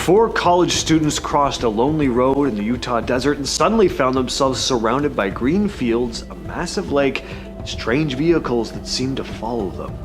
Four college students crossed a lonely road in the Utah desert and suddenly found themselves surrounded by green fields, a massive lake, and strange vehicles that seemed to follow them.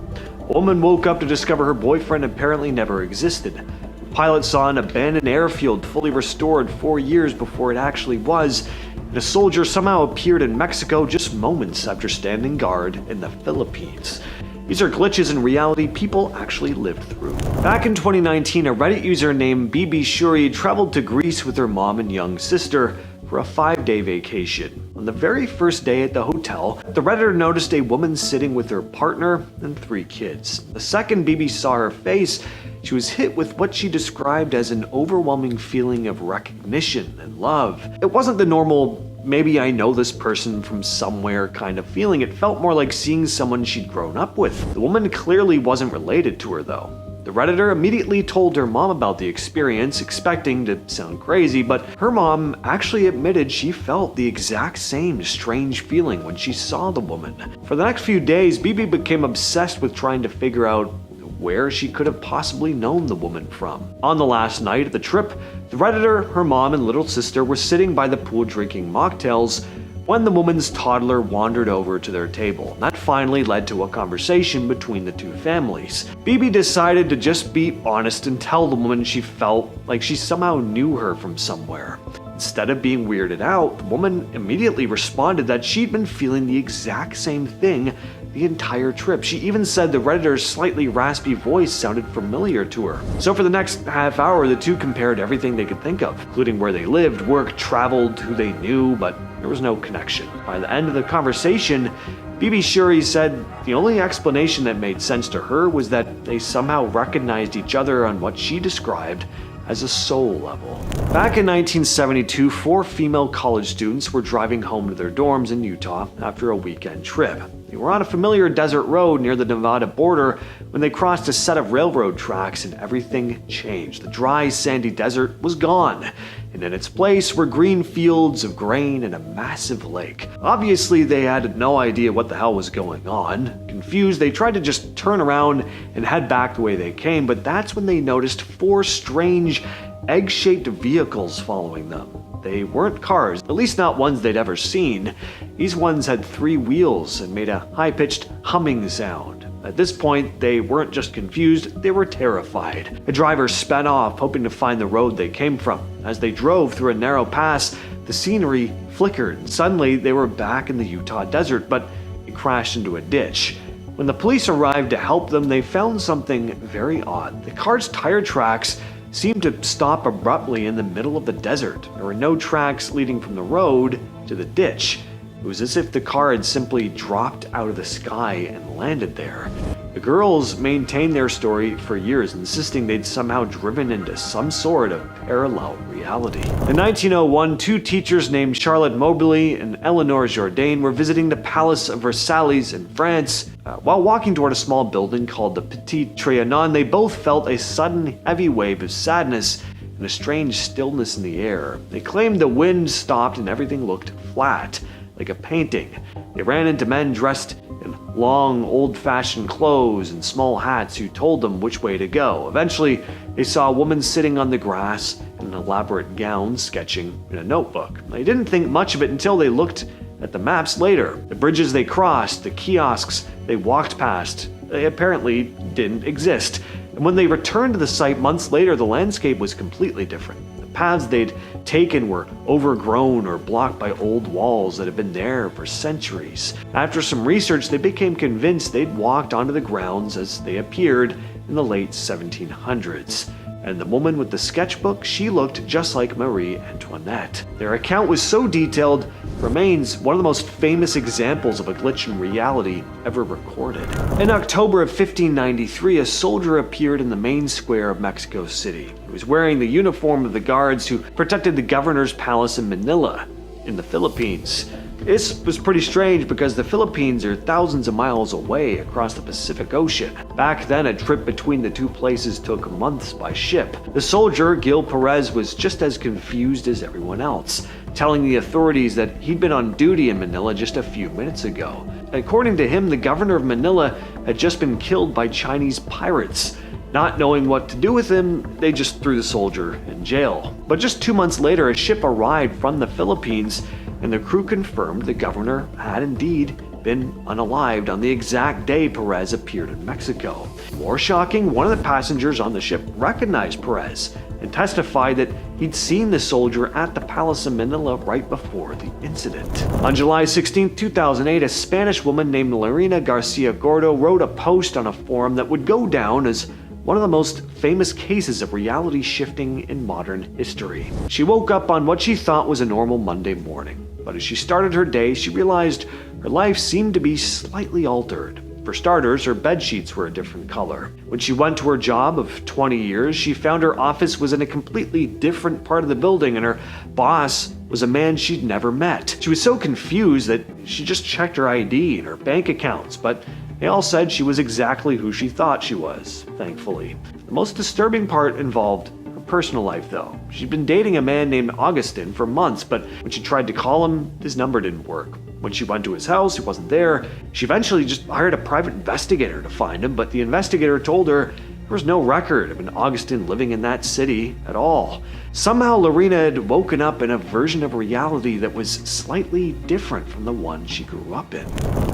A woman woke up to discover her boyfriend apparently never existed. The pilot saw an abandoned airfield fully restored 4 years before it actually was, and a soldier somehow appeared in Mexico just moments after standing guard in the Philippines. These are glitches in reality people actually lived through. Back in 2019, a Reddit user named BB Shuri traveled to Greece with her mom and young sister for a 5-day vacation. On the very first day at the hotel, the Redditor noticed a woman sitting with her partner and 3 kids. The second BB saw her face, she was hit with what she described as an overwhelming feeling of recognition and love. It wasn't the normal, maybe I know this person from somewhere kind of feeling. It felt more like seeing someone she'd grown up with. The woman clearly wasn't related to her though. The Redditor immediately told her mom about the experience, expecting to sound crazy, but her mom actually admitted she felt the exact same strange feeling when she saw the woman. For the next few days, BB became obsessed with trying to figure out where she could have possibly known the woman from. On the last night of the trip, the Redditor, her mom, and little sister were sitting by the pool drinking mocktails when the woman's toddler wandered over to their table. That finally led to a conversation between the two families. BB decided to just be honest and tell the woman she felt like she somehow knew her from somewhere. Instead of being weirded out, the woman immediately responded that she'd been feeling the exact same thing the entire trip. She even said the Redditor's slightly raspy voice sounded familiar to her. So for the next half hour, the two compared everything they could think of, including where they lived, worked, traveled, who they knew, but there was no connection. By the end of the conversation, BB Shuri said the only explanation that made sense to her was that they somehow recognized each other on what she described as a soul level. Back in 1972, 4 female college students were driving home to their dorms in Utah after a weekend trip. They were on a familiar desert road near the Nevada border when they crossed a set of railroad tracks and everything changed. The dry, sandy desert was gone, and in its place were green fields of grain and a massive lake. Obviously, they had no idea what the hell was going on. Confused, they tried to just turn around and head back the way they came, but that's when they noticed 4 strange, egg-shaped vehicles following them. They weren't cars, at least not ones they'd ever seen. These ones had 3 wheels and made a high-pitched humming sound. At this point, they weren't just confused, they were terrified. The driver sped off, hoping to find the road they came from. As they drove through a narrow pass, the scenery flickered, and suddenly they were back in the Utah desert, but it crashed into a ditch. When the police arrived to help them, they found something very odd. The car's tire tracks seemed to stop abruptly in the middle of the desert. There were no tracks leading from the road to the ditch. It was as if the car had simply dropped out of the sky and landed there. The girls maintained their story for years, insisting they'd somehow driven into some sort of parallel reality. In 1901, 2 teachers named Charlotte Mobley and Eleanor Jourdain were visiting the Palace of Versailles in France. While walking toward a small building called the Petit Trianon, they both felt a sudden heavy wave of sadness and a strange stillness in the air. They claimed the wind stopped and everything looked flat, like a painting. They ran into men dressed in long, old-fashioned clothes and small hats who told them which way to go. Eventually, they saw a woman sitting on the grass in an elaborate gown sketching in a notebook. They didn't think much of it until they looked at the maps later. The bridges they crossed, the kiosks they walked past, they apparently didn't exist. And when they returned to the site months later, the landscape was completely different. The paths they'd taken were overgrown or blocked by old walls that had been there for centuries. After some research, they became convinced they'd walked onto the grounds as they appeared in the late 1700s. And the woman with the sketchbook, she looked just like Marie Antoinette. Their account was so detailed, it remains one of the most famous examples of a glitch in reality ever recorded. In October of 1593, a soldier appeared in the main square of Mexico City. He was wearing the uniform of the guards who protected the governor's palace in Manila, in the Philippines. This was pretty strange because the Philippines are thousands of miles away across the Pacific Ocean. Back then, a trip between the two places took months by ship. The soldier, Gil Perez, was just as confused as everyone else, telling the authorities that he'd been on duty in Manila just a few minutes ago. According to him, the governor of Manila had just been killed by Chinese pirates. Not knowing what to do with him, they just threw the soldier in jail. But just 2 months later, a ship arrived from the Philippines, and the crew confirmed the governor had indeed been unalived on the exact day Perez appeared in Mexico. More shocking, one of the passengers on the ship recognized Perez and testified that he'd seen the soldier at the Palace of Manila right before the incident. On July 16, 2008, a Spanish woman named Lorena Garcia Gordo wrote a post on a forum that would go down as one of the most famous cases of reality shifting in modern history. She woke up on what she thought was a normal Monday morning, but as she started her day, she realized her life seemed to be slightly altered. For starters, her bed sheets were a different color. When she went to her job of 20 years, she found her office was in a completely different part of the building, and her boss was a man she'd never met. She was so confused that she just checked her ID and her bank accounts, but they all said she was exactly who she thought she was, thankfully. The most disturbing part involved her personal life, though. She'd been dating a man named Augustin for months, but when she tried to call him, his number didn't work. When she went to his house, he wasn't there. She eventually just hired a private investigator to find him, but the investigator told her there was no record of an Augustin living in that city at all. Somehow Lorena had woken up in a version of reality that was slightly different from the one she grew up in.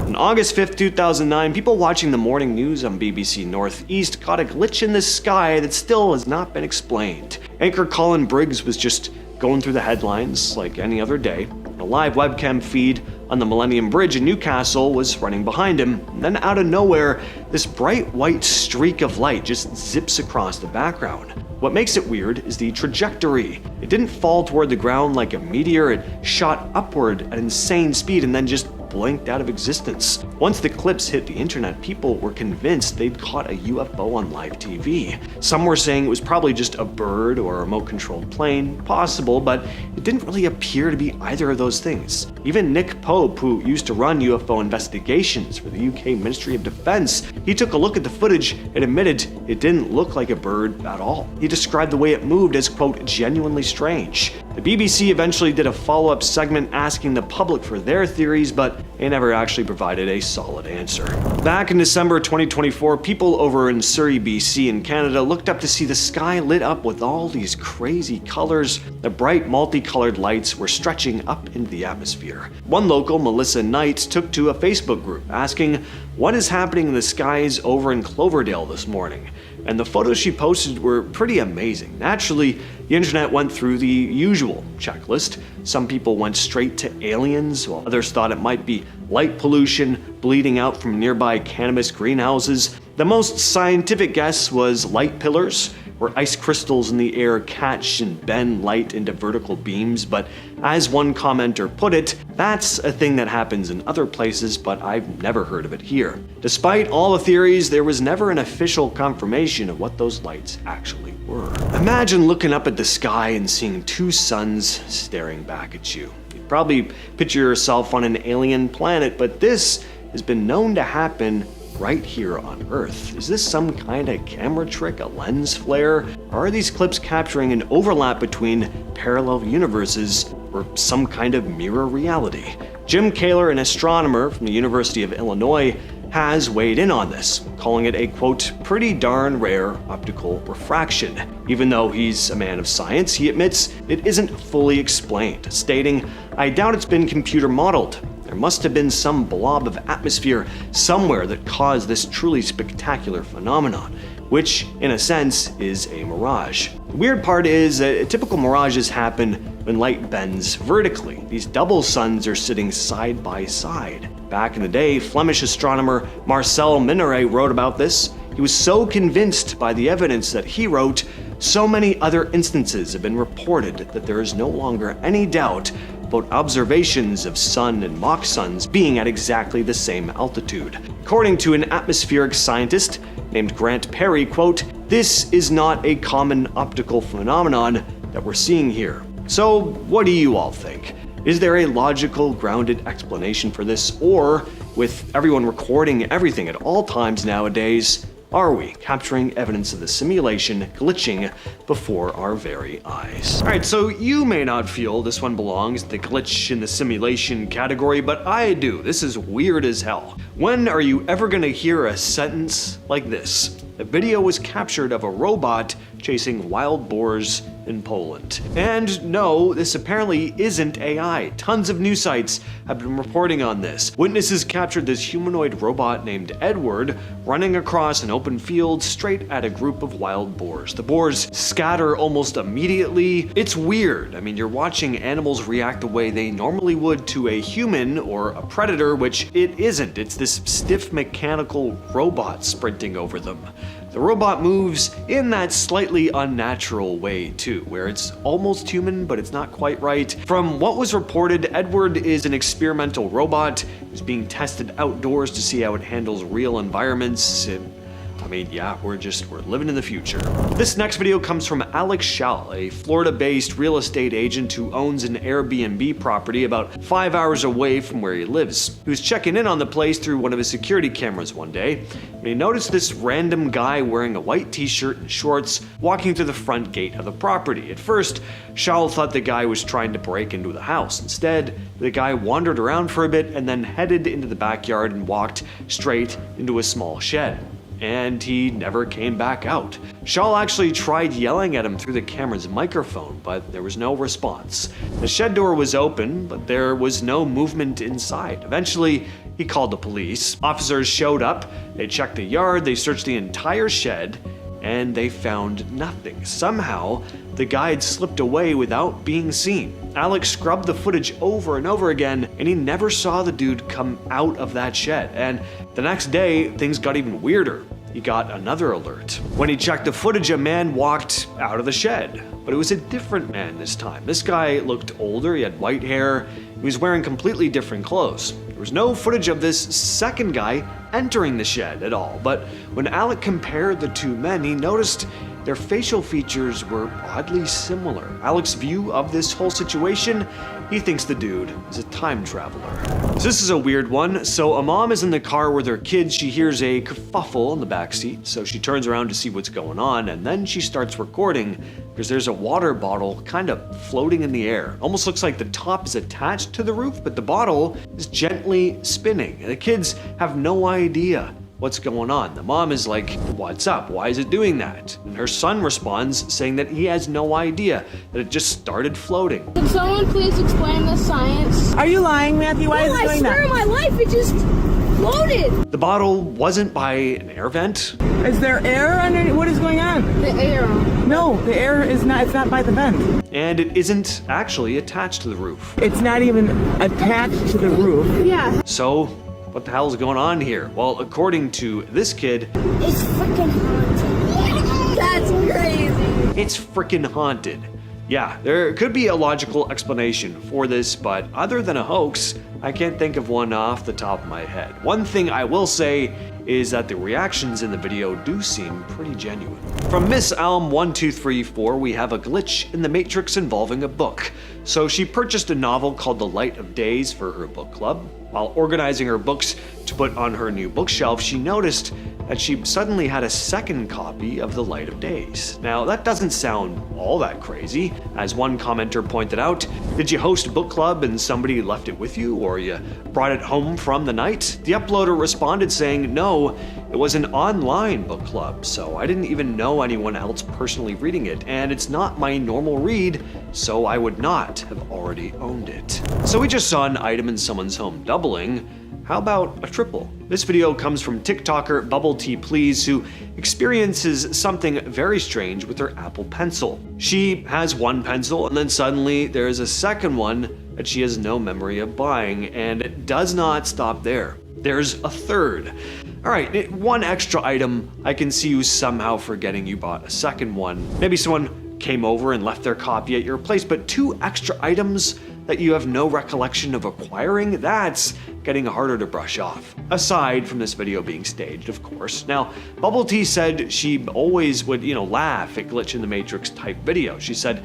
On August 5th, 2009, people watching the morning news on BBC Northeast caught a glitch in the sky that still has not been explained. Anchor Colin Briggs was just going through the headlines like any other day. A live webcam feed on the Millennium Bridge in Newcastle was running behind him. And then out of nowhere, this bright white streak of light just zips across the background. What makes it weird is the trajectory. It didn't fall toward the ground like a meteor, it shot upward at insane speed and then just blinked out of existence. Once the clips hit the internet, people were convinced they'd caught a UFO on live TV. Some were saying it was probably just a bird or a remote-controlled plane, possible, but it didn't really appear to be either of those things. Even Nick Pope, who used to run UFO investigations for the UK Ministry of Defence, he took a look at the footage and admitted it didn't look like a bird at all. He described the way it moved as, quote, genuinely strange. The BBC eventually did a follow-up segment asking the public for their theories, but they never actually provided a solid answer. Back in December 2024, people over in Surrey, BC in Canada looked up to see the sky lit up with all these crazy colors. The bright multicolored lights were stretching up into the atmosphere. One local, Melissa Knight, took to a Facebook group asking, "What is happening in the skies over in Cloverdale this morning?" And the photos she posted were pretty amazing. Naturally, the internet went through the usual checklist. Some people went straight to aliens, while others thought it might be light pollution bleeding out from nearby cannabis greenhouses. The most scientific guess was light pillars, where ice crystals in the air catch and bend light into vertical beams, but as one commenter put it, that's a thing that happens in other places, but I've never heard of it here. Despite all the theories, there was never an official confirmation of what those lights actually were. Imagine looking up at the sky and seeing two suns staring back at you. You'd probably picture yourself on an alien planet, but this has been known to happen right here on Earth. Is this some kind of camera trick, a lens flare? Or are these clips capturing an overlap between parallel universes or some kind of mirror reality? Jim Kaler, an astronomer from the University of Illinois, has weighed in on this, calling it a, quote, pretty darn rare optical refraction. Even though he's a man of science, he admits it isn't fully explained, stating, "I doubt it's been computer modeled. There must have been some blob of atmosphere somewhere that caused this truly spectacular phenomenon, which, in a sense, is a mirage." The weird part is that typical mirages happen when light bends vertically. These double suns are sitting side by side. Back in the day, Flemish astronomer Marcel Minoret wrote about this. He was so convinced by the evidence that he wrote, "So many other instances have been reported that there is no longer any doubt about observations of sun and mock suns being at exactly the same altitude." According to an atmospheric scientist named Grant Perry, quote, "This is not a common optical phenomenon that we're seeing here." So what do you all think? Is there a logical, grounded explanation for this? Or, with everyone recording everything at all times nowadays, are we, capturing evidence of the simulation glitching before our very eyes. Alright, so you may not feel this one belongs in the glitch in the simulation category, but I do. This is weird as hell. When are you ever gonna hear a sentence like this? A video was captured of a robot chasing wild boars in Poland. And no, this apparently isn't AI. Tons of news sites have been reporting on this. Witnesses captured this humanoid robot named Edward running across an open field straight at a group of wild boars. The boars scatter almost immediately. It's weird. I mean, you're watching animals react the way they normally would to a human or a predator, which it isn't. It's this stiff mechanical robot sprinting over them. The robot moves in that slightly unnatural way too, where it's almost human, but it's not quite right. From what was reported, Edward is an experimental robot who's being tested outdoors to see how it handles real environments. I mean, yeah, we're living in the future. This next video comes from Alex Schall, a Florida-based real estate agent who owns an Airbnb property about 5 hours away from where he lives. He was checking in on the place through one of his security cameras one day, and he noticed this random guy wearing a white t-shirt and shorts walking through the front gate of the property. At first, Schall thought the guy was trying to break into the house. Instead, the guy wandered around for a bit and then headed into the backyard and walked straight into a small shed. And he never came back out. Schall actually tried yelling at him through the camera's microphone, but there was no response. The shed door was open, but there was no movement inside. Eventually, he called the police. Officers showed up, they checked the yard, they searched the entire shed, and they found nothing. Somehow, the guy had slipped away without being seen. Alex scrubbed the footage over and over again, and he never saw the dude come out of that shed. And the next day, things got even weirder. He got another alert. When he checked the footage, a man walked out of the shed. But it was a different man this time. This guy looked older, he had white hair, he was wearing completely different clothes. There was no footage of this second guy entering the shed at all, but when Alec compared the two men, he noticed their facial features were oddly similar. Alec's view of this whole situation, he thinks the dude is a time traveler. So this is a weird one. So a mom is in the car with her kids. She hears a kerfuffle in the backseat, so she turns around to see what's going on, and then she starts recording because there's a water bottle kind of floating in the air. Almost looks like the top is attached to the roof, but the bottle is gently spinning. And the kids have no idea what's going on. The mom is like, "What's up? Why is it doing that?" And her son responds saying that he has no idea, that it just started floating. Can someone please explain the science? Are you lying, Matthew? Why is it doing that? I swear on my life, it just floated. The bottle wasn't by an air vent. Is there air underneath? What is going on? The air. No, the air is not, it's not by the vent. And it isn't actually attached to the roof. It's not even attached to the roof. Yeah. So, what the hell is going on here? Well, according to this kid, It's freaking haunted. That's crazy. it's freaking haunted. Yeah, there could be a logical explanation for this, but other than a hoax, I can't think of one off the top of my head. One thing I will say is that the reactions in the video do seem pretty genuine. From Miss Alm 1234, we have a glitch in the Matrix involving a book. So she purchased a novel called The Light of Days for her book club. While organizing her books to put on her new bookshelf, she noticed that she suddenly had a second copy of The Light of Days. Now, that doesn't sound all that crazy. As one commenter pointed out, did you host a book club and somebody left it with you, or you brought it home from the night? The uploader responded saying, no, it was an online book club, so I didn't even know anyone else personally reading it, and it's not my normal read, so I would not have already owned it. So we just saw an item in someone's home doubling. How about a triple? This video comes from TikToker Bubble Tea Please, who experiences something very strange with her Apple Pencil. She has one pencil, and then suddenly there's a second one that she has no memory of buying, and it does not stop there. There's a third. All right, one extra item, I can see you somehow forgetting you bought a second one. Maybe someone came over and left their copy at your place, but two extra items? that you have no recollection of acquiring, that's getting harder to brush off. Aside from this video being staged, of course. Now, Bubble Tea said she always would, laugh at Glitch in the Matrix type videos. She said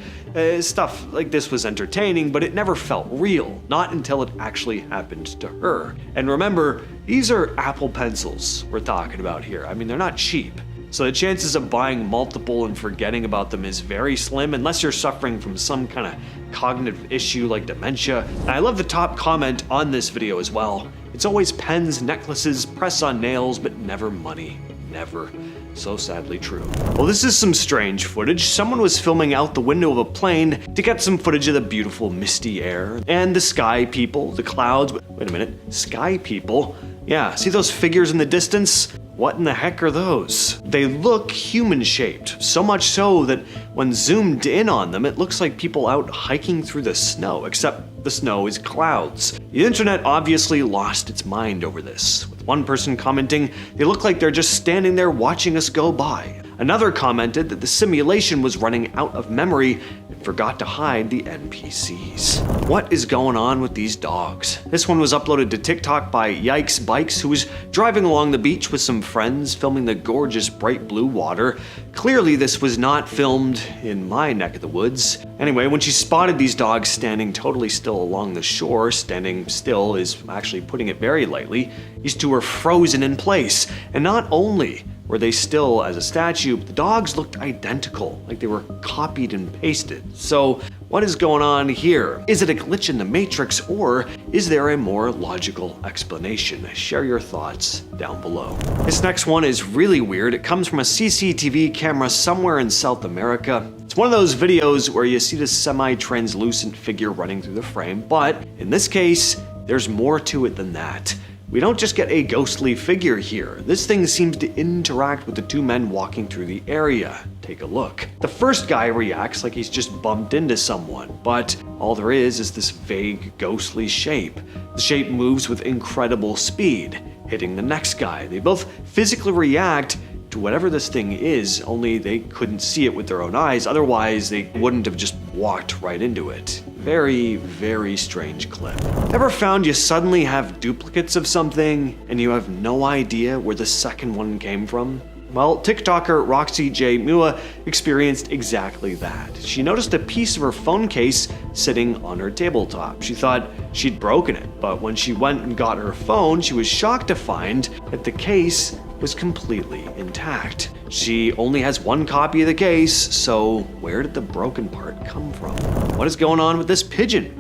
stuff like this was entertaining, but it never felt real, not until it actually happened to her. And remember, these are Apple pencils we're talking about here. I mean, they're not cheap. So the chances of buying multiple and forgetting about them is very slim unless you're suffering from some kind of cognitive issue like dementia. And I love the top comment on this video as well. It's always pens, necklaces, press-on nails, but never money. Never. So sadly true. Well, this is some strange footage. Someone was filming out the window of a plane to get some footage of the beautiful misty air and the sky people, the clouds. Wait a minute, sky people? Yeah, see those figures in the distance? What in the heck are those? They look human-shaped, so much so that when zoomed in on them, it looks like people out hiking through the snow, except the snow is clouds. The internet obviously lost its mind over this, with one person commenting, "They look like they're just standing there watching us go by." Another commented that the simulation was running out of memory and forgot to hide the NPCs. What is going on with these dogs? This one was uploaded to TikTok by Yikes Bikes, who was driving along the beach with some friends, filming the gorgeous bright blue water. Clearly this was not filmed in my neck of the woods. Anyway, when she spotted these dogs standing totally still along the shore, standing still is actually putting it very lightly, these two were frozen in place. And not only were they still as a statue, but the dogs looked identical, like they were copied and pasted. So what is going on here? Is it a glitch in the Matrix, or is there a more logical explanation? Share your thoughts down below. This next one is really weird. It comes from a CCTV camera somewhere in South America. It's one of those videos where you see this semi-translucent figure running through the frame, but in this case, there's more to it than that. We don't just get a ghostly figure here. This thing seems to interact with the two men walking through the area. Take a look. The first guy reacts like he's just bumped into someone, but all there is this vague ghostly shape. The shape moves with incredible speed, hitting the next guy. They both physically react to whatever this thing is, only they couldn't see it with their own eyes, otherwise they wouldn't have just walked right into it. Very, very strange clip. Ever found you suddenly have duplicates of something and you have no idea where the second one came from? Well, TikToker Roxy J. Mua experienced exactly that. She noticed a piece of her phone case sitting on her tabletop. She thought she'd broken it, but when she went and got her phone, she was shocked to find that the case was completely intact. She only has one copy of the case, so where did the broken part come from? What is going on with this pigeon?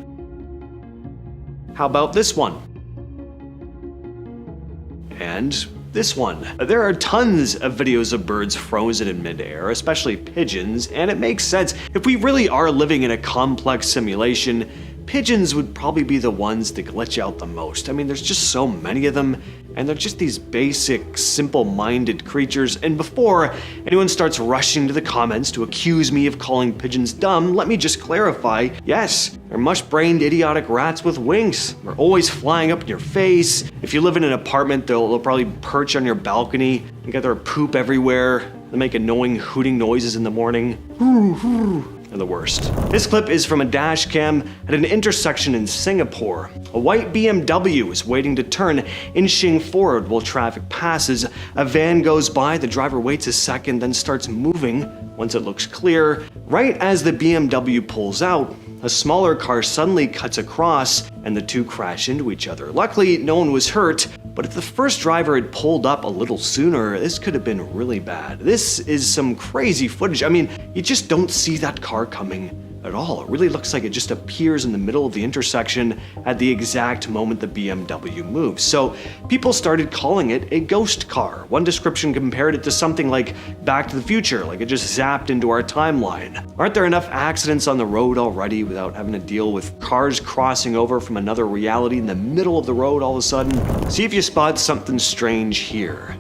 How about this one? And this one. There are tons of videos of birds frozen in midair, especially pigeons, and it makes sense. If we really are living in a complex simulation, pigeons would probably be the ones that glitch out the most. I mean, there's just so many of them, and they're just these basic, simple-minded creatures. And before anyone starts rushing to the comments to accuse me of calling pigeons dumb, let me just clarify, yes, they're mush-brained, idiotic rats with wings. They're always flying up in your face. If you live in an apartment, they'll probably perch on your balcony and get their poop everywhere. They make annoying hooting noises in the morning. Are the worst. This clip is from a dash cam at an intersection in Singapore. A white BMW is waiting to turn, inching forward while traffic passes. A van goes by, the driver waits a second, then starts moving once it looks clear. Right as the BMW pulls out, a smaller car suddenly cuts across and the two crash into each other. Luckily, no one was hurt, but if the first driver had pulled up a little sooner, this could have been really bad. This is some crazy footage. I mean, you just don't see that car coming at all. It really looks like it just appears in the middle of the intersection at the exact moment the BMW moves. So people started calling it a ghost car. One description compared it to something like Back to the Future, like it just zapped into our timeline. Aren't there enough accidents on the road already without having to deal with cars crossing over from another reality in the middle of the road all of a sudden? See if you spot something strange here.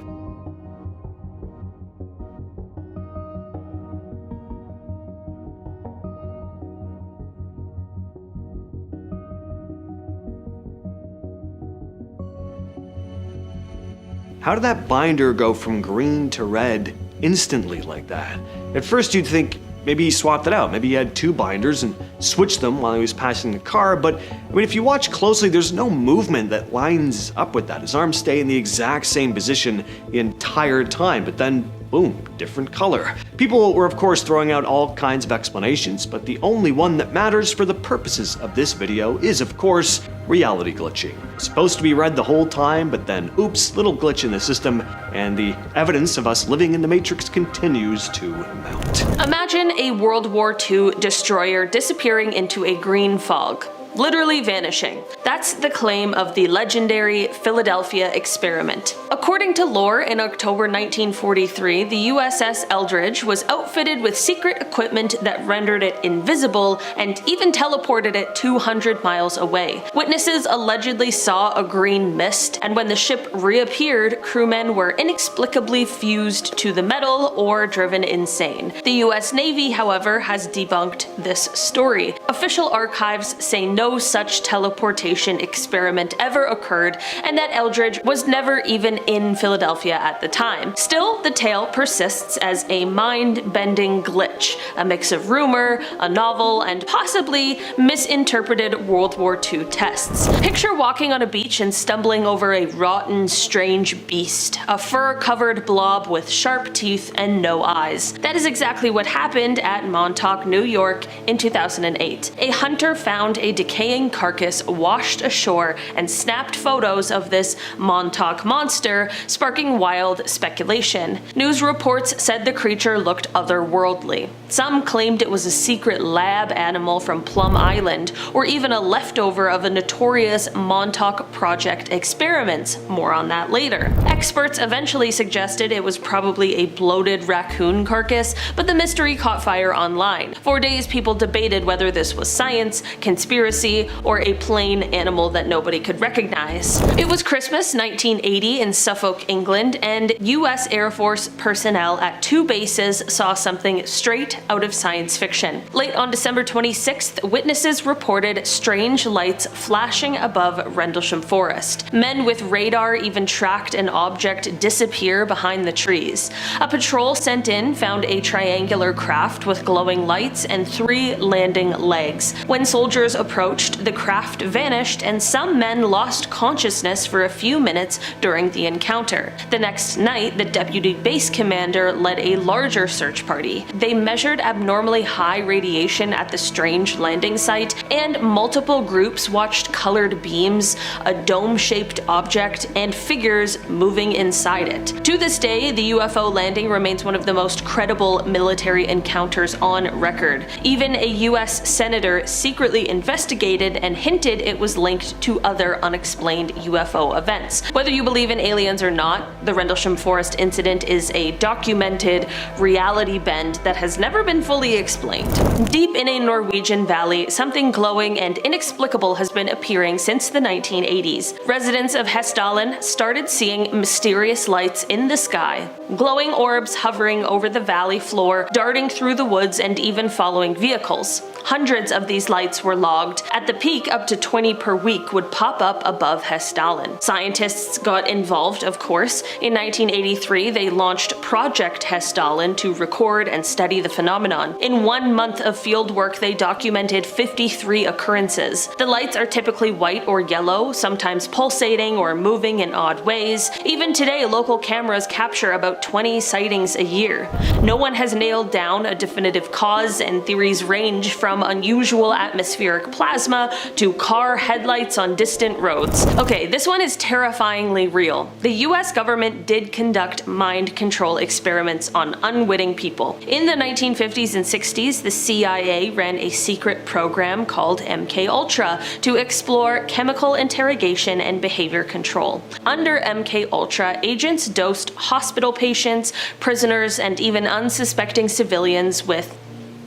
How did that binder go from green to red instantly like that? At first you'd think maybe he swapped it out. Maybe he had two binders and switched them while he was passing the car, but I mean, if you watch closely, there's no movement that lines up with that. His arms stay in the exact same position the entire time, but then boom, different color. People were of course throwing out all kinds of explanations, but the only one that matters for the purposes of this video is of course reality glitching. It's supposed to be red the whole time, but then oops, little glitch in the system, and the evidence of us living in the Matrix continues to mount. Imagine a World War II destroyer disappearing into a green fog. Literally vanishing. That's the claim of the legendary Philadelphia experiment. According to lore, in October 1943, the USS Eldridge was outfitted with secret equipment that rendered it invisible and even teleported it 200 miles away. Witnesses allegedly saw a green mist, and when the ship reappeared, crewmen were inexplicably fused to the metal or driven insane. The US Navy, however, has debunked this story. Official archives say no such teleportation experiment ever occurred, and that Eldridge was never even in Philadelphia at the time. Still, the tale persists as a mind-bending glitch, a mix of rumor, a novel, and possibly misinterpreted World War II tests. Picture walking on a beach and stumbling over a rotten, strange beast, a fur-covered blob with sharp teeth and no eyes. That is exactly what happened at Montauk, New York in 2008. A hunter found a decaying carcass washed ashore and snapped photos of this Montauk monster, sparking wild speculation. News reports said the creature looked otherworldly. Some claimed it was a secret lab animal from Plum Island, or even a leftover of a notorious Montauk Project experiments. More on that later. Experts eventually suggested it was probably a bloated raccoon carcass, but the mystery caught fire online. For days, people debated whether this was science, conspiracy, or a plain animal that nobody could recognize. It was Christmas 1980 in Suffolk, England, and US Air Force personnel at two bases saw something straight out of science fiction. Late on December 26th, witnesses reported strange lights flashing above Rendlesham Forest. Men with radar even tracked an object disappear behind the trees. A patrol sent in found a triangular craft with glowing lights and 3 landing legs. When soldiers approached, the craft vanished and some men lost consciousness for a few minutes during the encounter. The next night, the deputy base commander led a larger search party. They measured abnormally high radiation at the strange landing site, and multiple groups watched colored beams, a dome-shaped object, and figures moving inside it. To this day, the UFO landing remains one of the most credible military encounters on record. Even a US senator secretly investigated and hinted it was linked to other unexplained UFO events. Whether you believe in aliens or not, the Rendlesham Forest incident is a documented reality bend that has never been fully explained. Deep in a Norwegian valley, something glowing and inexplicable has been appearing since the 1980s. Residents of Hessdalen started seeing mysterious lights in the sky, glowing orbs hovering over the valley floor, darting through the woods, and even following vehicles. Hundreds of these lights were logged. At the peak, up to 20 per week would pop up above Hessdalen. Scientists got involved, of course. In 1983, they launched Project Hessdalen to record and study the phenomenon. In 1 month of field work, they documented 53 occurrences. The lights are typically white or yellow, sometimes pulsating or moving in odd ways. Even today, local cameras capture about 20 sightings a year. No one has nailed down a definitive cause, and theories range from unusual atmospheric plasma to car headlights on distant roads. Okay, this one is terrifyingly real. The US government did conduct mind control experiments on unwitting people. In the 1950s and 60s, the CIA ran a secret program called MKUltra to explore chemical interrogation and behavior control. Under MKUltra, agents dosed hospital patients, prisoners, and even unsuspecting civilians with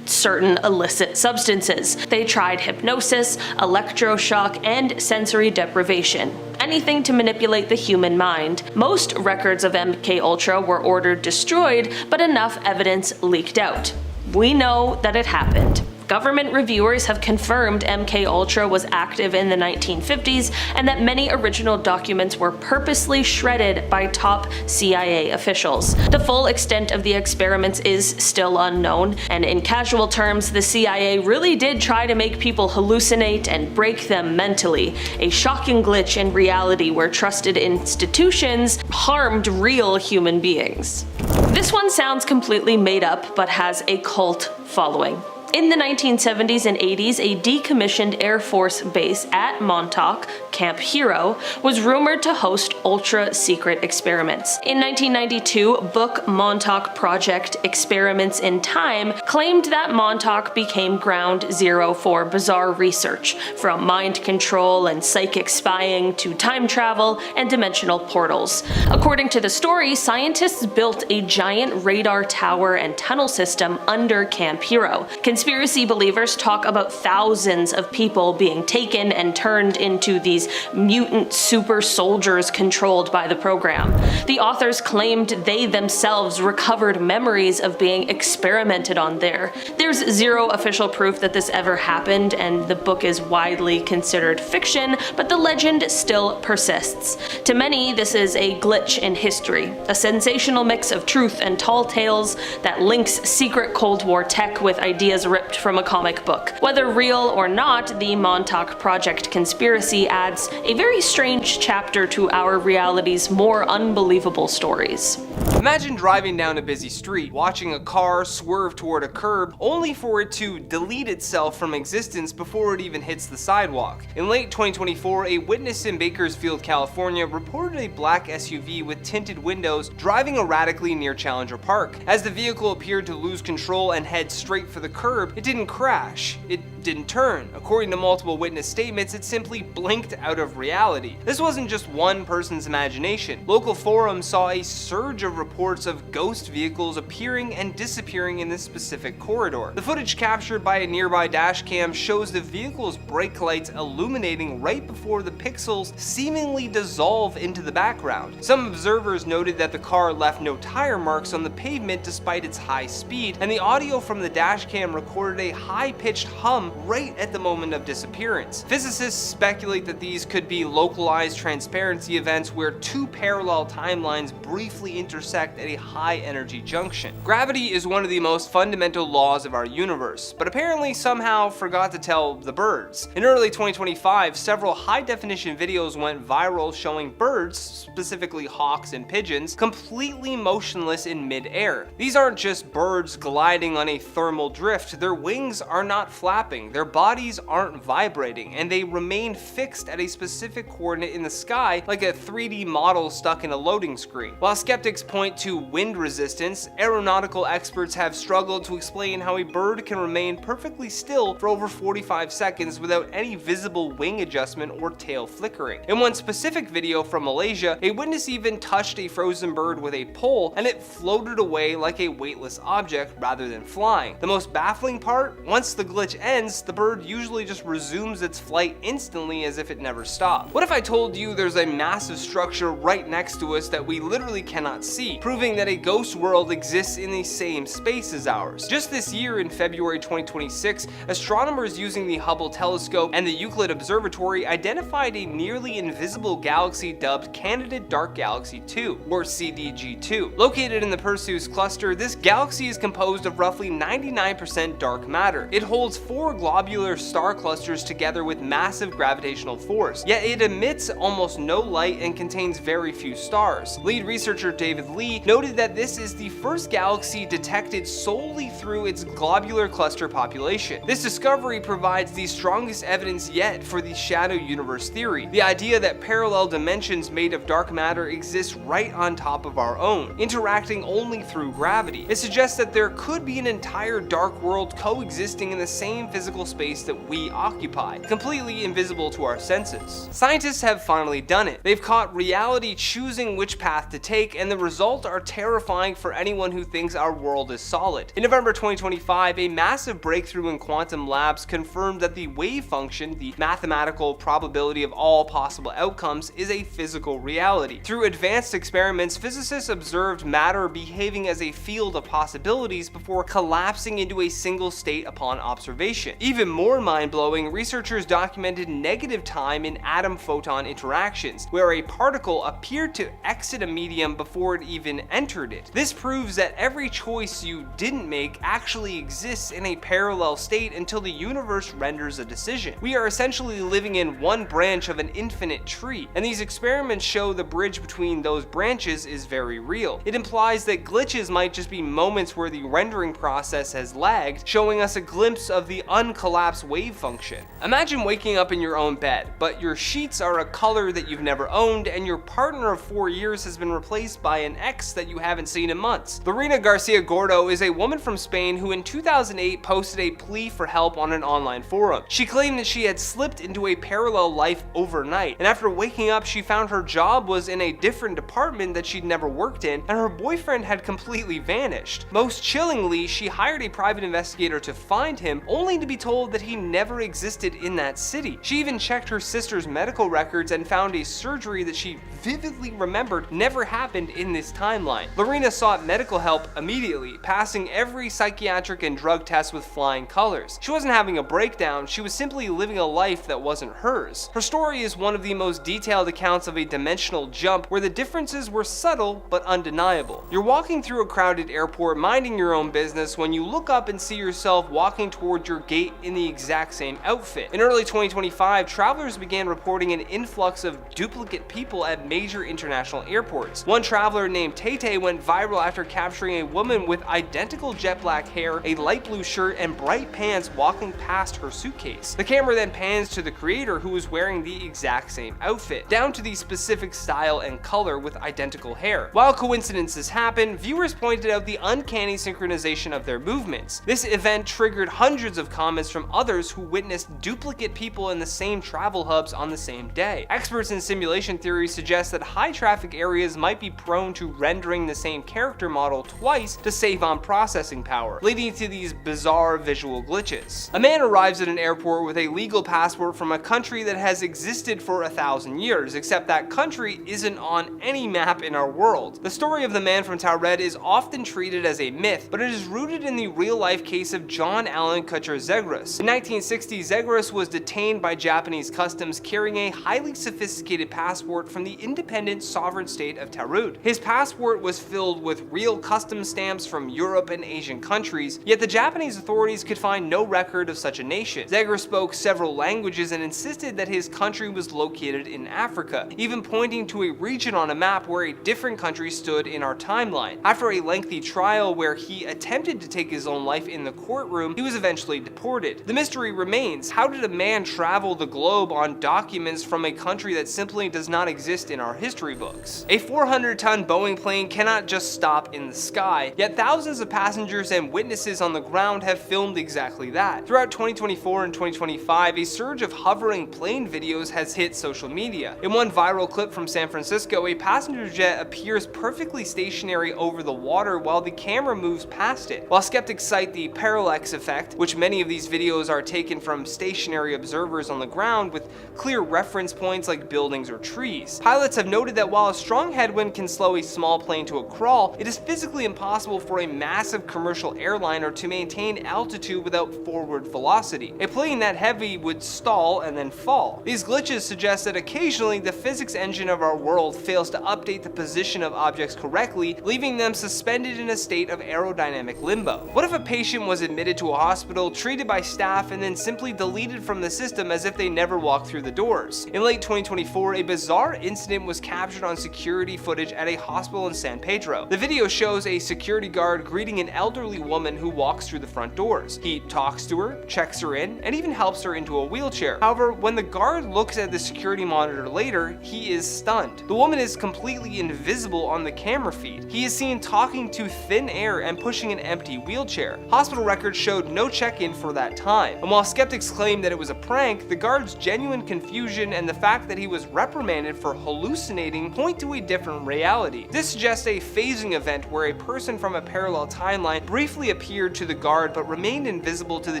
certain illicit substances. They tried hypnosis, electroshock, and sensory deprivation. Anything to manipulate the human mind. Most records of MKUltra were ordered destroyed, but enough evidence leaked out. We know that it happened. Government reviewers have confirmed MK Ultra was active in the 1950s and that many original documents were purposely shredded by top CIA officials. The full extent of the experiments is still unknown, and in casual terms, the CIA really did try to make people hallucinate and break them mentally, a shocking glitch in reality where trusted institutions harmed real human beings. This one sounds completely made up, but has a cult following. In the 1970s and 80s, a decommissioned Air Force base at Montauk, Camp Hero, was rumored to host ultra-secret experiments. In 1992, book Montauk Project Experiments in Time claimed that Montauk became ground zero for bizarre research, from mind control and psychic spying to time travel and dimensional portals. According to the story, scientists built a giant radar tower and tunnel system under Camp Hero. Conspiracy believers talk about thousands of people being taken and turned into these mutant super soldiers controlled by the program. The authors claimed they themselves recovered memories of being experimented on there. There's zero official proof that this ever happened, and the book is widely considered fiction, but the legend still persists. To many, this is a glitch in history, a sensational mix of truth and tall tales that links secret Cold War tech with ideas ripped from a comic book. Whether real or not, the Montauk Project conspiracy adds a very strange chapter to our reality's more unbelievable stories. Imagine driving down a busy street, watching a car swerve toward a curb, only for it to delete itself from existence before it even hits the sidewalk. In late 2024, a witness in Bakersfield, California reported a black SUV with tinted windows driving erratically near Challenger Park. As the vehicle appeared to lose control and head straight for the curb, it didn't crash. It didn't turn. According to multiple witness statements, it simply blinked out of reality. This wasn't just one person's imagination. Local forums saw a surge of reports of ghost vehicles appearing and disappearing in this specific corridor. The footage captured by a nearby dashcam shows the vehicle's brake lights illuminating right before the pixels seemingly dissolve into the background. Some observers noted that the car left no tire marks on the pavement despite its high speed, and the audio from the dashcam recorded a high-pitched hum right at the moment of disappearance. Physicists speculate that these could be localized transparency events where two parallel timelines briefly intersect at a high-energy junction. Gravity is one of the most fundamental laws of our universe, but apparently somehow forgot to tell the birds. In early 2025, several high-definition videos went viral showing birds, specifically hawks and pigeons, completely motionless in mid-air. These aren't just birds gliding on a thermal drift, their wings are not flapping, their bodies aren't vibrating, and they remain fixed at a specific coordinate in the sky like a 3D model stuck in a loading screen. While skeptics point to wind resistance, aeronautical experts have struggled to explain how a bird can remain perfectly still for over 45 seconds without any visible wing adjustment or tail flickering. In one specific video from Malaysia, a witness even touched a frozen bird with a pole and it floated away like a weightless object rather than flying. The most baffling part, once the glitch ends, the bird usually just resumes its flight instantly as if it never stopped. What if I told you there's a massive structure right next to us that we literally cannot see, proving that a ghost world exists in the same space as ours? Just this year, in February 2026, astronomers using the Hubble telescope and the Euclid Observatory identified a nearly invisible galaxy dubbed Candidate Dark Galaxy 2, or CDG2. Located in the Perseus cluster, this galaxy is composed of roughly 99% dark matter. It holds 4 globular star clusters together with massive gravitational force, yet it emits almost no light and contains very few stars. Lead researcher David Lee noted that this is the first galaxy detected solely through its globular cluster population. This discovery provides the strongest evidence yet for the shadow universe theory, the idea that parallel dimensions made of dark matter exist right on top of our own, interacting only through gravity. It suggests that there could be an entire dark world coexisting in the same physical space that we occupy, completely invisible to our senses. Scientists have finally done it. They've caught reality choosing which path to take, and the results are terrifying for anyone who thinks our world is solid. In November 2025, a massive breakthrough in quantum labs confirmed that the wave function, the mathematical probability of all possible outcomes, is a physical reality. Through advanced experiments, physicists observed matter behaving as a field of possibilities before collapsing into a single single state upon observation. Even more mind-blowing, researchers documented negative time in atom-photon interactions, where a particle appeared to exit a medium before it even entered it. This proves that every choice you didn't make actually exists in a parallel state until the universe renders a decision. We are essentially living in one branch of an infinite tree, and these experiments show the bridge between those branches is very real. It implies that glitches might just be moments where the rendering process has lagged, showing us a glimpse of the uncollapsed wave function. Imagine waking up in your own bed, but your sheets are a color that you've never owned, and your partner of 4 years has been replaced by an ex that you haven't seen in months. Lorena Garcia Gordo is a woman from Spain who in 2008 posted a plea for help on an online forum. She claimed that she had slipped into a parallel life overnight, and after waking up she found her job was in a different department that she'd never worked in, and her boyfriend had completely vanished. Most chillingly, she hired a private investigator to find him, only to be told that he never existed in that city. She even checked her sister's medical records and found a surgery that she vividly remembered never happened in this timeline. Lorena sought medical help immediately, passing every psychiatric and drug test with flying colors. She wasn't having a breakdown, she was simply living a life that wasn't hers. Her story is one of the most detailed accounts of a dimensional jump where the differences were subtle but undeniable. You're walking through a crowded airport minding your own business when you look up and see yourself walking toward your gate in the exact same outfit. In early 2025, travelers began reporting an influx of duplicate people at major international airports. One traveler named Tay went viral after capturing a woman with identical jet black hair, a light blue shirt, and bright pants walking past her suitcase. The camera then pans to the creator, who was wearing the exact same outfit, down to the specific style and color with identical hair. While coincidences happen, viewers pointed out the uncanny synchronization of their movements. This event triggered hundreds of comments from others who witnessed duplicate people in the same travel hubs on the same day. Experts in simulation theory suggest that high traffic areas might be prone to rendering the same character model twice to save on processing power, leading to these bizarre visual glitches. A man arrives at an airport with a legal passport from a country that has existed for 1,000 years, except that country isn't on any map in our world. The story of the man from Taured is often treated as a myth, but it is rooted in the real-life case of John Allen Kutcher-Zegras. In 1960, Zegras was detained by Japanese customs carrying a highly sophisticated passport from the independent sovereign state of Taured. His passport was filled with real customs stamps from Europe and Asian countries, yet the Japanese authorities could find no record of such a nation. Zegras spoke several languages and insisted that his country was located in Africa, even pointing to a region on a map where a different country stood in our timeline. After a lengthy trial where he attempted to take his own life in the courtroom, he was eventually deported. The mystery remains, how did a man travel the globe on documents from a country that simply does not exist in our history books? A 400-ton Boeing plane cannot just stop in the sky, yet thousands of passengers and witnesses on the ground have filmed exactly that. Throughout 2024 and 2025, a surge of hovering plane videos has hit social media. In one viral clip from San Francisco, a passenger jet appears perfectly stationary over the water while the camera moves past it. While skeptics cite the parallax effect, which many of these videos are taken from stationary observers on the ground with clear reference points like buildings or trees, pilots have noted that while a strong headwind can slow a small plane to a crawl, it is physically impossible for a massive commercial airliner to maintain altitude without forward velocity. A plane that heavy would stall and then fall. These glitches suggest that occasionally the physics engine of our world fails to update the position of objects correctly, leaving them suspended in a state of aerodynamic limbo. What if a patient was admitted to a hospital, treated by staff, and then simply deleted from the system as if they never walked through the doors? In late 2024, a bizarre incident was captured on security footage at a hospital in San Pedro. The video shows a security guard greeting an elderly woman who walks through the front doors. He talks to her, checks her in, and even helps her into a wheelchair. However, when the guard looks at the security monitor later, he is stunned. The woman is completely invisible on the camera feed. He is seen talking to thin air and pushing an empty wheelchair. Hospital records showed no check-in for that time. And while skeptics claim that it was a prank, the guard's genuine confusion and the fact that he was reprimanded for hallucinating point to a different reality. This suggests a phasing event where a person from a parallel timeline briefly appeared to the guard but remained invisible to the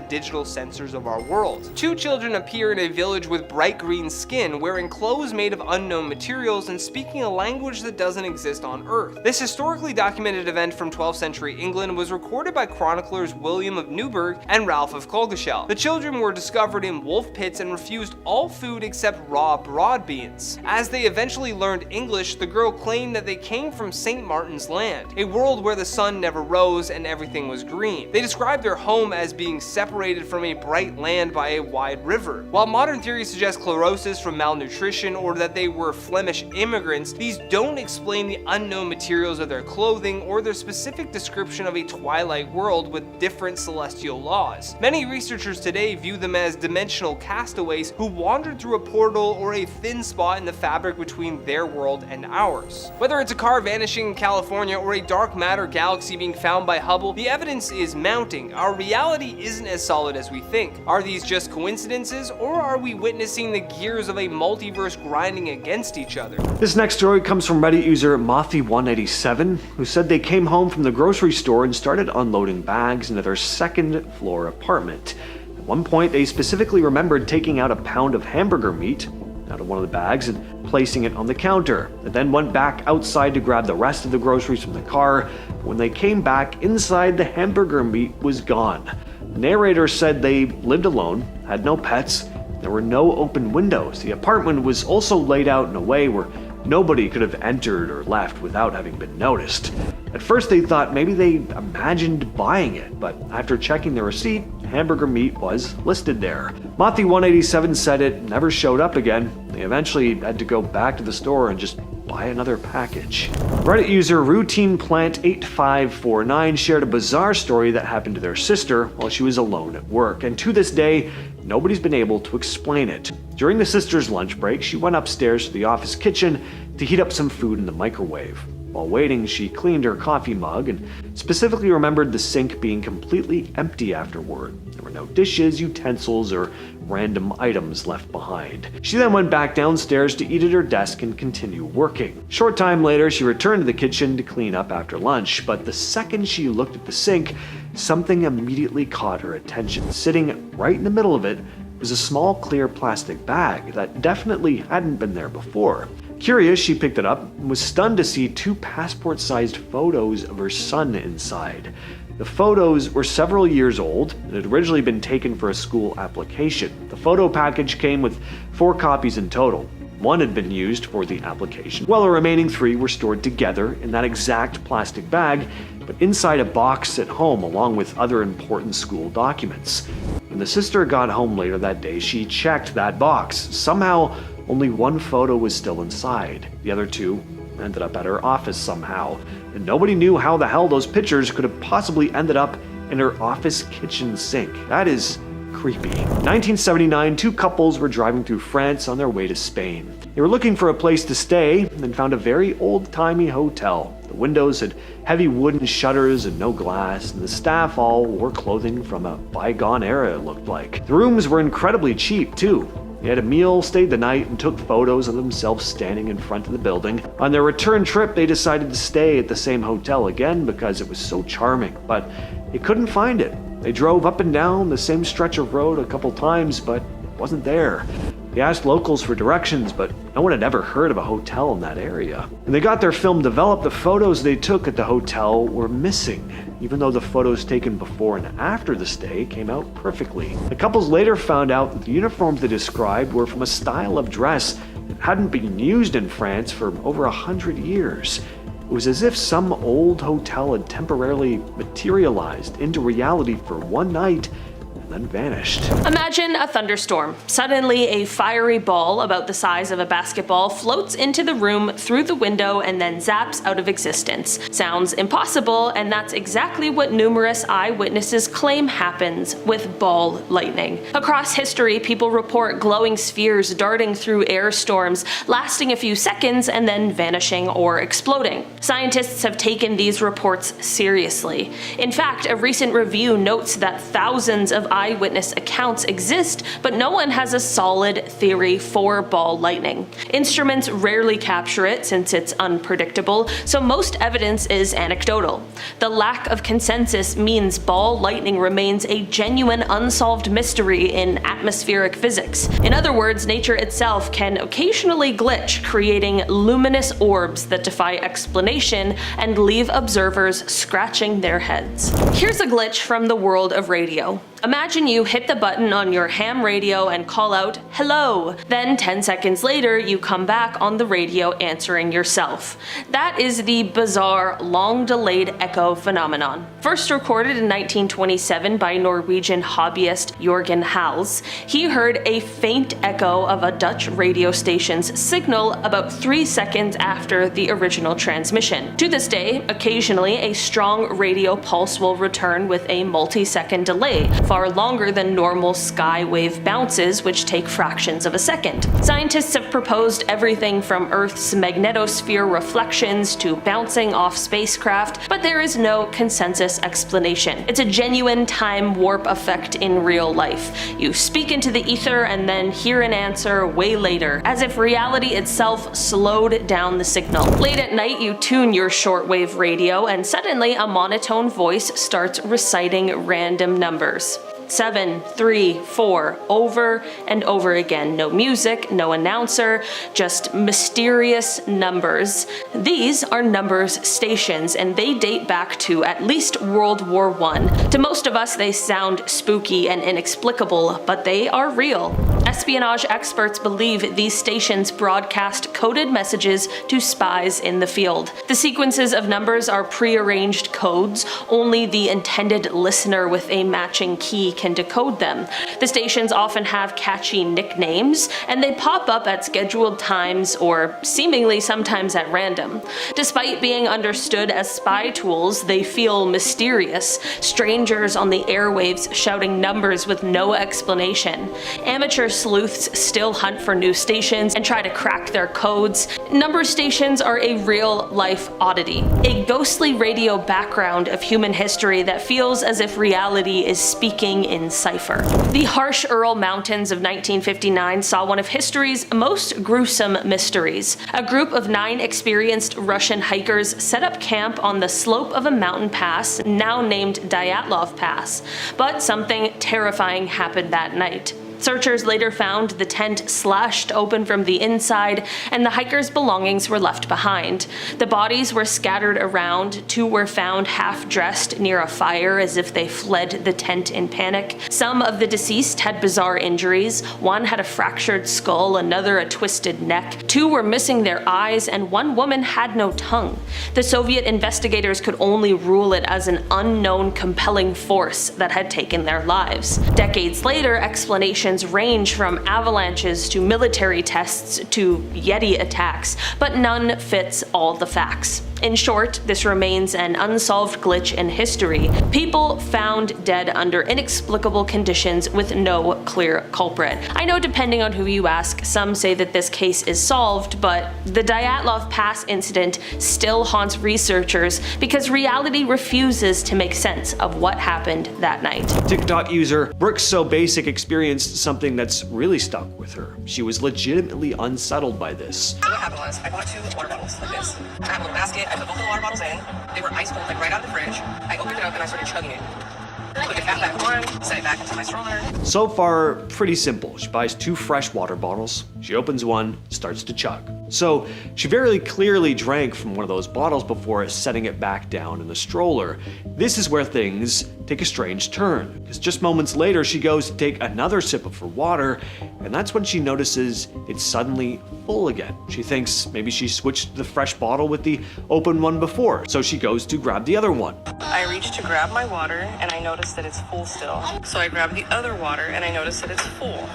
digital sensors of our world. Two children appear in a village with bright green skin, wearing clothes made of unknown materials and speaking a language that doesn't exist on Earth. This historically documented event from 12th century England was recorded by chroniclers William of Newburgh and Ralph of Colgeshall. The children were discovered in wolf pits and refused all food except raw broad beans. As they eventually learned English, the girl claimed that they came from St. Martin's Land, a world where the sun never rose and everything was green. They described their home as being separated from a bright land by a wide river. While modern theories suggest chlorosis from malnutrition or that they were Flemish immigrants, these don't explain the unknown materials of their clothing or their specific description of a twilight world with different celestial laws. Many researchers today view them as dimensional castaways who wandered through a portal or a thin spot in the fabric between their world and ours. Whether it's a car vanishing in California or a dark matter galaxy being found by Hubble, the evidence is mounting. Our reality isn't as solid as we think. Are these just coincidences, or are we witnessing the gears of a multiverse grinding against each other? This next story comes from Reddit user Mothy187, who said they came home from the grocery store and started unloading bags into their second floor apartment. At one point, they specifically remembered taking out a pound of hamburger meat out of one of the bags and placing it on the counter. They then went back outside to grab the rest of the groceries from the car. When they came back, inside the hamburger meat was gone. The narrator said they lived alone, had no pets, there were no open windows. The apartment was also laid out in a way where nobody could have entered or left without having been noticed. At first they thought maybe they imagined buying it, but after checking the receipt, hamburger meat was listed there. Mothy187 said it never showed up again. They eventually had to go back to the store and just buy another package. Reddit user RoutinePlant8549 shared a bizarre story that happened to their sister while she was alone at work, and to this day, nobody's been able to explain it. During the sister's lunch break, she went upstairs to the office kitchen to heat up some food in the microwave. While waiting, she cleaned her coffee mug and specifically remembered the sink being completely empty afterward. There were no dishes, utensils, or random items left behind. She then went back downstairs to eat at her desk and continue working. Short time later, she returned to the kitchen to clean up after lunch, but the second she looked at the sink, something immediately caught her attention. Sitting right in the middle of it was a small clear plastic bag that definitely hadn't been there before. Curious, she picked it up and was stunned to see two passport-sized photos of her son inside. The photos were several years old and had originally been taken for a school application. The photo package came with 4 copies in total. 1 had been used for the application, while the remaining 3 were stored together in that exact plastic bag, but inside a box at home along with other important school documents. When the sister got home later that day, she checked that box. Somehow, only 1 photo was still inside. The other 2 ended up at her office somehow, and nobody knew how the hell those pictures could have possibly ended up in her office kitchen sink. That is creepy. In 1979, 2 couples were driving through France on their way to Spain. They were looking for a place to stay and found a very old-timey hotel. The windows had heavy wooden shutters and no glass, and the staff all wore clothing from a bygone era, it looked like. The rooms were incredibly cheap, too. They had a meal, stayed the night, and took photos of themselves standing in front of the building. On their return trip, they decided to stay at the same hotel again because it was so charming, but they couldn't find it. They drove up and down the same stretch of road a couple times, but it wasn't there. They asked locals for directions, but no one had ever heard of a hotel in that area. When they got their film developed, the photos they took at the hotel were missing, even though the photos taken before and after the stay came out perfectly. The couples later found out that the uniforms they described were from a style of dress that hadn't been used in France for over 100 years. It was as if some old hotel had temporarily materialized into reality for one night and then vanished. Imagine a thunderstorm. Suddenly, a fiery ball about the size of a basketball floats into the room through the window and then zaps out of existence. Sounds impossible, and that's exactly what numerous eyewitnesses claim happens with ball lightning. Across history, people report glowing spheres darting through air storms, lasting a few seconds and then vanishing or exploding. Scientists have taken these reports seriously. In fact, a recent review notes that thousands of eyewitness accounts exist, but no one has a solid theory for ball lightning. Instruments rarely capture it since it's unpredictable, so most evidence is anecdotal. The lack of consensus means ball lightning remains a genuine unsolved mystery in atmospheric physics. In other words, nature itself can occasionally glitch, creating luminous orbs that defy explanation and leave observers scratching their heads. Here's a glitch from the world of radio. Imagine you hit the button on your ham radio and call out, "Hello." Then 10 seconds later, you come back on the radio answering yourself. That is the bizarre, long-delayed echo phenomenon. First recorded in 1927 by Norwegian hobbyist Jørgen Hals, he heard a faint echo of a Dutch radio station's signal about 3 seconds after the original transmission. To this day, occasionally a strong radio pulse will return with a multi-second delay, far longer than normal skywave bounces, which take fractions of a second. Scientists have proposed everything from Earth's magnetosphere reflections to bouncing off spacecraft, but there is no consensus explanation. It's a genuine time warp effect in real life. You speak into the ether and then hear an answer way later, as if reality itself slowed down the signal. Late at night, you tune your shortwave radio and suddenly a monotone voice starts reciting random numbers. 7, 3, 4, over and over again. No music, no announcer, just mysterious numbers. These are numbers stations, and they date back to at least World War I. To most of us, they sound spooky and inexplicable, but they are real. Espionage experts believe these stations broadcast coded messages to spies in the field. The sequences of numbers are prearranged codes. Only the intended listener with a matching key can decode them. The stations often have catchy nicknames, and they pop up at scheduled times or seemingly sometimes at random. Despite being understood as spy tools, they feel mysterious, strangers on the airwaves shouting numbers with no explanation. Amateur sleuths still hunt for new stations and try to crack their codes. Number stations are a real-life oddity, a ghostly radio background of human history that feels as if reality is speaking in cipher. The harsh Ural Mountains of 1959 saw one of history's most gruesome mysteries. A group of 9 experienced Russian hikers set up camp on the slope of a mountain pass now named Dyatlov Pass, but something terrifying happened that night. Searchers later found the tent slashed open from the inside, and the hikers' belongings were left behind. The bodies were scattered around. 2 were found half-dressed near a fire as if they fled the tent in panic. Some of the deceased had bizarre injuries. 1 had a fractured skull, another a twisted neck. 2 were missing their eyes, and 1 woman had no tongue. The Soviet investigators could only rule it as an unknown compelling force that had taken their lives. Decades later, explanations range from avalanches to military tests to Yeti attacks, but none fits all the facts. In short, this remains an unsolved glitch in history. People found dead under inexplicable conditions with no clear culprit. I know depending on who you ask, some say that this case is solved, but the Dyatlov Pass incident still haunts researchers because reality refuses to make sense of what happened that night. TikTok user Brooks So Basic experienced something that's really stuck with her. She was legitimately unsettled by this. What happened was, I bought 2 water bottles like this. I have a little basket, I put both of the water bottles in. They were ice cold, like right out of the fridge. I opened it up and I started chugging it. Put the cap back on, set it back into my stroller. So far, pretty simple. She buys 2 fresh water bottles, she opens one, starts to chug. So she very clearly drank from one of those bottles before setting it back down in the stroller. This is where things take a strange turn, because just moments later she goes to take another sip of her water, and that's when she notices it's suddenly full again. She thinks maybe she switched the fresh bottle with the open one before, so she goes to grab the other one. I reached to grab my water and I noticed that it's full still. So I grabbed the other water and I noticed that it's full.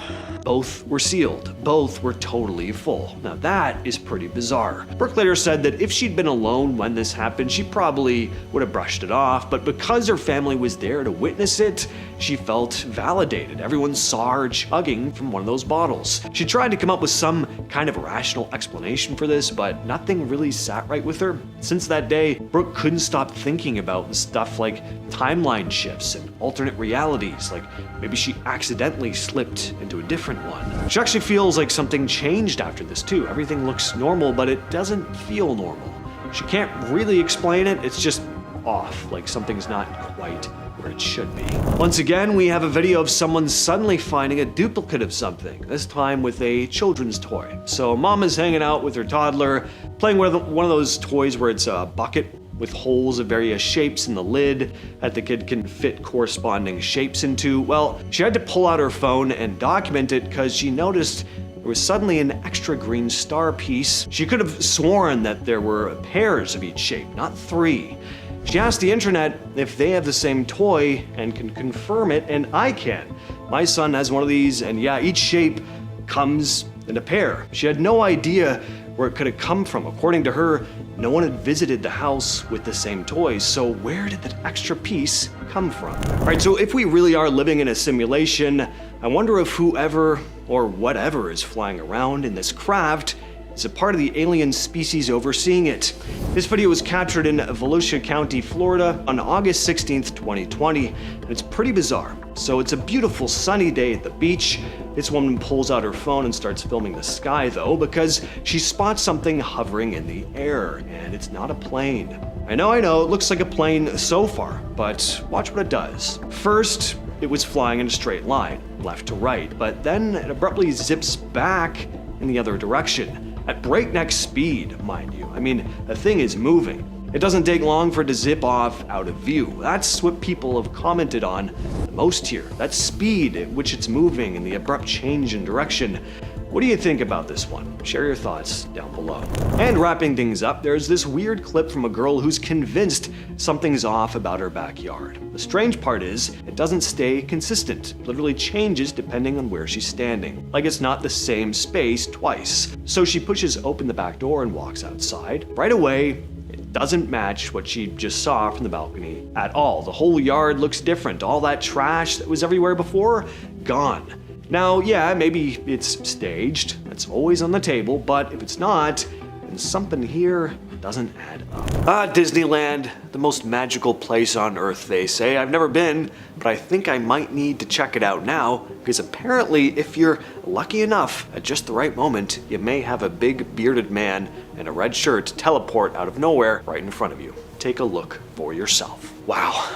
Both were sealed. Both were totally full. Now that is pretty bizarre. Brooke later said that if she'd been alone when this happened, she probably would have brushed it off, but because her family was there to witness it, she felt validated. Everyone saw her chugging from one of those bottles. She tried to come up with some kind of rational explanation for this, but nothing really sat right with her. Since that day, Brooke couldn't stop thinking about stuff like timeline shifts and alternate realities, like maybe she accidentally slipped into a different one. She actually feels like something changed after this too. Everything looks normal, but it doesn't feel normal. She can't really explain it, it's just off, like something's not quite where it should be. Once again, we have a video of someone suddenly finding a duplicate of something, this time with a children's toy. So mom is hanging out with her toddler, playing with one of those toys where it's a bucket with holes of various shapes in the lid that the kid can fit corresponding shapes into. Well, she had to pull out her phone and document it because she noticed there was suddenly an extra green star piece. She could have sworn that there were pairs of each shape, not 3. She asked the internet if they have the same toy and can confirm it, and I can. My son has one of these, and yeah, each shape comes in a pair. She had no idea where it could have come from. According to her, no one had visited the house with the same toys, so where did that extra piece come from? All right, so if we really are living in a simulation, I wonder if whoever or whatever is flying around in this craft is a part of the alien species overseeing it. This video was captured in Volusia County, Florida on August 16th, 2020, and it's pretty bizarre. So it's a beautiful sunny day at the beach. This woman pulls out her phone and starts filming the sky though, because she spots something hovering in the air, and it's not a plane. I know, it looks like a plane so far, but watch what it does. First, it was flying in a straight line, left to right, but then it abruptly zips back in the other direction. At breakneck speed, mind you. I mean, the thing is moving. It doesn't take long for it to zip off out of view. That's what people have commented on the most here. That speed at which it's moving and the abrupt change in direction. What do you think about this one? Share your thoughts down below. And wrapping things up, there's this weird clip from a girl who's convinced something's off about her backyard. The strange part is, it doesn't stay consistent. It literally changes depending on where she's standing. Like it's not the same space twice. So she pushes open the back door and walks outside. Right away, it doesn't match what she just saw from the balcony at all. The whole yard looks different. All that trash that was everywhere before, gone. Now, yeah, maybe it's staged, that's always on the table, but if it's not, then something here doesn't add up. Disneyland, the most magical place on earth, they say. I've never been, but I think I might need to check it out now, because apparently if you're lucky enough, at just the right moment, you may have a big bearded man in a red shirt teleport out of nowhere right in front of you. Take a look for yourself. Wow.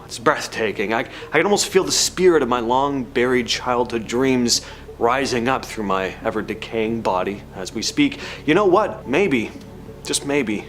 It's breathtaking. I can almost feel the spirit of my long-buried childhood dreams rising up through my ever-decaying body as we speak. You know what? Maybe, just maybe,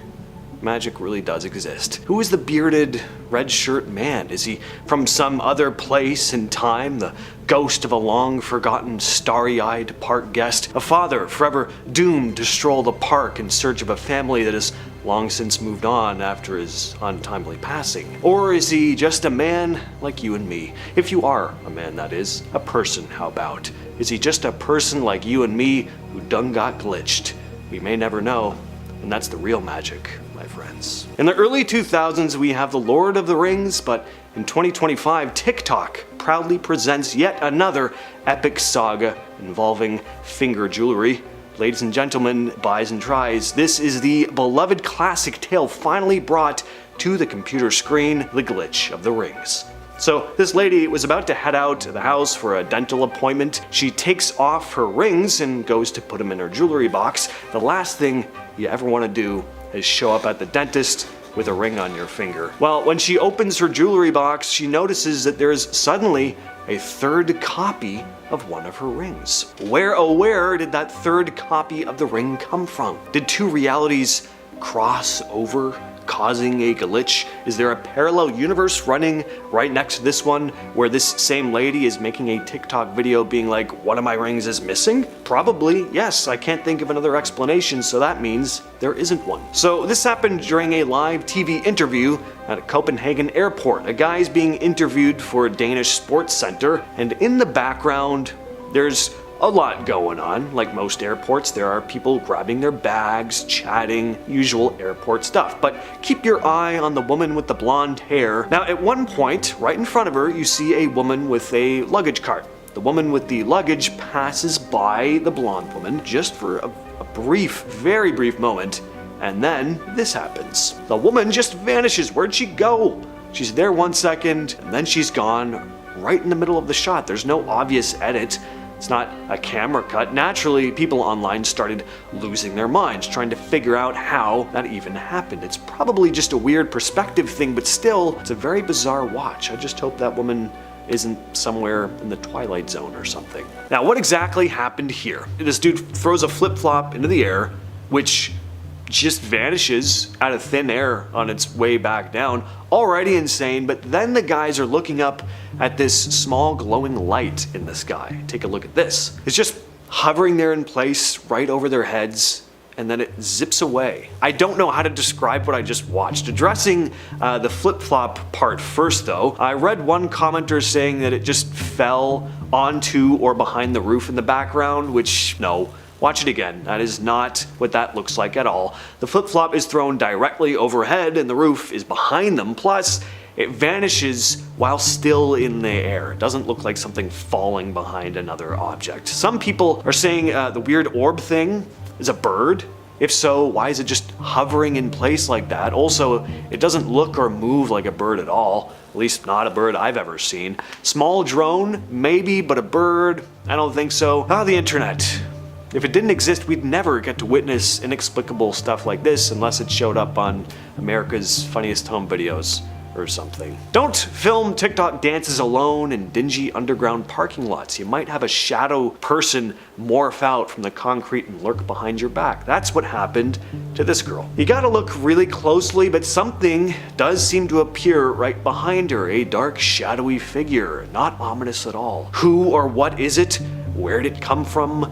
magic really does exist. Who is the bearded, red-shirt man? Is he from some other place and time? The ghost of a long-forgotten, starry-eyed park guest? A father forever doomed to stroll the park in search of a family that has long since moved on after his untimely passing? Or is he just a man like you and me? If you are a man, that is. A person, how about? Is he just a person like you and me who done got glitched? We may never know, and that's the real magic, my friends. In the early 2000s, we have The Lord of the Rings, but in 2025, TikTok proudly presents yet another epic saga involving finger jewelry. Ladies and gentlemen, buys and tries, this is the beloved classic tale finally brought to the computer screen, The Glitch of the Rings. So this lady was about to head out to the house for a dental appointment. She takes off her rings and goes to put them in her jewelry box. The last thing you ever want to do is show up at the dentist with a ring on your finger. Well, when she opens her jewelry box, she notices that there's suddenly a third copy of one of her rings. Where, oh where, did that third copy of the ring come from? Did two realities cross over, causing a glitch? Is there a parallel universe running right next to this one where this same lady is making a TikTok video being like, one of my rings is missing? Probably, yes. I can't think of another explanation, so that means there isn't one. So this happened during a live TV interview at a Copenhagen airport. A guy is being interviewed for a Danish sports center, and in the background, there's a lot going on. Like most airports, there are people grabbing their bags, chatting, usual airport stuff. But keep your eye on the woman with the blonde hair. Now, at one point, right in front of her, you see a woman with a luggage cart. The woman with the luggage passes by the blonde woman just for a brief, very brief moment, and then this happens. The woman just vanishes. Where'd she go? She's there 1 second, and then she's gone right in the middle of the shot. There's no obvious edit. It's not a camera cut. Naturally, people online started losing their minds, trying to figure out how that even happened. It's probably just a weird perspective thing, but still, it's a very bizarre watch. I just hope that woman isn't somewhere in the Twilight Zone or something. Now, what exactly happened here? This dude throws a flip-flop into the air, which just vanishes out of thin air on its way back down. Already insane, but then the guys are looking up at this small glowing light in the sky. Take a look at this. It's just hovering there in place right over their heads, and then it zips away. I don't know how to describe what I just watched. Addressing the flip-flop part first though, I read one commenter saying that it just fell onto or behind the roof in the background, which no. Watch it again. That is not what that looks like at all. The flip-flop is thrown directly overhead and the roof is behind them, plus it vanishes while still in the air. It doesn't look like something falling behind another object. Some people are saying the weird orb thing is a bird. If so, why is it just hovering in place like that? Also, it doesn't look or move like a bird at all. At least not a bird I've ever seen. Small drone, maybe, but a bird? I don't think so. Ah, the internet. If it didn't exist, we'd never get to witness inexplicable stuff like this unless it showed up on America's Funniest Home Videos or something. Don't film TikTok dances alone in dingy underground parking lots. You might have a shadow person morph out from the concrete and lurk behind your back. That's what happened to this girl. You gotta look really closely, but something does seem to appear right behind her. A dark, shadowy figure. Not ominous at all. Who or what is it? Where did it come from?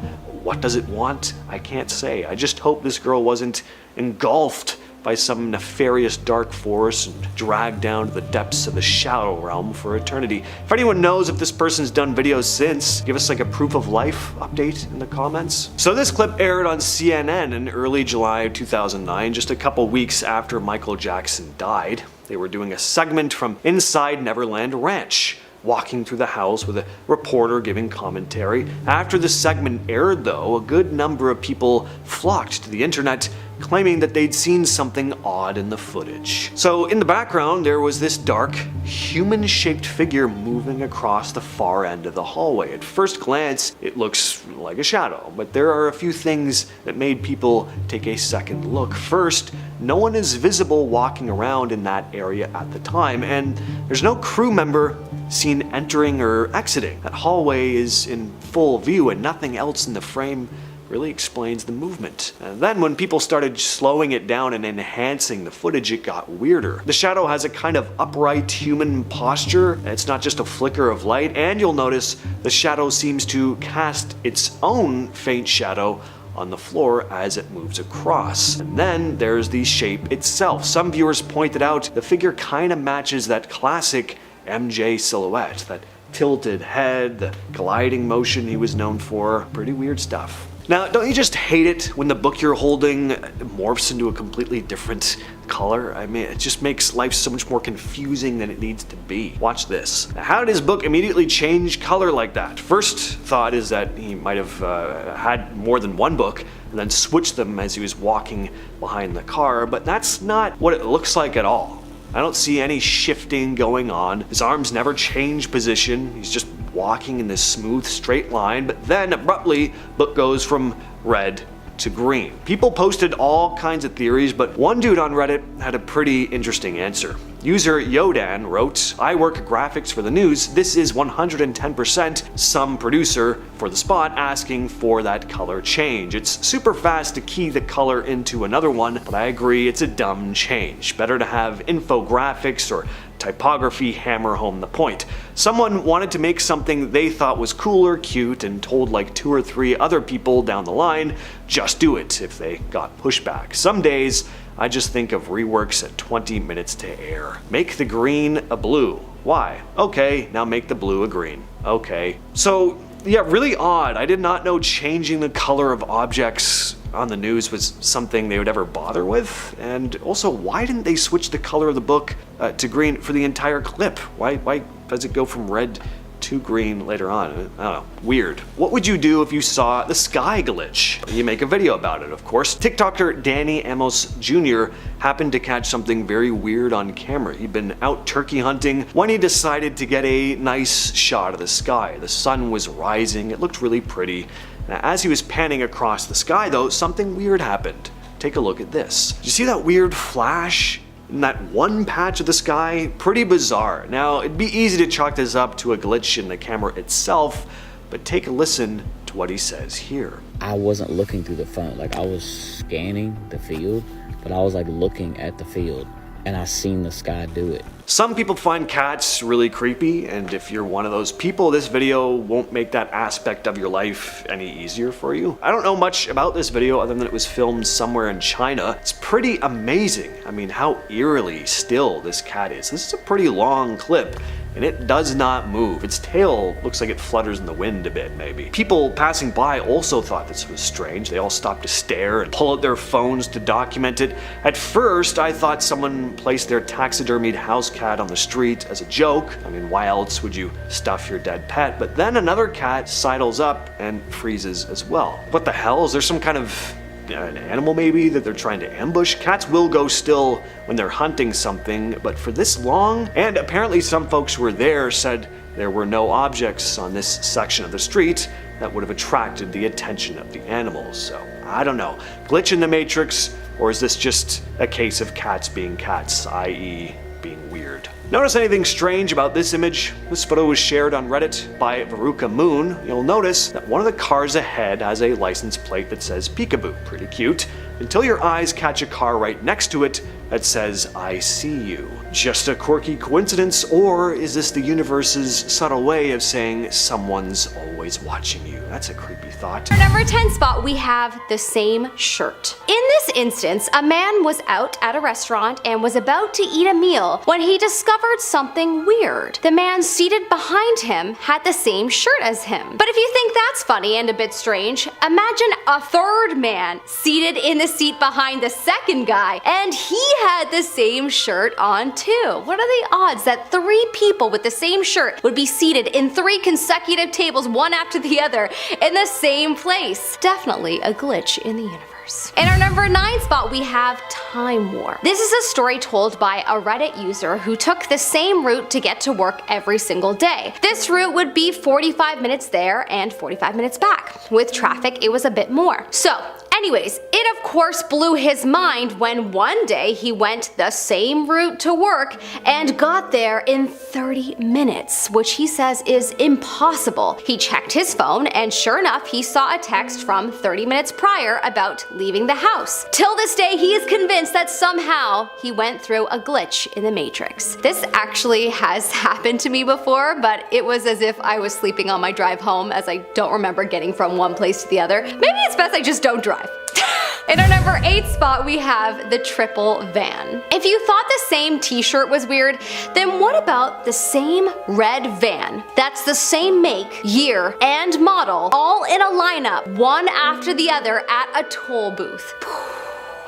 What does it want? I can't say. I just hope this girl wasn't engulfed by some nefarious dark force and dragged down to the depths of the shadow realm for eternity. If anyone knows if this person's done videos since, give us like a proof of life update in the comments. So this clip aired on CNN in early July of 2009, just a couple weeks after Michael Jackson died. They were doing a segment from inside Neverland Ranch, walking through the house with a reporter giving commentary. After the segment aired though, a good number of people flocked to the internet claiming that they'd seen something odd in the footage. So in the background there was this dark, human-shaped figure moving across the far end of the hallway. At first glance it looks like a shadow, but there are a few things that made people take a second look. First, no one is visible walking around in that area at the time, and there's no crew member seen entering or exiting. That hallway is in full view and nothing else in the frame really explains the movement. And then when people started slowing it down and enhancing the footage, it got weirder. The shadow has a kind of upright human posture. It's not just a flicker of light, and you'll notice the shadow seems to cast its own faint shadow on the floor as it moves across. And then there's the shape itself. Some viewers pointed out the figure kind of matches that classic MJ silhouette, that tilted head, the gliding motion he was known for. Pretty weird stuff. Now, don't you just hate it when the book you're holding morphs into a completely different color? I mean, it just makes life so much more confusing than it needs to be. Watch this. Now, how did his book immediately change color like that? First thought is that he might have had more than one book and then switched them as he was walking behind the car, but that's not what it looks like at all. I don't see any shifting going on. His arms never change position. He's just walking in this smooth straight line, but then abruptly book goes from red to green. People posted all kinds of theories, but one dude on Reddit had a pretty interesting answer. User Yodan wrote, "I work graphics for the news. This is 110% some producer for the spot asking for that color change. It's super fast to key the color into another one, but I agree it's a dumb change. Better to have infographics or typography hammer home the point. Someone wanted to make something they thought was cool or cute and told like 2 or 3 other people down the line, just do it if they got pushback. Some days, I just think of reworks at 20 minutes to air. Make the green a blue. Why? Okay, now make the blue a green. Okay. So, Yeah, really odd. I did not know changing the color of objects on the news was something they would ever bother with. And also, why didn't they switch the color of the book to green for the entire clip? Why does it go from red to green later on? I don't know. Weird. What would you do if you saw the sky glitch? You make a video about it, of course. TikToker Danny Amos Jr. happened to catch something very weird on camera. He'd been out turkey hunting when he decided to get a nice shot of the sky. The sun was rising. It looked really pretty. Now, as he was panning across the sky, though, something weird happened. Take a look at this. Did you see that weird flash in that one patch of the sky? Pretty bizarre. Now, it'd be easy to chalk this up to a glitch in the camera itself, but take a listen to what he says here. I wasn't looking through the phone. Like, I was scanning the field, but I was like looking at the field, and I seen the sky do it. Some people find cats really creepy, and if you're one of those people, this video won't make that aspect of your life any easier for you. I don't know much about this video other than it was filmed somewhere in China. It's pretty amazing. I mean, how eerily still this cat is. This is a pretty long clip, and it does not move. Its tail looks like it flutters in the wind a bit, maybe. People passing by also thought this was strange. They all stopped to stare and pull out their phones to document it. At first, I thought someone placed their taxidermied house cat on the street as a joke. I mean, why else would you stuff your dead pet? But then another cat sidles up and freezes as well. What the hell? Is there some kind of an animal maybe that they're trying to ambush? Cats will go still when they're hunting something, but for this long? And apparently some folks who were there said there were no objects on this section of the street that would have attracted the attention of the animals. So I don't know. Glitch in the Matrix, or is this just a case of cats being cats, i.e. being weird? Notice anything strange about this image? This photo was shared on Reddit by Veruca Moon. You'll notice that one of the cars ahead has a license plate that says Peekaboo. Pretty cute. Until your eyes catch a car right next to it that says, I see you. Just a quirky coincidence, or is this the universe's subtle way of saying someone's always watching you? That's a creepy thought. For number 10 spot, we have the same shirt. In this instance, a man was out at a restaurant and was about to eat a meal when he discovered something weird. The man seated behind him had the same shirt as him. But if you think that's funny and a bit strange, imagine a third man seated in the seat behind the second guy, and he had the same shirt on too. What are the odds that 3 people with the same shirt would be seated in 3 consecutive tables, one after the other, in the same place? Definitely a glitch in the universe. In our number 9 spot, we have Time War. This is a story told by a Reddit user who took the same route to get to work every single day. This route would be 45 minutes there and 45 minutes back. With traffic, it was a bit more. So, anyways, it of course blew his mind when one day he went the same route to work and got there in 30 minutes, which he says is impossible. He checked his phone and sure enough, he saw a text from 30 minutes prior about leaving the house. Till this day, he is convinced that somehow he went through a glitch in the Matrix. This actually has happened to me before, but it was as if I was sleeping on my drive home, as I don't remember getting from one place to the other. Maybe it's best I just don't drive. In our number 8 spot, we have the triple van. If you thought the same t-shirt was weird, then what about the same red van that's the same make, year, and model, all in a lineup, one after the other at a toll booth?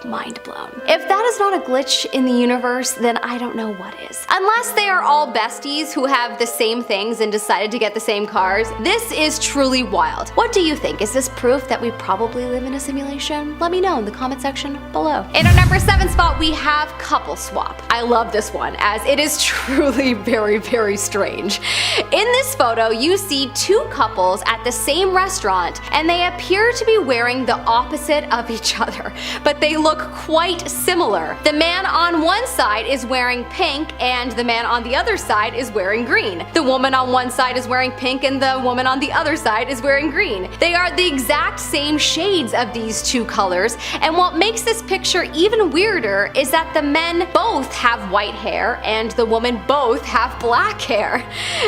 Mind blown. If that is not a glitch in the universe, then I don't know what is. Unless they are all besties who have the same things and decided to get the same cars, this is truly wild. What do you think? Is this proof that we probably live in a simulation? Let me know in the comment section below. In our number 7 spot, we have couple swap. I love this one as it is truly very, very strange. In this photo, you see 2 couples at the same restaurant and they appear to be wearing the opposite of each other, but they look quite similar. The man on one side is wearing pink and the man on the other side is wearing green. The woman on one side is wearing pink and the woman on the other side is wearing green. They are the exact same shades of these 2 colors, and what makes this picture even weirder is that the men both have white hair and the women both have black hair.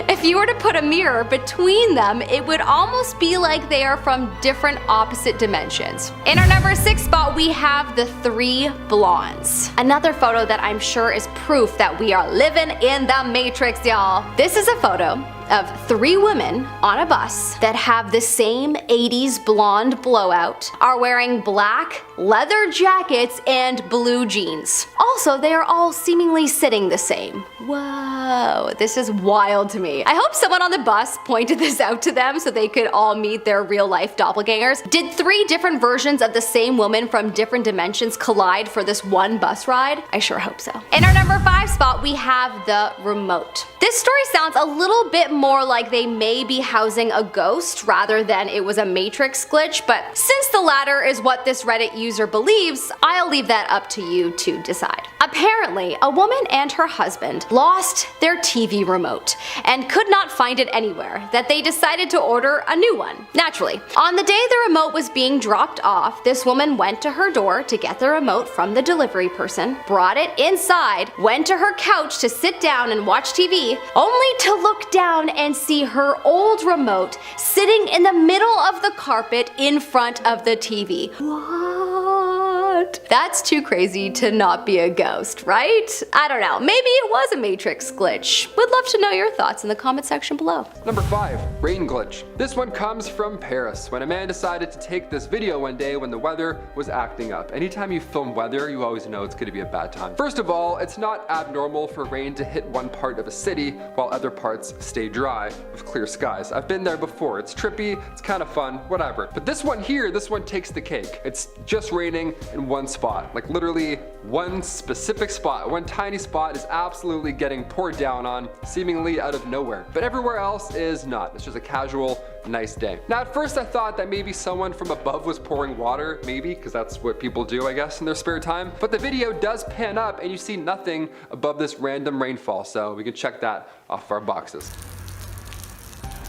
If you were to put a mirror between them, it would almost be like they are from different opposite dimensions. In our number 6 spot, we have the 3 blondes. Another photo that I'm sure is proof that we are living in the Matrix, y'all. This is a photo of 3 women on a bus that have the same 80s blonde blowout, are wearing black leather jackets and blue jeans. Also, they are all seemingly sitting the same. Whoa, this is wild to me. I hope someone on the bus pointed this out to them so they could all meet their real life doppelgangers. Did 3 different versions of the same woman from different dimensions collide for this one bus ride? I sure hope so. In our number 5 spot, we have the remote. This story sounds a little bit more like they may be housing a ghost rather than it was a Matrix glitch, but since the latter is what this Reddit user believes, I'll leave that up to you to decide. Apparently, a woman and her husband lost their TV remote and could not find it anywhere, that they decided to order a new one. Naturally, on the day the remote was being dropped off, this woman went to her door to get the remote from the delivery person, brought it inside, went to her couch to sit down and watch TV, only to look down and see her old remote sitting in the middle of the carpet in front of the TV. What? That's too crazy to not be a ghost, right? I don't know, maybe it was a Matrix glitch. Would love to know your thoughts in the comment section below. Number 5, rain glitch. This one comes from Paris, when a man decided to take this video one day when the weather was acting up. Anytime you film weather, you always know it's going to be a bad time. First of all, it's not abnormal for rain to hit one part of a city while other parts stay dry with clear skies. I've been there before. It's trippy, it's kind of fun, whatever. But this one here, this one takes the cake. It's just raining in one spot, like literally one specific spot. One tiny spot is absolutely getting poured down on, seemingly out of nowhere. But everywhere else is not. It's just a casual, nice day. Now at first I thought that maybe someone from above was pouring water, maybe, because that's what people do, I guess, in their spare time. But the video does pan up and you see nothing above this random rainfall, so we can check that off our boxes.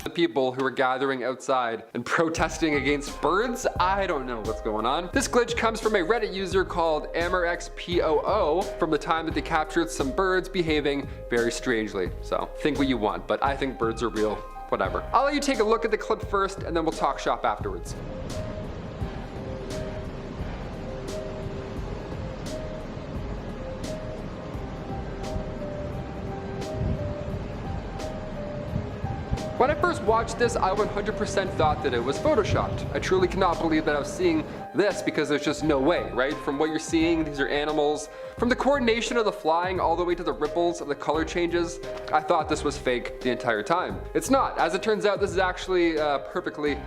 The people who are gathering outside and protesting against birds, I don't know what's going on. This glitch comes from a Reddit user called AmerXPOO from the time that they captured some birds behaving very strangely. So think what you want, but I think birds are real, whatever. I'll let you take a look at the clip first and then we'll talk shop afterwards. When I first watched this, I 100% thought that it was photoshopped. I truly cannot believe that I was seeing this because there's just no way, right? From what you're seeing, these are animals. From the coordination of the flying all the way to the ripples of the color changes, I thought this was fake the entire time. It's not. As it turns out, this is actually perfectly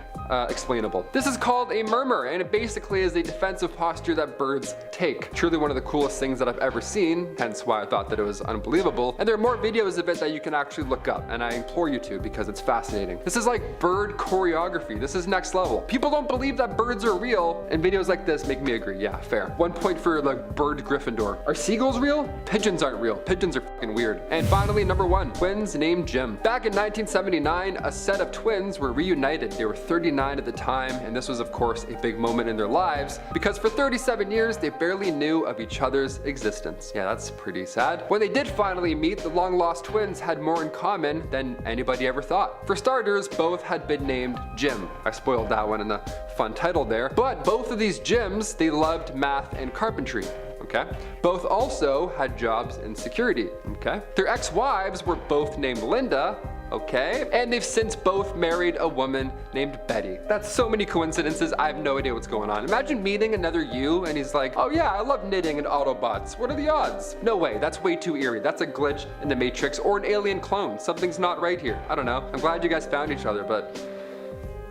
explainable. This is called a murmur, and it basically is a defensive posture that birds take. Truly one of the coolest things that I've ever seen, hence why I thought that it was unbelievable. And there are more videos of it that you can actually look up, and I implore you to because it's fascinating. This is like bird choreography. This is next level. People don't believe that birds are real, and videos like this make me agree. Yeah, fair. 1 point for the bird Gryffindor. Are seagulls real? Pigeons aren't real. Pigeons are fucking weird. And finally, number 1, twins named Jim. Back in 1979, a set of twins were reunited. They were 39 at the time, and this was of course a big moment in their lives because for 37 years they barely knew of each other's existence. Yeah, that's pretty sad. When they did finally meet, the long lost twins had more in common than anybody ever thought. For starters, both had been named Jim. I spoiled that one in the fun title there, but both of these Jims, they loved math and carpentry. Okay. Both also had jobs in security. Okay. Their ex-wives were both named Linda. Okay, and they've since both married a woman named Betty. That's so many coincidences, I have no idea what's going on. Imagine meeting another you and he's like, oh yeah, I love knitting and Autobots. What are the odds? No way, that's way too eerie. That's a glitch in the Matrix or an alien clone. Something's not right here. I don't know. I'm glad you guys found each other, but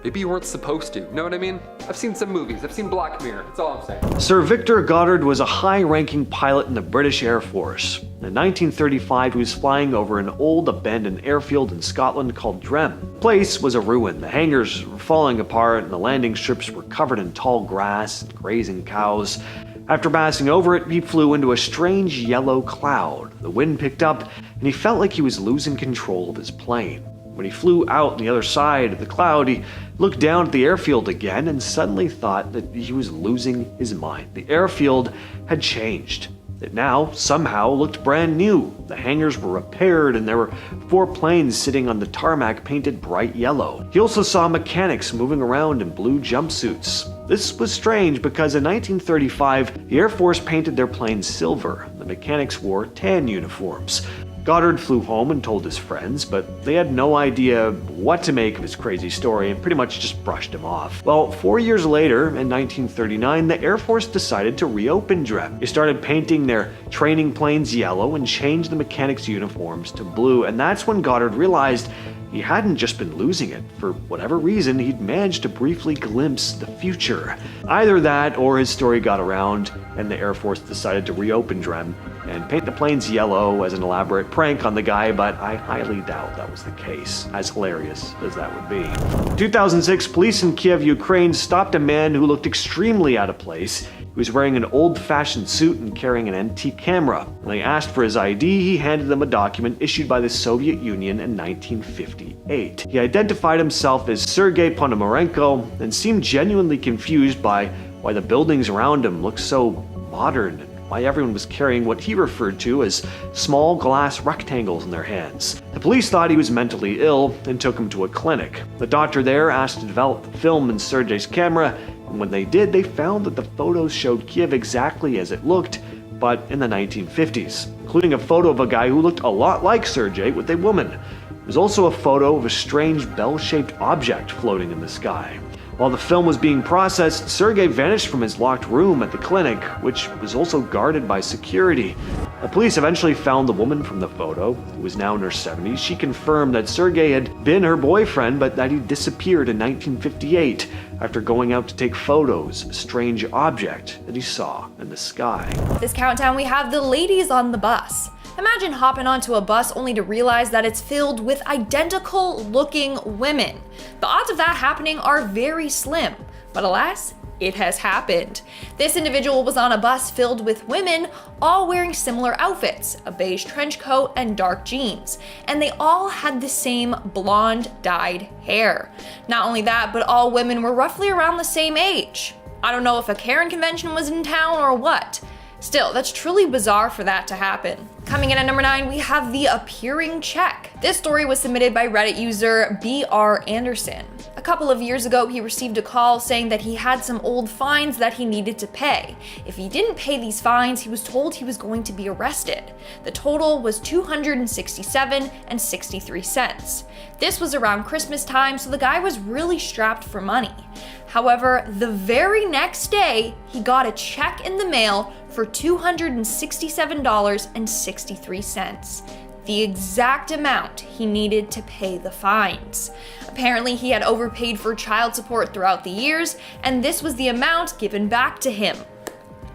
maybe you weren't supposed to, you know what I mean? I've seen some movies, I've seen Black Mirror, that's all I'm saying. Sir Victor Goddard was a high-ranking pilot in the British Air Force. In 1935, he was flying over an old abandoned airfield in Scotland called Drem. The place was a ruin. The hangars were falling apart and the landing strips were covered in tall grass and grazing cows. After passing over it, he flew into a strange yellow cloud. The wind picked up and he felt like he was losing control of his plane. When he flew out on the other side of the cloud, he looked down at the airfield again and suddenly thought that he was losing his mind. The airfield had changed. It now somehow looked brand new. The hangars were repaired and there were 4 planes sitting on the tarmac painted bright yellow. He also saw mechanics moving around in blue jumpsuits. This was strange because in 1935, the Air Force painted their planes silver. The mechanics wore tan uniforms. Goddard flew home and told his friends, but they had no idea what to make of his crazy story and pretty much just brushed him off. Well, 4 years later, in 1939, the Air Force decided to reopen DREM. They started painting their training planes yellow and changed the mechanics' uniforms to blue, and that's when Goddard realized he hadn't just been losing it. For whatever reason, he'd managed to briefly glimpse the future. Either that or his story got around and the Air Force decided to reopen DREM and paint the planes yellow as an elaborate prank on the guy, but I highly doubt that was the case, as hilarious as that would be. In 2006, police in Kiev, Ukraine stopped a man who looked extremely out of place. He was wearing an old-fashioned suit and carrying an antique camera. When they asked for his ID, he handed them a document issued by the Soviet Union in 1958. He identified himself as Sergei Ponomarenko and seemed genuinely confused by why the buildings around him looked so modern and why everyone was carrying what he referred to as small glass rectangles in their hands. The police thought he was mentally ill and took him to a clinic. The doctor there asked to develop the film in Sergei's camera, and when they did, they found that the photos showed Kiev exactly as it looked, but in the 1950s, including a photo of a guy who looked a lot like Sergei with a woman. There was also a photo of a strange bell-shaped object floating in the sky. While the film was being processed, Sergei vanished from his locked room at the clinic, which was also guarded by security. The police eventually found the woman from the photo, who was now in her 70s. She confirmed that Sergei had been her boyfriend, but that he disappeared in 1958 after going out to take photos of a strange object that he saw in the sky. This countdown, we have the ladies on the bus. Imagine hopping onto a bus only to realize that it's filled with identical looking women. The odds of that happening are very slim, but alas, it has happened. This individual was on a bus filled with women, all wearing similar outfits, a beige trench coat and dark jeans, and they all had the same blonde dyed hair. Not only that, but all women were roughly around the same age. I don't know if a Karen convention was in town or what. Still, that's truly bizarre for that to happen. Coming in at number 9, we have the appearing check. This story was submitted by Reddit user BR Anderson. A couple of years ago, he received a call saying that he had some old fines that he needed to pay. If he didn't pay these fines, he was told he was going to be arrested. The total was $267.63. This was around Christmas time, so the guy was really strapped for money. However, the very next day, he got a check in the mail for $267.63. The exact amount he needed to pay the fines. Apparently, he had overpaid for child support throughout the years, and this was the amount given back to him.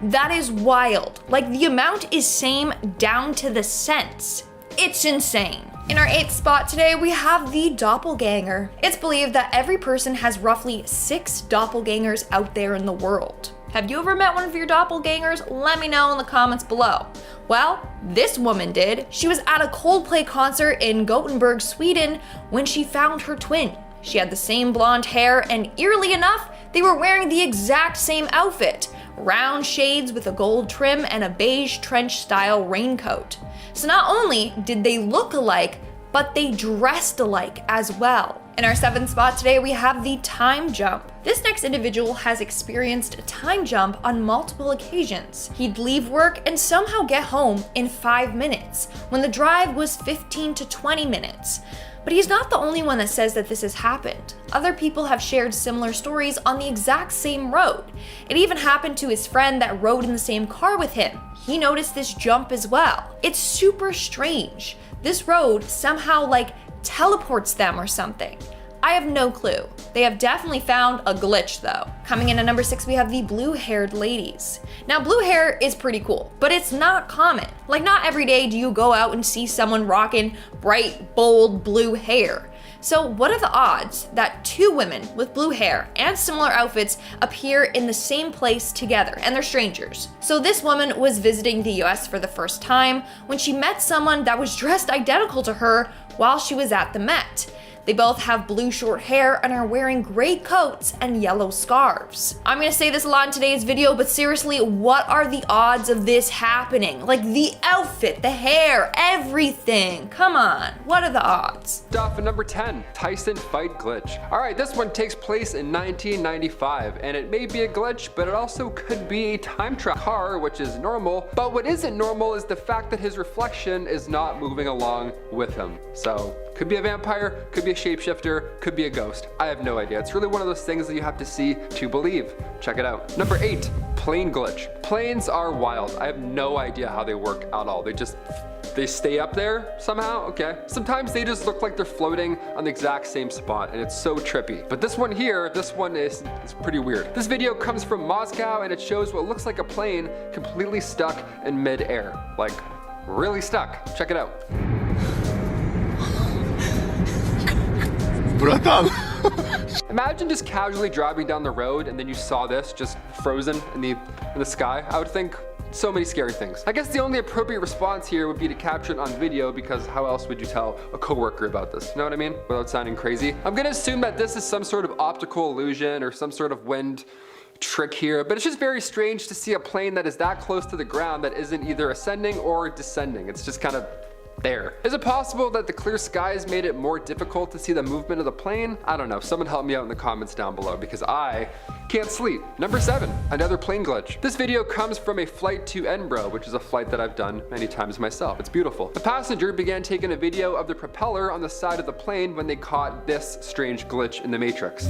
That is wild. Like, the amount is same down to the cents. It's insane. In our 8th spot today, we have the doppelganger. It's believed that every person has roughly 6 doppelgangers out there in the world. Have you ever met one of your doppelgangers? Let me know in the comments below. Well, this woman did. She was at a Coldplay concert in Gothenburg, Sweden, when she found her twin. She had the same blonde hair, and eerily enough, they were wearing the exact same outfit. Round shades with a gold trim and a beige trench-style raincoat. So not only did they look alike, but they dressed alike as well. In our 7th spot today, we have the time jump. This next individual has experienced a time jump on multiple occasions. He'd leave work and somehow get home in 5 minutes, when the drive was 15 to 20 minutes. But he's not the only one that says that this has happened. Other people have shared similar stories on the exact same road. It even happened to his friend that rode in the same car with him. He noticed this jump as well. It's super strange. This road somehow teleports them or something. I have no clue. They have definitely found a glitch though. Coming in at number 6, we have the blue-haired ladies. Now, blue hair is pretty cool, but it's not common. Like, not every day do you go out and see someone rocking bright, bold blue hair. So what are the odds that 2 women with blue hair and similar outfits appear in the same place together, and they're strangers? So this woman was visiting the US for the first time when she met someone that was dressed identical to her while she was at the Met. They both have blue short hair and are wearing gray coats and yellow scarves. I'm gonna say this a lot in today's video, but seriously, what are the odds of this happening? Like the outfit, the hair, everything. Come on, what are the odds? Stuff at number 10, Tyson fight glitch. All right, this one takes place in 1995, and it may be a glitch, but it also could be a time travel car, which is normal. But what isn't normal is the fact that his reflection is not moving along with him. So, could be a vampire, could be a shapeshifter, could be a ghost. I have no idea. It's really one of those things that you have to see to believe. Check it out. Number 8, plane glitch. Planes are wild. I have no idea how they work at all. They stay up there somehow, okay. Sometimes they just look like they're floating on the exact same spot, and it's so trippy. But this one here, this one is pretty weird. This video comes from Moscow, and it shows what looks like a plane completely stuck in mid-air. Like, really stuck. Check it out. Imagine just casually driving down the road and then you saw this just frozen in the sky. I would think so many scary things. I guess the only appropriate response here would be to capture it on video, because how else would you tell a coworker about this? You know what I mean? Without sounding crazy. I'm gonna assume that this is some sort of optical illusion or some sort of wind trick here, but it's just very strange to see a plane that is that close to the ground that isn't either ascending or descending. It's just kind of there. Is it possible that the clear skies made it more difficult to see the movement of the plane? I don't know. Someone help me out in the comments down below, because I can't sleep. Number 7, another plane glitch. This video comes from a flight to Edinburgh, which is a flight that I've done many times myself. It's beautiful. The passenger began taking a video of the propeller on the side of the plane when they caught this strange glitch in the Matrix.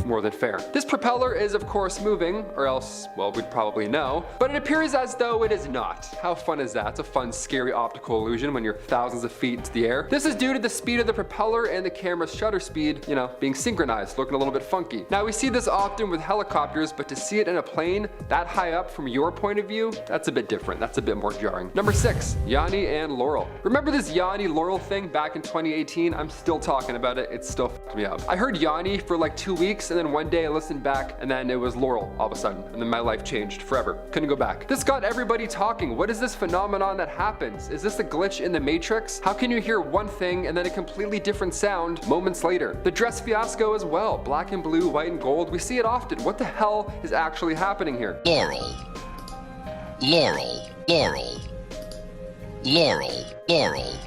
More than fair. This propeller is of course moving, or else, well, we'd probably know, but it appears as though it is not. How fun is that? It's a fun, scary optical illusion when you're thousands of feet into the air. This is due to the speed of the propeller and the camera's shutter speed, you know, being synchronized, looking a little bit funky. Now we see this often with helicopters, but to see it in a plane that high up from your point of view, that's a bit different. That's a bit more jarring. Number 6, Yanni and Laurel. Remember this Yanni Laurel thing back in 2018? I'm still talking about it. It still fucked me up. I heard Yanni for like 2 weeks, and then one day I listened back, and then it was Laurel all of a sudden, and then my life changed forever. Couldn't go back. This got everybody talking. What is this phenomenon that happens? Is this a glitch in the Matrix? How can you hear one thing and then a completely different sound moments later? The dress fiasco as well. Black and blue, white and gold. We see it often. What the hell is actually happening here? Laurel. Laurel. Laurel. Laurel. Laurel.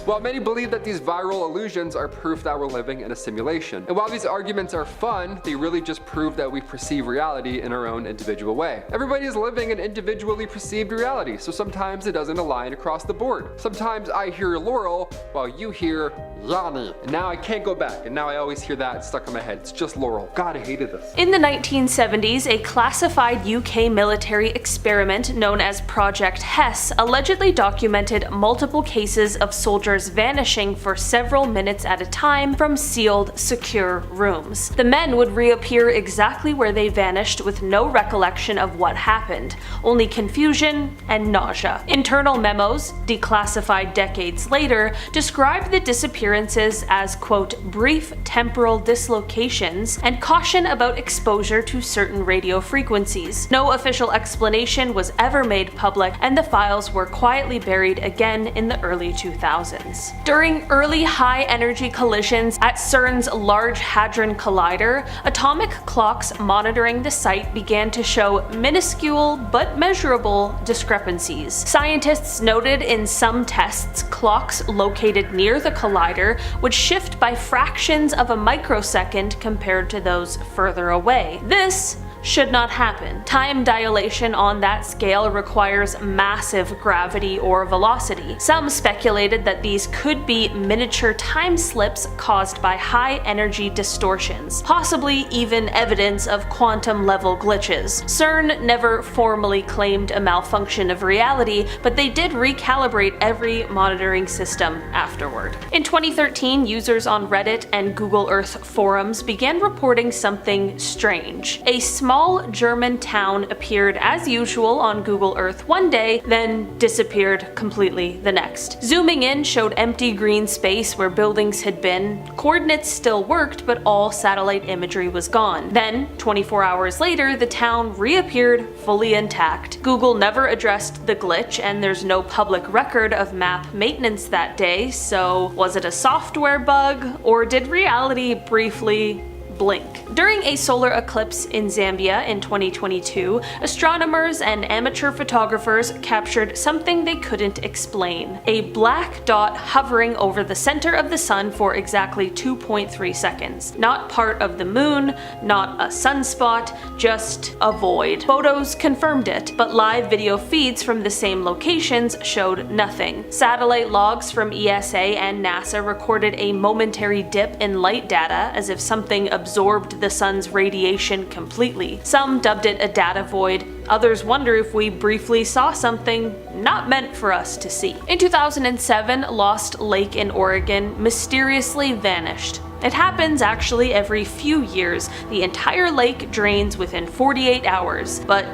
While many believe that these viral illusions are proof that we're living in a simulation. And while these arguments are fun, they really just prove that we perceive reality in our own individual way. Everybody is living an individually perceived reality, so sometimes it doesn't align across the board. Sometimes I hear Laurel while you hear Yanni. And now I can't go back, and now I always hear that stuck in my head. It's just Laurel. God, I hated this. In the 1970s, a classified UK military experiment known as Project Hess allegedly documented multiple cases of soldiers vanishing for several minutes at a time from sealed, secure rooms. The men would reappear exactly where they vanished with no recollection of what happened, only confusion and nausea. Internal memos, declassified decades later, described the disappearances as, quote, brief temporal dislocations and caution about exposure to certain radio frequencies. No official explanation was ever made public, and the files were quietly buried again in the early 2000s. During early high-energy collisions at CERN's Large Hadron Collider, atomic clocks monitoring the site began to show minuscule but measurable discrepancies. Scientists noted in some tests clocks located near the collider would shift by fractions of a microsecond compared to those further away. This should not happen. Time dilation on that scale requires massive gravity or velocity. Some speculated that these could be miniature time slips caused by high energy distortions, possibly even evidence of quantum level glitches. CERN never formally claimed a malfunction of reality, but they did recalibrate every monitoring system afterward. In 2013, users on Reddit and Google Earth forums began reporting something strange. A small small German town appeared as usual on Google Earth one day, then disappeared completely the next. Zooming in showed empty green space where buildings had been. Coordinates still worked, but all satellite imagery was gone. Then, 24 hours later, the town reappeared fully intact. Google never addressed the glitch, and there's no public record of map maintenance that day, so was it a software bug, or did reality briefly blink? During a solar eclipse in Zambia in 2022, astronomers and amateur photographers captured something they couldn't explain. A black dot hovering over the center of the sun for exactly 2.3 seconds. Not part of the moon, not a sunspot, just a void. Photos confirmed it, but live video feeds from the same locations showed nothing. Satellite logs from ESA and NASA recorded a momentary dip in light data as if something absorbed the sun's radiation completely. Some dubbed it a data void, others wonder if we briefly saw something not meant for us to see. In 2007, Lost Lake in Oregon mysteriously vanished. It happens actually every few years. The entire lake drains within 48 hours. But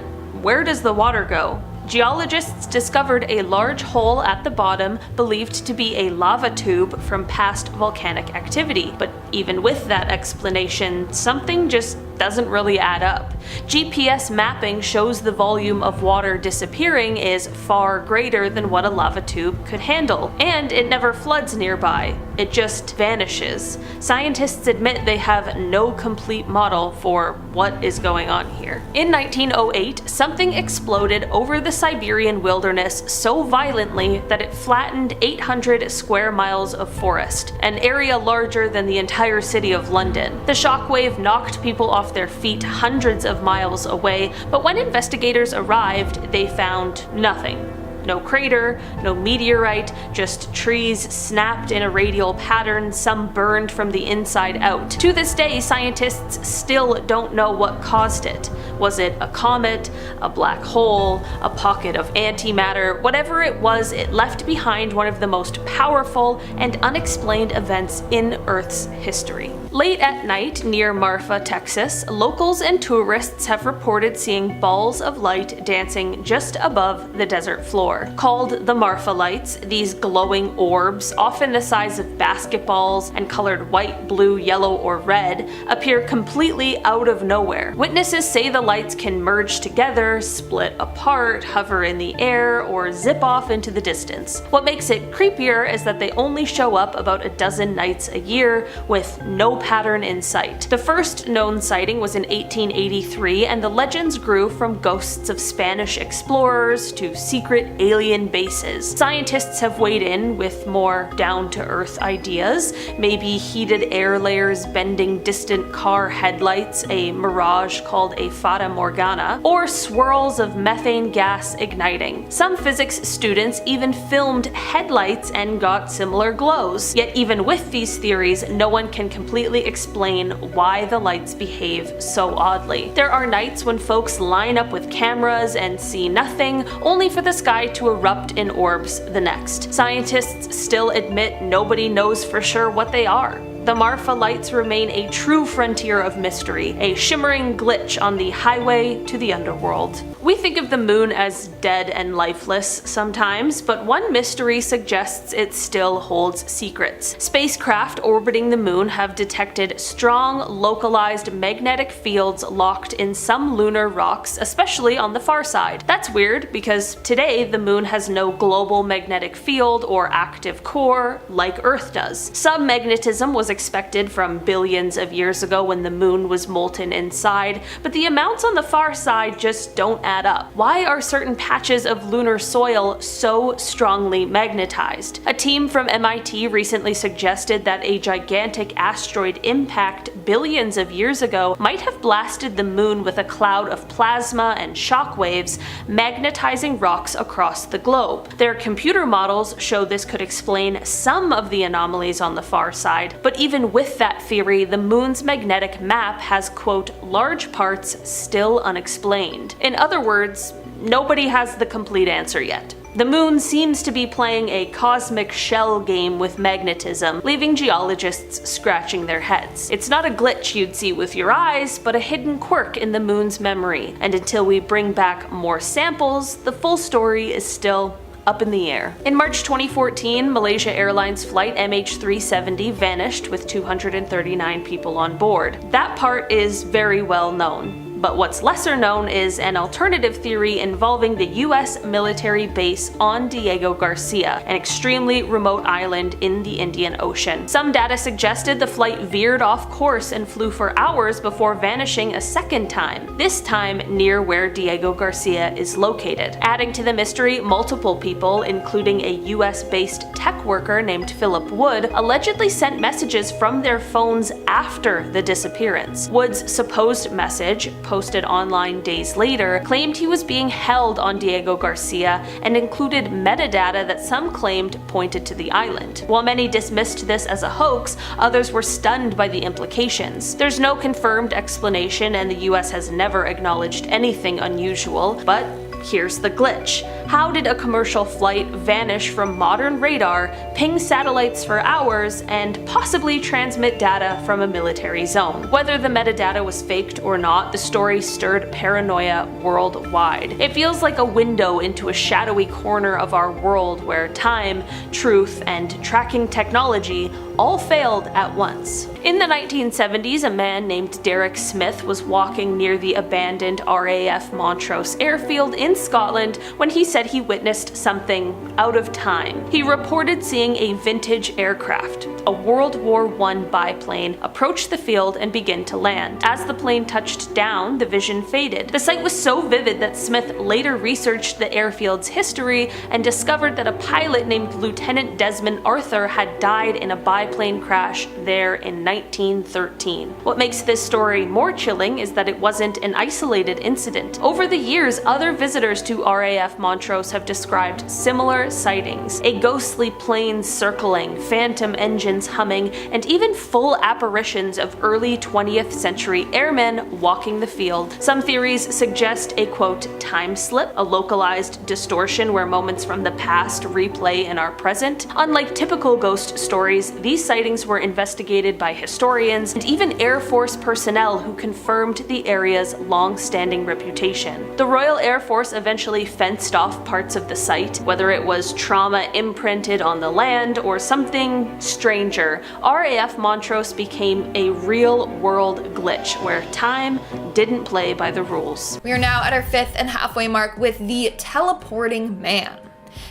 where does the water go? Geologists discovered a large hole at the bottom believed to be a lava tube from past volcanic activity, but even with that explanation, something just doesn't really add up. GPS mapping shows the volume of water disappearing is far greater than what a lava tube could handle, and it never floods nearby. It just vanishes. Scientists admit they have no complete model for what is going on here. In 1908, something exploded over the Siberian wilderness so violently that it flattened 800 square miles of forest, an area larger than the entire city of London. The shockwave knocked people off their feet hundreds of miles away, but when investigators arrived, they found nothing. No crater, no meteorite, just trees snapped in a radial pattern, some burned from the inside out. To this day, scientists still don't know what caused it. Was it a comet, a black hole, a pocket of antimatter? Whatever it was, it left behind one of the most powerful and unexplained events in Earth's history. Late at night near Marfa, Texas, locals and tourists have reported seeing balls of light dancing just above the desert floor. Called the Marfa lights, these glowing orbs, often the size of basketballs and colored white, blue, yellow, or red, appear completely out of nowhere. Witnesses say the lights can merge together, split apart, hover in the air, or zip off into the distance. What makes it creepier is that they only show up about a dozen nights a year, with no pattern in sight. The first known sighting was in 1883, and the legends grew from ghosts of Spanish explorers to secret alien bases. Scientists have weighed in with more down-to-earth ideas, maybe heated air layers bending distant car headlights, a mirage called a fata morgana, or swirls of methane gas igniting. Some physics students even filmed headlights and got similar glows. Yet even with these theories, no one can completely explain why the lights behave so oddly. There are nights when folks line up with cameras and see nothing, only for the sky to erupt in orbs the next. Scientists still admit nobody knows for sure what they are. The Marfa lights remain a true frontier of mystery, a shimmering glitch on the highway to the underworld. We think of the moon as dead and lifeless sometimes, but one mystery suggests it still holds secrets. Spacecraft orbiting the moon have detected strong, localized magnetic fields locked in some lunar rocks, especially on the far side. That's weird because today the moon has no global magnetic field or active core like Earth does. Some magnetism was expected from billions of years ago when the moon was molten inside, but the amounts on the far side just don't add up. Why are certain patches of lunar soil so strongly magnetized? A team from MIT recently suggested that a gigantic asteroid impact billions of years ago might have blasted the moon with a cloud of plasma and shock waves, magnetizing rocks across the globe. Their computer models show this could explain some of the anomalies on the far side, but even with that theory, the moon's magnetic map has, quote, large parts still unexplained. In other words, nobody has the complete answer yet. The moon seems to be playing a cosmic shell game with magnetism, leaving geologists scratching their heads. It's not a glitch you'd see with your eyes, but a hidden quirk in the moon's memory, and until we bring back more samples, the full story is still up in the air. In March 2014, Malaysia Airlines flight MH370 vanished with 239 people on board. That part is very well known. But what's lesser known is an alternative theory involving the US military base on Diego Garcia, an extremely remote island in the Indian Ocean. Some data suggested the flight veered off course and flew for hours before vanishing a second time, this time near where Diego Garcia is located. Adding to the mystery, multiple people, including a US-based tech worker named Philip Wood, allegedly sent messages from their phones after the disappearance. Wood's supposed message, posted online days later, claimed he was being held on Diego Garcia and included metadata that some claimed pointed to the island. While many dismissed this as a hoax, others were stunned by the implications. There's no confirmed explanation, and the US has never acknowledged anything unusual, but here's the glitch. How did a commercial flight vanish from modern radar, ping satellites for hours, and possibly transmit data from a military zone? Whether the metadata was faked or not, the story stirred paranoia worldwide. It feels like a window into a shadowy corner of our world where time, truth, and tracking technology all failed at once. In the 1970s, a man named Derek Smith was walking near the abandoned RAF Montrose airfield in Scotland when he said he witnessed something out of time. He reported seeing a vintage aircraft, a World War I biplane, approach the field and begin to land. As the plane touched down, the vision faded. The sight was so vivid that Smith later researched the airfield's history and discovered that a pilot named Lieutenant Desmond Arthur had died in a biplane crash there in 1913. What makes this story more chilling is that it wasn't an isolated incident. Over the years, other visitors to RAF Montrose have described similar sightings: a ghostly plane circling, phantom engines humming, and even full apparitions of early 20th century airmen walking the field. Some theories suggest a quote time slip, a localized distortion where moments from the past replay in our present. Unlike typical ghost stories, these sightings were investigated by historians and even Air Force personnel who confirmed the area's long-standing reputation. The Royal Air Force eventually fenced off parts of the site, whether it was trauma imprinted on the land or something stranger. RAF Montrose became a real-world glitch where time didn't play by the rules. We are now at our 5th and halfway mark with the teleporting man.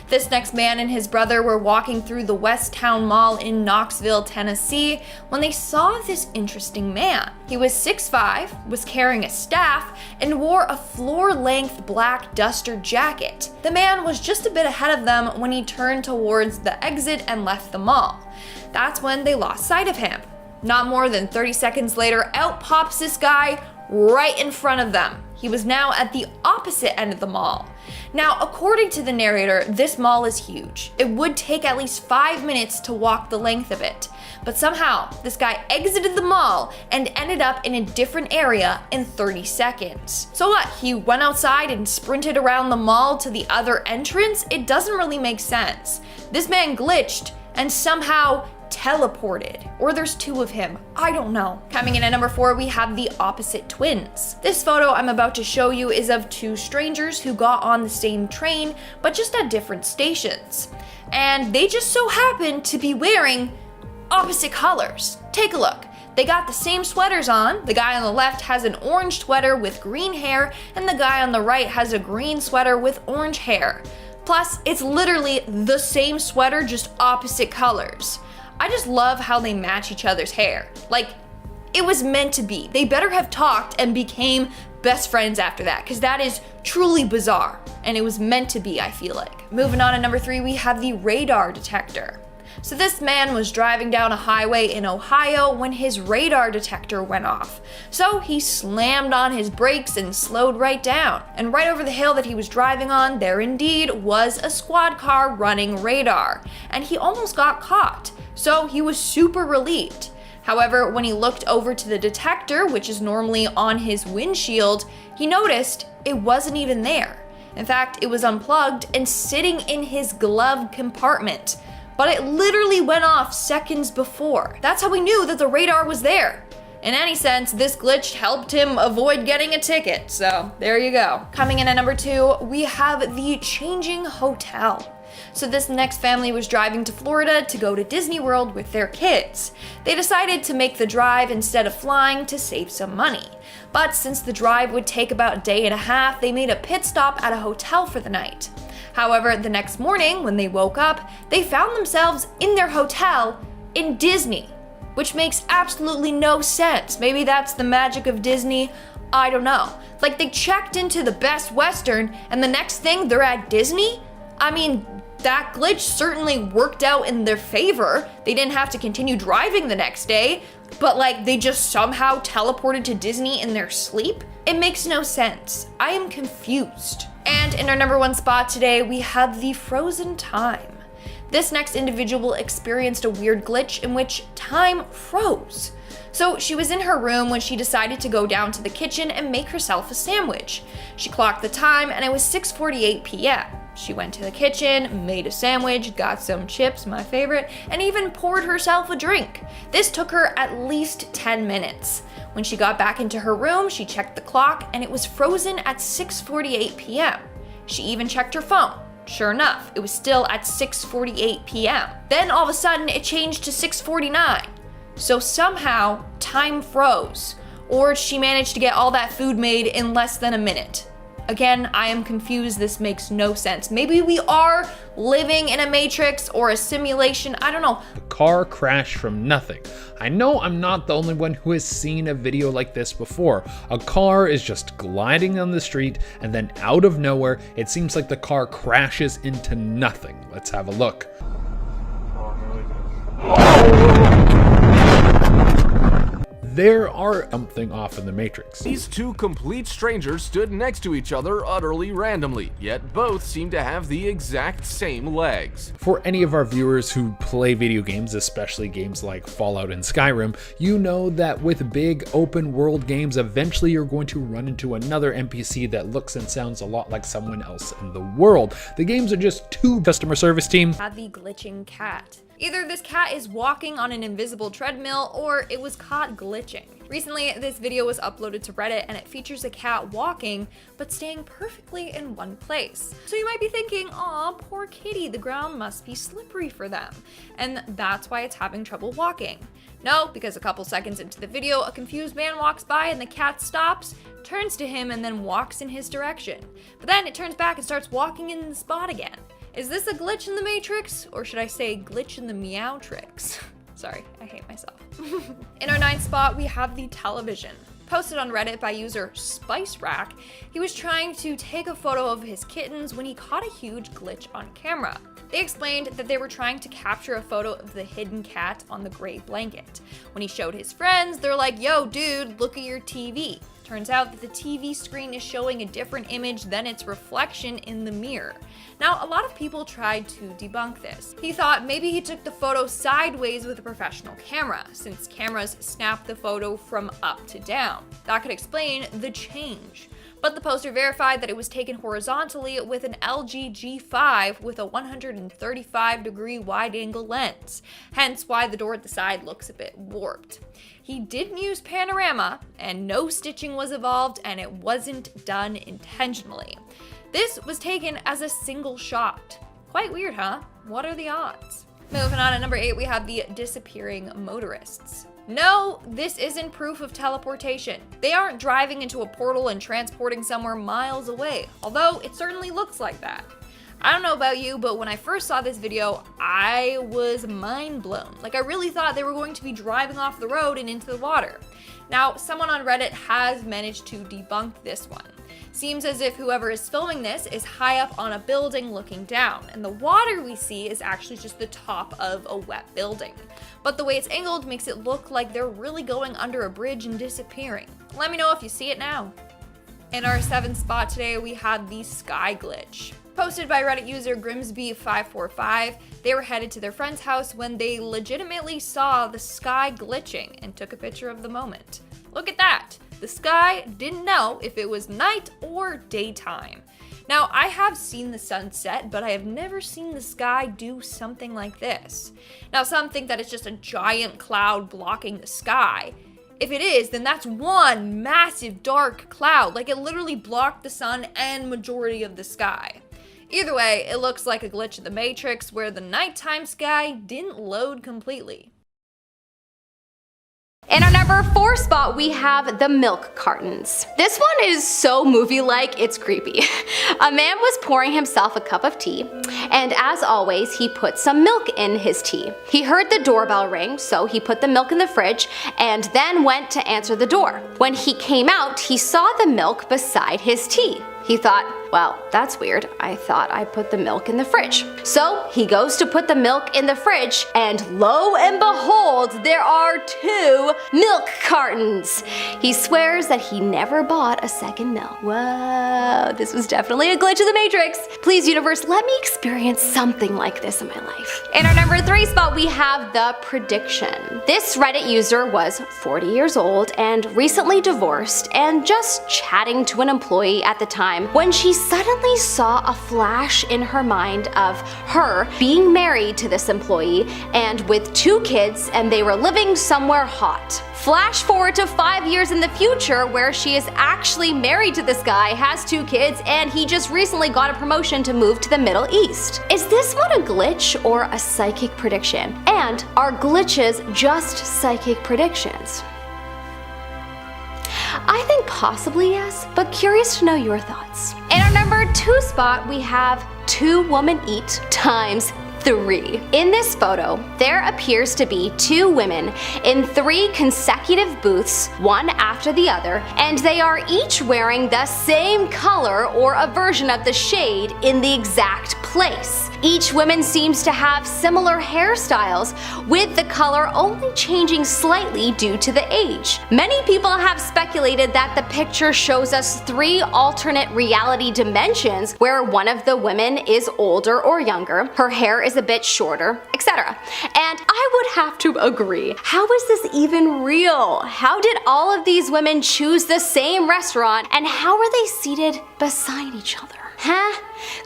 This next man and his brother were walking through the West Town Mall in Knoxville, Tennessee, when they saw this interesting man. He was 6'5", was carrying a staff, and wore a floor-length black duster jacket. The man was just a bit ahead of them when he turned towards the exit and left the mall. That's when they lost sight of him. Not more than 30 seconds later, out pops this guy right in front of them. He was now at the opposite end of the mall. Now, according to the narrator, this mall is huge. It would take at least 5 minutes to walk the length of it. But somehow, this guy exited the mall and ended up in a different area in 30 seconds. So what, he went outside and sprinted around the mall to the other entrance? It doesn't really make sense. This man glitched and somehow teleported. Or there's two of him, I don't know. Coming in at number 4, we have the opposite twins. This photo I'm about to show you is of two strangers who got on the same train, but just at different stations. And they just so happened to be wearing opposite colors. Take a look. They got the same sweaters on. The guy on the left has an orange sweater with green hair, and the guy on the right has a green sweater with orange hair. Plus, it's literally the same sweater, just opposite colors. I just love how they match each other's hair. Like, it was meant to be. They better have talked and became best friends after that, because that is truly bizarre. And it was meant to be, I feel like. Moving on to number 3, we have the radar detector. So this man was driving down a highway in Ohio when his radar detector went off. So he slammed on his brakes and slowed right down. And right over the hill that he was driving on, there indeed was a squad car running radar. And he almost got caught. So he was super relieved. However, when he looked over to the detector, which is normally on his windshield, he noticed it wasn't even there. In fact, it was unplugged and sitting in his glove compartment, but it literally went off seconds before. That's how we knew that the radar was there. In any sense, this glitch helped him avoid getting a ticket, so there you go. Coming in at number 2, we have the changing hotel. So this next family was driving to Florida to go to Disney World with their kids. They decided to make the drive instead of flying to save some money. But since the drive would take about a day and a half, they made a pit stop at a hotel for the night. However, the next morning when they woke up, they found themselves in their hotel in Disney, which makes absolutely no sense. Maybe that's the magic of Disney, I don't know. Like they checked into the Best Western and the next thing they're at Disney? I mean, that glitch certainly worked out in their favor. They didn't have to continue driving the next day, but like they just somehow teleported to Disney in their sleep? It makes no sense. I am confused. And in our number 1 spot today, we have the frozen time. This next individual experienced a weird glitch in which time froze. So she was in her room when she decided to go down to the kitchen and make herself a sandwich. She clocked the time and it was 6:48 p.m. She went to the kitchen, made a sandwich, got some chips, my favorite, and even poured herself a drink. This took her at least 10 minutes. When she got back into her room, she checked the clock and it was frozen at 6:48 p.m. She even checked her phone. Sure enough, it was still at 6:48 p.m. Then all of a sudden it changed to 6:49. So somehow time froze, or she managed to get all that food made in less than a minute. Again, I am confused. This makes no sense. Maybe we are living in a matrix or a simulation. I don't know. A car crashed from nothing. I know I'm not the only one who has seen a video like this before. A car is just gliding on the street and then out of nowhere, it seems like the car crashes into nothing. Let's have a look. There are something off in the Matrix. These two complete strangers stood next to each other utterly randomly, yet both seem to have the exact same legs. For any of our viewers who play video games, especially games like Fallout and Skyrim, you know that with big open world games, eventually you're going to run into another NPC that looks and sounds a lot like someone else in the world. The games are just two customer service teams. Had the glitching cat. Either this cat is walking on an invisible treadmill or it was caught glitching. Recently, this video was uploaded to Reddit and it features a cat walking but staying perfectly in one place. So you might be thinking, aw, poor kitty, the ground must be slippery for them. And that's why it's having trouble walking. No, because a couple seconds into the video, a confused man walks by and the cat stops, turns to him, and then walks in his direction. But then it turns back and starts walking in the spot again. Is this a glitch in the Matrix? Or should I say glitch in the Meowtrix? Sorry, I hate myself. In our 9th spot, we have the television. Posted on Reddit by user Spice Rack, he was trying to take a photo of his kittens when he caught a huge glitch on camera. They explained that they were trying to capture a photo of the hidden cat on the gray blanket. When he showed his friends, they're like, yo dude, look at your TV. Turns out that the TV screen is showing a different image than its reflection in the mirror. Now, a lot of people tried to debunk this. He thought maybe he took the photo sideways with a professional camera, since cameras snap the photo from up to down. That could explain the change. But the poster verified that it was taken horizontally with an LG G5 with a 135-degree wide-angle lens, hence why the door at the side looks a bit warped. He didn't use panorama, and no stitching was involved, and it wasn't done intentionally. This was taken as a single shot. Quite weird, huh? What are the odds? Moving on, at number 8, we have the disappearing motorists. No, this isn't proof of teleportation. They aren't driving into a portal and transporting somewhere miles away, although it certainly looks like that. I don't know about you, but when I first saw this video, I was mind blown. Like, I really thought they were going to be driving off the road and into the water. Now, someone on Reddit has managed to debunk this one. Seems as if whoever is filming this is high up on a building looking down, and the water we see is actually just the top of a wet building. But the way it's angled makes it look like they're really going under a bridge and disappearing. Let me know if you see it now. In our 7th spot today, we have the sky glitch. Posted by Reddit user Grimsby545, they were headed to their friend's house when they legitimately saw the sky glitching and took a picture of the moment. Look at that! The sky didn't know if it was night or daytime. Now, I have seen the sunset, but I have never seen the sky do something like this. Now, some think that it's just a giant cloud blocking the sky. If it is, then that's one massive dark cloud, like it literally blocked the sun and majority of the sky. Either way, it looks like a glitch in the Matrix where the nighttime sky didn't load completely. In our number 4 spot, we have the milk cartons. This one is so movie-like, it's creepy. A man was pouring himself a cup of tea, and as always, he put some milk in his tea. He heard the doorbell ring, so he put the milk in the fridge and then went to answer the door. When he came out, he saw the milk beside his tea. He thought, well, that's weird. I thought I put the milk in the fridge. So he goes to put the milk in the fridge, and lo and behold, there are 2 milk cartons. He swears that he never bought a second milk. Whoa, this was definitely a glitch of the Matrix. Please, universe, let me experience something like this in my life. In our number 3 spot, we have the prediction. This Reddit user was 40 years old and recently divorced and just chatting to an employee at the time when she suddenly saw a flash in her mind of her being married to this employee and with 2 kids, and they were living somewhere hot. Flash forward to 5 years in the future where she is actually married to this guy, has 2 kids, and he just recently got a promotion to move to the Middle East. Is this one a glitch or a psychic prediction? And are glitches just psychic predictions? I think possibly yes, but curious to know your thoughts. In our number 2 spot, we have 2 women eat times 3. In this photo, there appears to be 2 women in 3 consecutive booths, one after the other, and they are each wearing the same color or a version of the shade in the exact place. Each woman seems to have similar hairstyles, with the color only changing slightly due to the age. Many people have speculated that the picture shows us 3 alternate reality dimensions where one of the women is older or younger, her hair is a bit shorter, etc. And I would have to agree. How is this even real? How did all of these women choose the same restaurant, and how are they seated beside each other? Huh?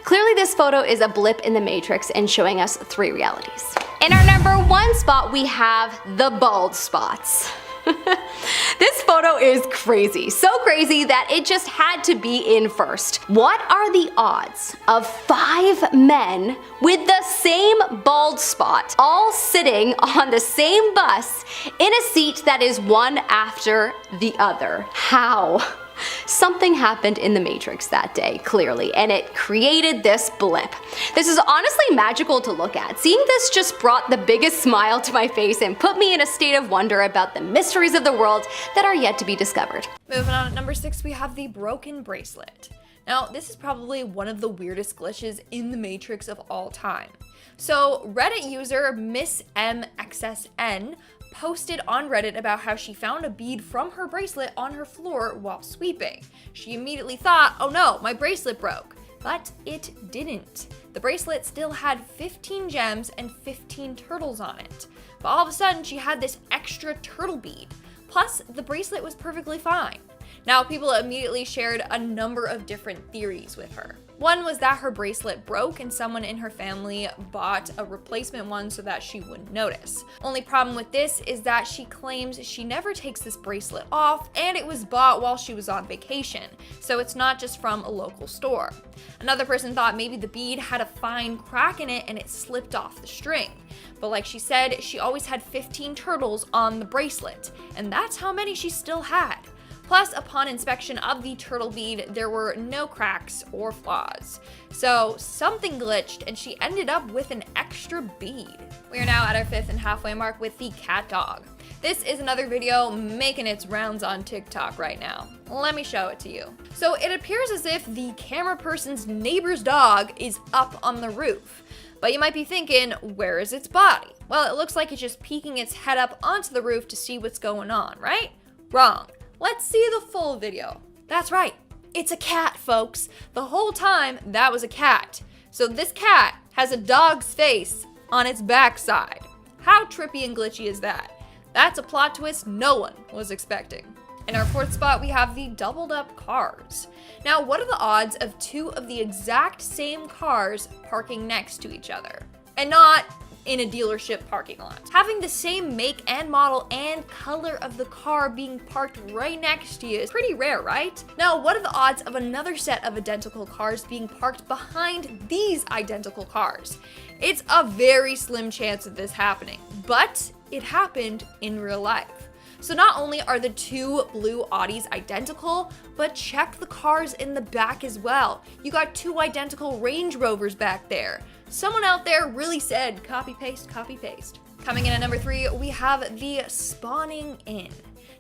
Clearly this photo is a blip in the Matrix and showing us 3 realities. In our number 1 spot, we have the bald spots. This photo is crazy. So crazy that it just had to be in first. What are the odds of 5 men with the same bald spot all sitting on the same bus in a seat that is one after the other? How? Something happened in the Matrix that day, clearly, and it created this blip. This is honestly magical to look at. Seeing this just brought the biggest smile to my face and put me in a state of wonder about the mysteries of the world that are yet to be discovered. Moving on at number 6, we have the broken bracelet. Now, this is probably one of the weirdest glitches in the Matrix of all time. So, Reddit user Miss MXSN posted on Reddit about how she found a bead from her bracelet on her floor while sweeping. She immediately thought, oh no, my bracelet broke. But it didn't. The bracelet still had 15 gems and 15 turtles on it. But all of a sudden, she had this extra turtle bead. Plus, the bracelet was perfectly fine. Now, people immediately shared a number of different theories with her. One was that her bracelet broke and someone in her family bought a replacement one so that she wouldn't notice. Only problem with this is that she claims she never takes this bracelet off, and it was bought while she was on vacation, so it's not just from a local store. Another person thought maybe the bead had a fine crack in it and it slipped off the string. But like she said, she always had 15 turtles on the bracelet, and that's how many she still had. Plus, upon inspection of the turtle bead, there were no cracks or flaws. So something glitched and she ended up with an extra bead. We are now at our 5th and halfway mark with the cat dog. This is another video making its rounds on TikTok right now. Let me show it to you. So it appears as if the camera person's neighbor's dog is up on the roof. But you might be thinking, where is its body? Well, it looks like it's just peeking its head up onto the roof to see what's going on, right? Wrong. Let's see the full video. That's right, it's a cat, folks. The whole time, that was a cat. So this cat has a dog's face on its backside. How trippy and glitchy is that? That's a plot twist no one was expecting. In our 4th spot, we have the doubled up cars. Now, what are the odds of 2 of the exact same cars parking next to each other? And not in a dealership parking lot. Having the same make and model and color of the car being parked right next to you is pretty rare, right? Now, what are the odds of another set of identical cars being parked behind these identical cars? It's a very slim chance of this happening, but it happened in real life. So not only are the 2 blue Audis identical, but check the cars in the back as well. You got 2 identical Range Rovers back there. Someone out there really said copy paste, copy paste. Coming in at number 3, we have the spawning in.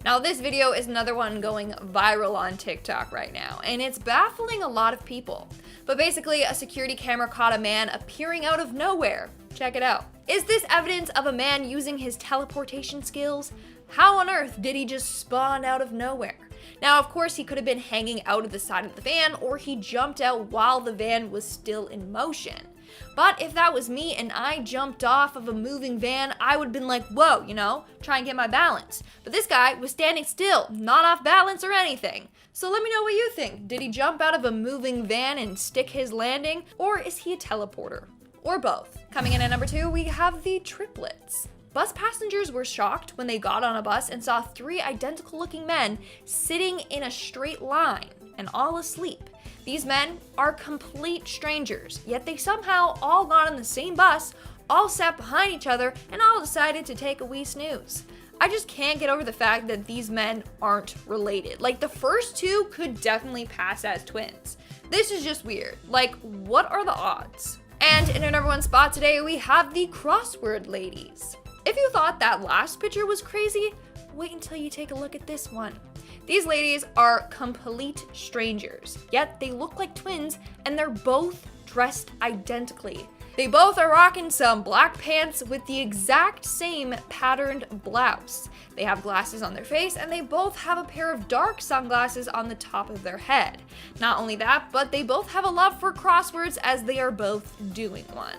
Now this video is another one going viral on TikTok right now, and it's baffling a lot of people. But basically, a security camera caught a man appearing out of nowhere. Check it out. Is this evidence of a man using his teleportation skills? How on earth did he just spawn out of nowhere? Now, of course, he could have been hanging out of the side of the van, or he jumped out while the van was still in motion. But if that was me and I jumped off of a moving van, I would have been like, whoa, you know, try and get my balance. But this guy was standing still, not off balance or anything. So let me know what you think. Did he jump out of a moving van and stick his landing? Or is he a teleporter? Or both? Coming in at number 2, we have the triplets. Bus passengers were shocked when they got on a bus and saw 3 identical looking men sitting in a straight line and all asleep. These men are complete strangers, yet they somehow all got on the same bus, all sat behind each other, and all decided to take a wee snooze. I just can't get over the fact that these men aren't related. Like, the first 2 could definitely pass as twins. This is just weird. Like, what are the odds? And in our number 1 spot today, we have the crossword ladies. If you thought that last picture was crazy, wait until you take a look at this one. These ladies are complete strangers, yet they look like twins and they're both dressed identically. They both are rocking some black pants with the exact same patterned blouse. They have glasses on their face and they both have a pair of dark sunglasses on the top of their head. Not only that, but they both have a love for crosswords as they are both doing one.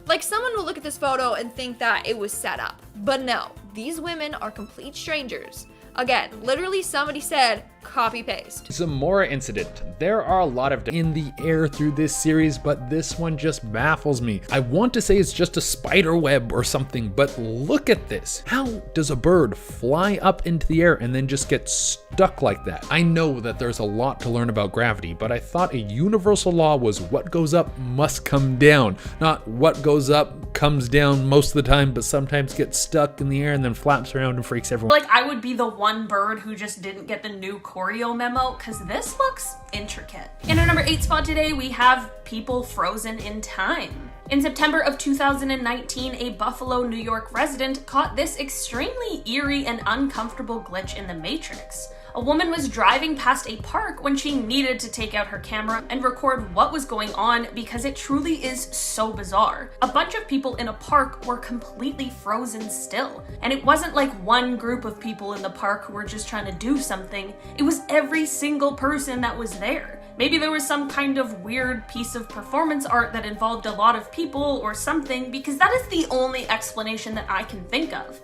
Like, someone will look at this photo and think that it was set up, but no, these women are complete strangers. Again, literally somebody said, copy paste. Zamora incident. There are a lot of in the air through this series, but this one just baffles me. I want to say it's just a spider web or something, but look at this. How does a bird fly up into the air and then just get stuck like that? I know that there's a lot to learn about gravity, but I thought a universal law was what goes up must come down, not what goes up comes down most of the time, but sometimes gets stuck in the air and then flaps around and freaks everyone. Like, I would be the one bird who just didn't get the new choreo memo, because this looks intricate. In our number 8 spot today, we have people frozen in time. In September of 2019, a Buffalo, New York resident caught this extremely eerie and uncomfortable glitch in the Matrix. A woman was driving past a park when she needed to take out her camera and record what was going on because it truly is so bizarre. A bunch of people in a park were completely frozen still. And it wasn't like one group of people in the park who were just trying to do something. It was every single person that was there. Maybe there was some kind of weird piece of performance art that involved a lot of people or something, because that is the only explanation that I can think of.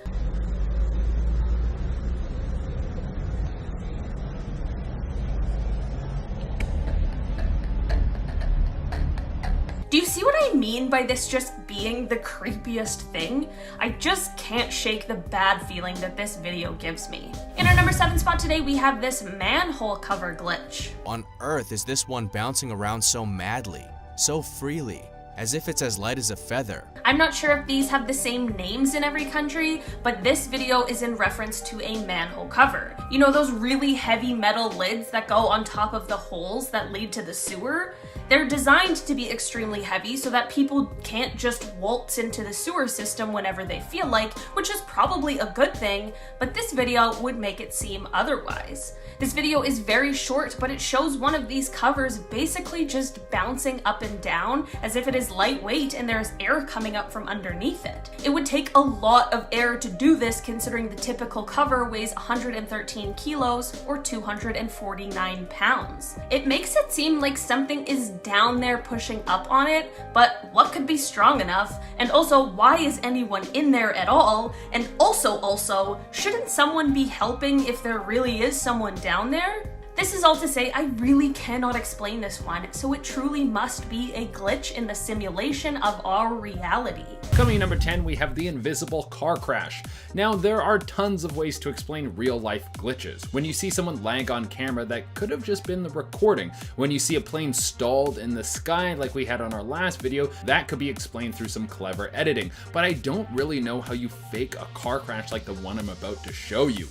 Do you see what I mean by this just being the creepiest thing? I just can't shake the bad feeling that this video gives me. In our number 7 spot today, we have this manhole cover glitch. On Earth is this one bouncing around so madly, so freely, as if it's as light as a feather. I'm not sure if these have the same names in every country, but this video is in reference to a manhole cover. You know those really heavy metal lids that go on top of the holes that lead to the sewer? They're designed to be extremely heavy so that people can't just waltz into the sewer system whenever they feel like, which is probably a good thing, but this video would make it seem otherwise. This video is very short, but it shows one of these covers basically just bouncing up and down as if it is lightweight and there's air coming up from underneath it. It would take a lot of air to do this, considering the typical cover weighs 113 kilos or 249 pounds. It makes it seem like something is down there pushing up on it, but what could be strong enough? And also, why is anyone in there at all? And also, shouldn't someone be helping if there really is someone down there? This is all to say, I really cannot explain this one, so it truly must be a glitch in the simulation of our reality. Coming in number 10, we have the invisible car crash. Now, there are tons of ways to explain real-life glitches. When you see someone lag on camera, that could have just been the recording. When you see a plane stalled in the sky, like we had on our last video, that could be explained through some clever editing. But I don't really know how you fake a car crash like the one I'm about to show you.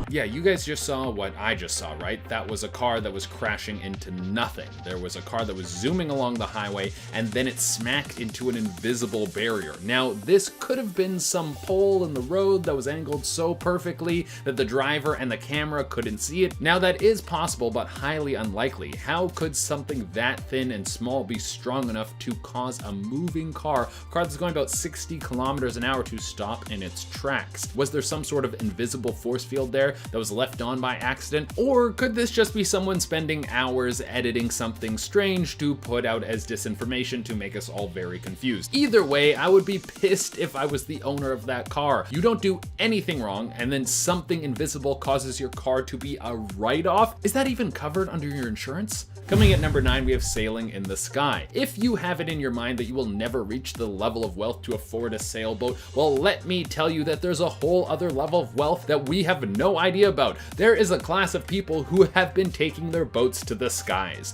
Yeah, you guys just saw what I just saw, right? That was a car that was crashing into nothing. There was a car that was zooming along the highway, and then it smacked into an invisible barrier. Now, this could have been some pole in the road that was angled so perfectly that the driver and the camera couldn't see it. Now, that is possible, but highly unlikely. How could something that thin and small be strong enough to cause a moving car that's going about 60 kilometers an hour, to stop in its tracks? Was there some sort of invisible force field there that was left on by accident? Or could this just be someone spending hours editing something strange to put out as disinformation to make us all very confused? Either way, I would be pissed if I was the owner of that car. You don't do anything wrong, and then something invisible causes your car to be a write-off? Is that even covered under your insurance? Coming at number 9, we have sailing in the sky. If you have it in your mind that you will never reach the level of wealth to afford a sailboat, well, let me tell you that there's a whole other level of wealth that we have no idea about. There is a class of people who have been taking their boats to the skies.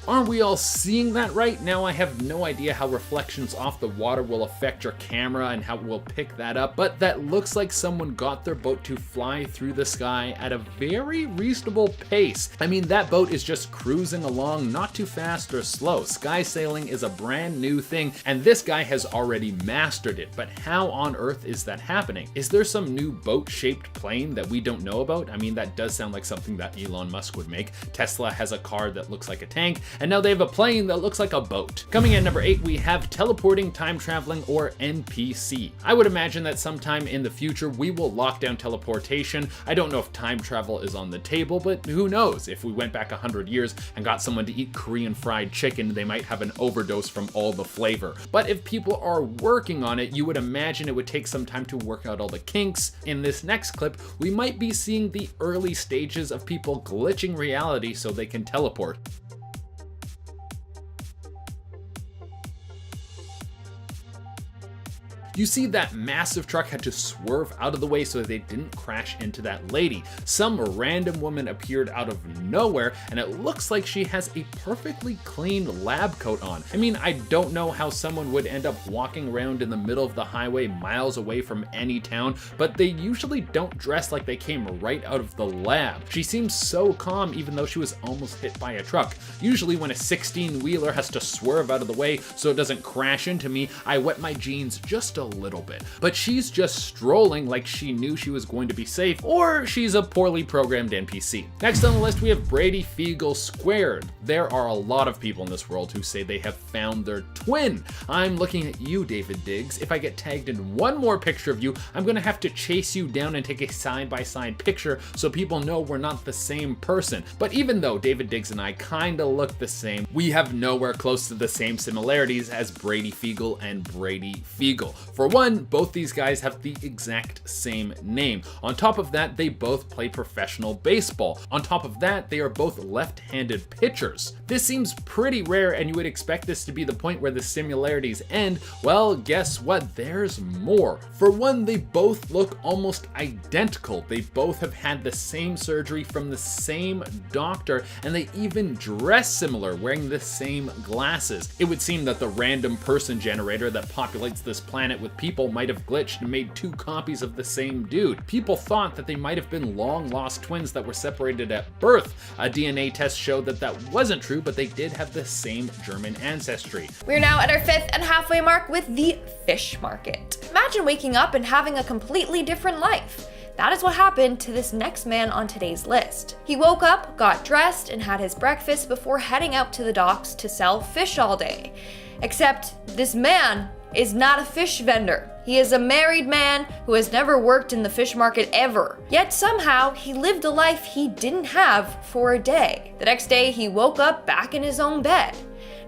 Aren't we all seeing that right now? I have no idea how reflections off the water will affect your camera and how it will pick that up, but that looks like someone got their boat to fly through the sky at a very reasonable pace. I mean, that boat is just cruising along, not too fast or slow. Sky sailing is a brand new thing, and this guy has already mastered it, but how on earth is that happening? Is there some new boat-shaped plane that we don't know about? I mean, that does sound like something that Elon Musk would make. Tesla has a car that looks like a tank, and now they have a plane that looks like a boat. Coming in number 8, we have teleporting, time traveling, or NPC. I would imagine that sometime in the future we will lock down teleportation. I don't know if time travel is on the table, but who knows? If we went back 100 years and got someone to eat Korean fried chicken, they might have an overdose from all the flavor. But if people are working on it, you would imagine it would take some time to work out all the kinks. In this next clip, we might be seeing the early stages of people glitching reality so they can teleport. You see, that massive truck had to swerve out of the way so they didn't crash into that lady. Some random woman appeared out of nowhere, and it looks like she has a perfectly clean lab coat on. I mean, I don't know how someone would end up walking around in the middle of the highway miles away from any town, but they usually don't dress like they came right out of the lab. She seems so calm even though she was almost hit by a truck. Usually when a 16-wheeler has to swerve out of the way so it doesn't crash into me, I wet my jeans just a little bit. But she's just strolling like she knew she was going to be safe, or she's a poorly programmed NPC. Next on the list, we have Brady Fiegel squared. There are a lot of people in this world who say they have found their twin. I'm looking at you, David Diggs. If I get tagged in one more picture of you, I'm gonna have to chase you down and take a side-by-side picture so people know we're not the same person. But even though David Diggs and I kinda look the same, we have nowhere close to the same similarities as Brady Fiegel and Brady Fiegel. For one, both these guys have the exact same name. On top of that, they both play professional baseball. On top of that, they are both left-handed pitchers. This seems pretty rare, and you would expect this to be the point where the similarities end. Well, guess what? There's more. For one, they both look almost identical. They both have had the same surgery from the same doctor, and they even dress similar, wearing the same glasses. It would seem that the random person generator that populates this planet with people might have glitched and made two copies of the same dude. People thought that they might have been long-lost twins that were separated at birth. A DNA test showed that that wasn't true, but they did have the same German ancestry. We're now at our 5th and halfway mark with the fish market. Imagine waking up and having a completely different life. That is what happened to this next man on today's list. He woke up, got dressed, and had his breakfast before heading out to the docks to sell fish all day. Except this man is not a fish vendor. He is a married man who has never worked in the fish market ever. Yet somehow, he lived a life he didn't have for a day. The next day, he woke up back in his own bed.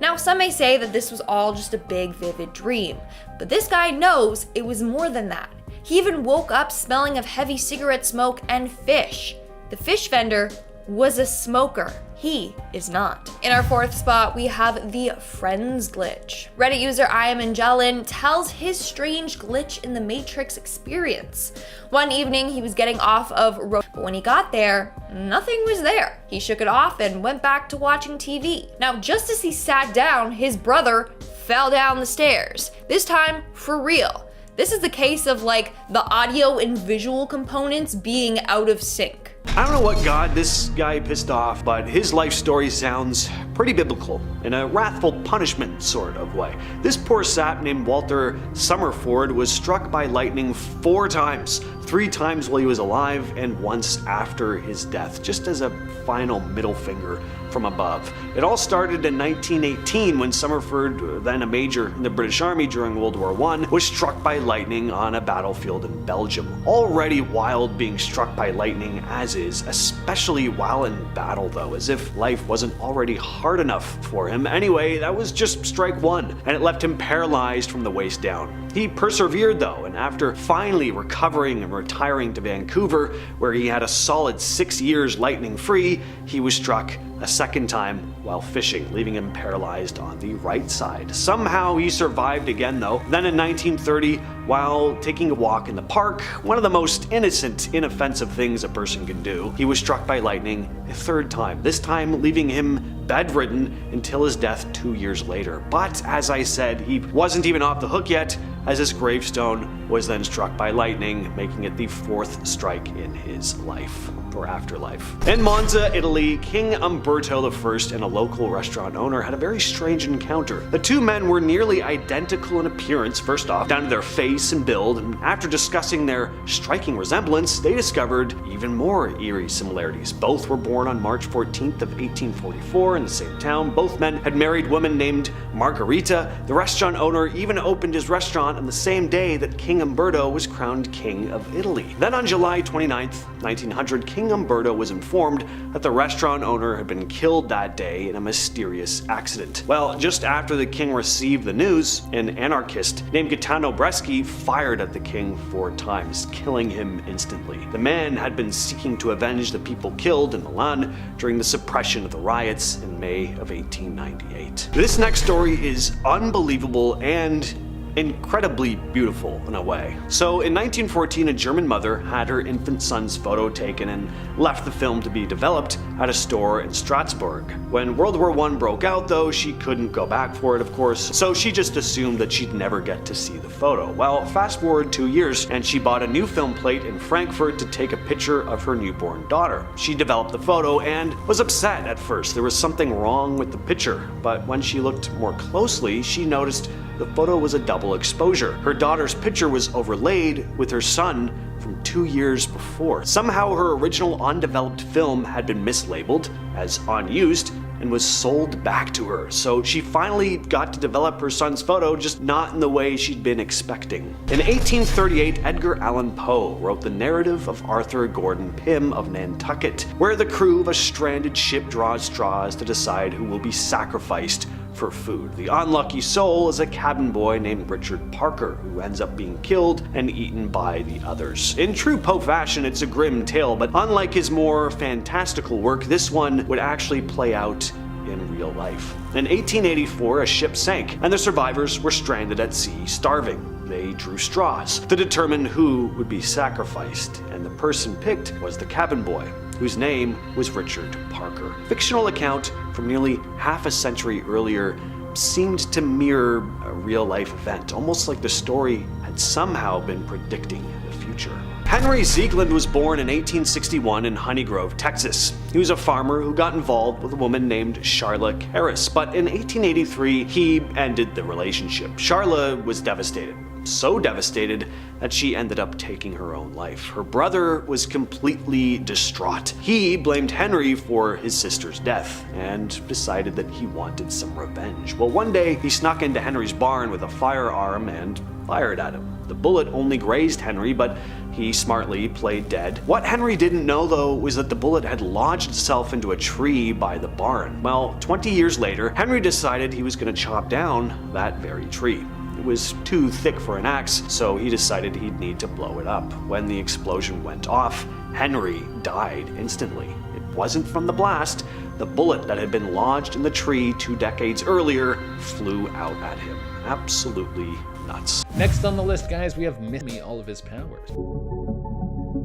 Now, some may say that this was all just a big, vivid dream, but this guy knows it was more than that. He even woke up smelling of heavy cigarette smoke and fish. The fish vendor was a smoker. He is not. In our fourth spot, we have the Friends glitch. Reddit user IamAngelin tells his strange glitch in the Matrix experience. One evening, he was getting off of road, but when he got there, nothing was there. He shook it off and went back to watching TV. Now, just as he sat down, his brother fell down the stairs. This time, for real. This is the case of like the audio and visual components being out of sync. I don't know what god this guy pissed off, but his life story sounds pretty biblical, in a wrathful punishment sort of way. This poor sap named Walter Summerford was struck by lightning 4 times, 3 times while he was alive and once after his death, just as a final middle finger from above. It all started in 1918 when Summerford, then a major in the British Army during World War I, was struck by lightning on a battlefield in Belgium. Already wild being struck by lightning as is, especially while in battle though, as if life wasn't already hard enough for him. Anyway, that was just strike 1, and it left him paralyzed from the waist down. He persevered though, and after finally recovering and retiring to Vancouver, where he had a solid 6 years lightning free, he was struck a second time while fishing, leaving him paralyzed on the right side. Somehow he survived again though. Then in 1930, while taking a walk in the park, one of the most innocent, inoffensive things a person can do, he was struck by lightning a 3rd time, this time leaving him bedridden until his death 2 years later. But as I said, he wasn't even off the hook yet, as his gravestone was then struck by lightning, making it the 4th strike in his life, or afterlife. In Monza, Italy, King Umberto I and a local restaurant owner had a very strange encounter. The 2 men were nearly identical in appearance, first off, down to their face and build, and after discussing their striking resemblance, they discovered even more eerie similarities. Both were born on March 14th of 1844 in the same town. Both men had married women named Margherita. The restaurant owner even opened his restaurant on the same day that King Umberto was crowned King of Italy. Then on July 29th, 1900, King Umberto was informed that the restaurant owner had been killed that day in a mysterious accident. Well, just after the king received the news, an anarchist named Gaetano Bresci fired at the king 4 times, killing him instantly. The man had been seeking to avenge the people killed in Milan during the suppression of the riots in May of 1898. This next story is unbelievable and incredibly beautiful in a way. So in 1914, a German mother had her infant son's photo taken and left the film to be developed at a store in Strasbourg. When World War I broke out though, she couldn't go back for it of course, so she just assumed that she'd never get to see the photo. Well, fast forward 2 years and she bought a new film plate in Frankfurt to take a picture of her newborn daughter. She developed the photo and was upset at first. There was something wrong with the picture, but when she looked more closely, she noticed the photo was a double exposure. Her daughter's picture was overlaid with her son from 2 years before. Somehow her original undeveloped film had been mislabeled as unused and was sold back to her. So she finally got to develop her son's photo, just not in the way she'd been expecting. In 1838, Edgar Allan Poe wrote the narrative of Arthur Gordon Pym of Nantucket, where the crew of a stranded ship draws straws to decide who will be sacrificed for food. The unlucky soul is a cabin boy named Richard Parker, who ends up being killed and eaten by the others. In true Poe fashion, it's a grim tale, but unlike his more fantastical work, this one would actually play out in real life. In 1884, a ship sank, and the survivors were stranded at sea, starving. They drew straws to determine who would be sacrificed, and the person picked was the cabin boy, whose name was Richard Parker. Fictional account from nearly half a century earlier seemed to mirror a real-life event, almost like the story had somehow been predicting the future. Henry Ziegland was born in 1861 in Honeygrove, Texas. He was a farmer who got involved with a woman named Charla Harris, but in 1883 he ended the relationship. Charla was devastated. so devastated that she ended up taking her own life. Her brother was completely distraught. He blamed Henry for his sister's death and decided that he wanted some revenge. Well, one day he snuck into Henry's barn with a firearm and fired at him. The bullet only grazed Henry, but he smartly played dead. What Henry didn't know, though, was that the bullet had lodged itself into a tree by the barn. Well, 20 years later, Henry decided he was going to chop down that very tree. It was too thick for an axe, so he decided he'd need to blow it up. When the explosion went off, Henry died instantly. It wasn't from the blast. The bullet that had been lodged in the tree 2 decades earlier flew out at him. Absolutely nuts. Next on the list, guys, we have me all of his powers.